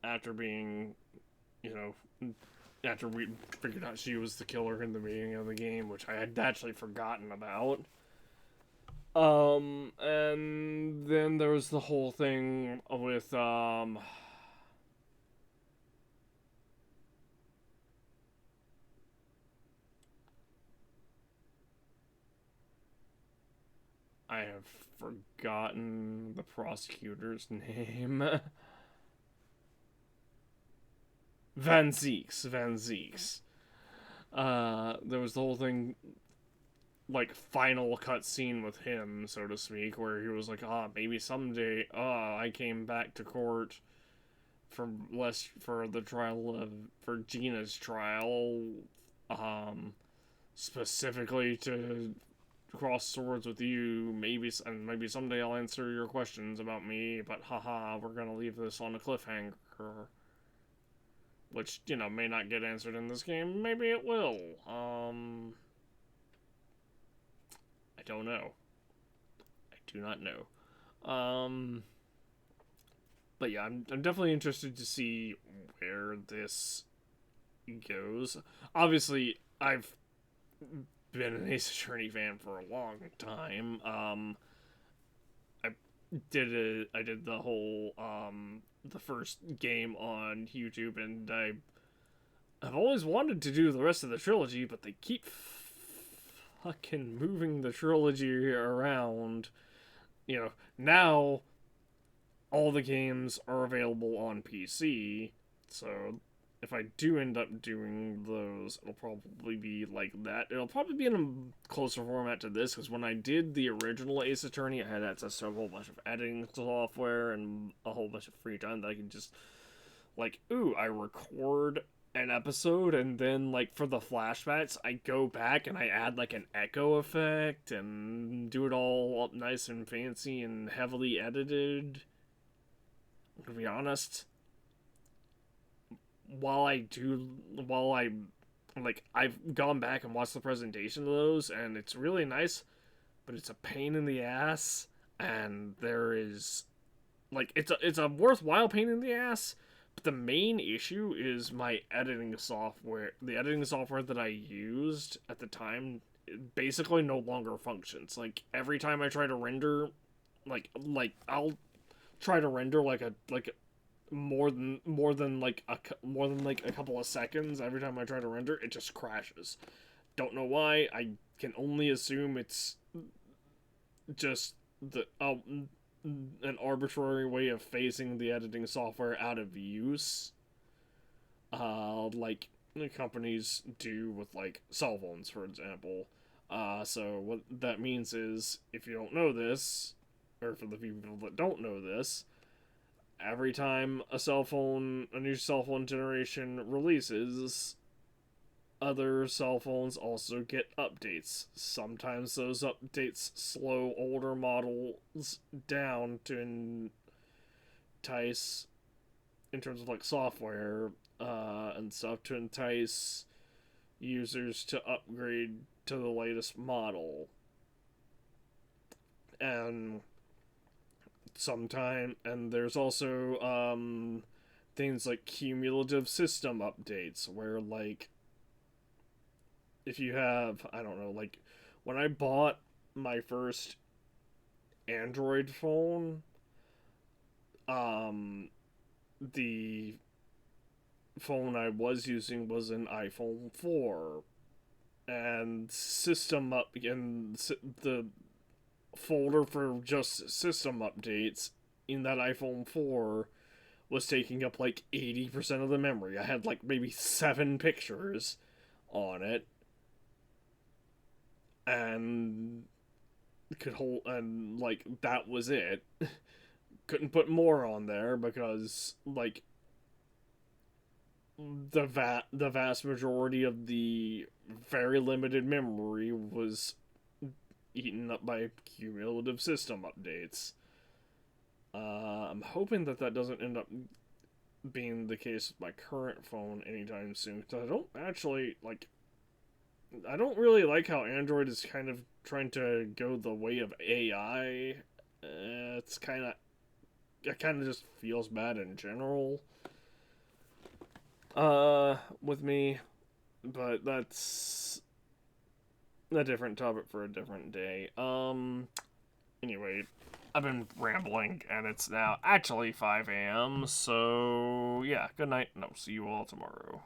after being, after we figured out she was the killer in the beginning of the game, which I had actually forgotten about. And then there was the whole thing with, I have forgotten the prosecutor's name. Van Zeeks. There was the whole thing, like, final cutscene with him, so to speak, where he was like, maybe someday, I came back to court for the trial for Gina's trial, specifically to cross swords with you, maybe someday I'll answer your questions about me, but haha, we're gonna leave this on a cliffhanger. Which, may not get answered in this game, maybe it will. I don't know. I do not know. But yeah, I'm definitely interested to see where this goes. Obviously, I've been an Ace Attorney fan for a long time. I did the whole the first game on YouTube, and I've always wanted to do the rest of the trilogy, but they keep fucking moving the trilogy around. Now all the games are available on PC, so if I do end up doing those, it'll probably be like that. It'll probably be in a closer format to this, because when I did the original Ace Attorney, I had access to a whole bunch of editing software and a whole bunch of free time that I can just, like, I record an episode, and then, like, for the flashbacks, I go back and I add, like, an echo effect and do it all up nice and fancy and heavily edited. To be honest, I've gone back and watched the presentation of those, and it's really nice, but it's a pain in the ass, and there is, like, it's a worthwhile pain in the ass, but the main issue is my editing software. The editing software that I used at the time basically no longer functions. Like, every time I try to render, I'll try to render more than a couple of seconds. Every time I try to render, it just crashes. Don't know why. I can only assume it's just an arbitrary way of phasing the editing software out of use, like companies do with, like, cell phones, for example. So what that means is, if you don't know this, or for the people that don't know this, every time a new cell phone generation releases, other cell phones also get updates. Sometimes those updates slow older models down to entice, in terms of, like, software and stuff, to entice users to upgrade to the latest model. And there's also things like cumulative system updates, where, like, if you have, I don't know, like, when I bought my first Android phone, the phone I was using was an iPhone 4, and the folder for just system updates in that iPhone 4 was taking up like 80% of the memory. I had like maybe 7 pictures on it, and like that was it. Couldn't put more on there because like the vast majority of the very limited memory was eaten up by cumulative system updates. I'm hoping that doesn't end up being the case with my current phone anytime soon, because I don't really like how Android is kind of trying to go the way of AI. It kind of just feels bad in general. With me, but that's a different topic for a different day. Anyway, I've been rambling, and it's now actually 5 a.m., so yeah, good night, and I'll see you all tomorrow.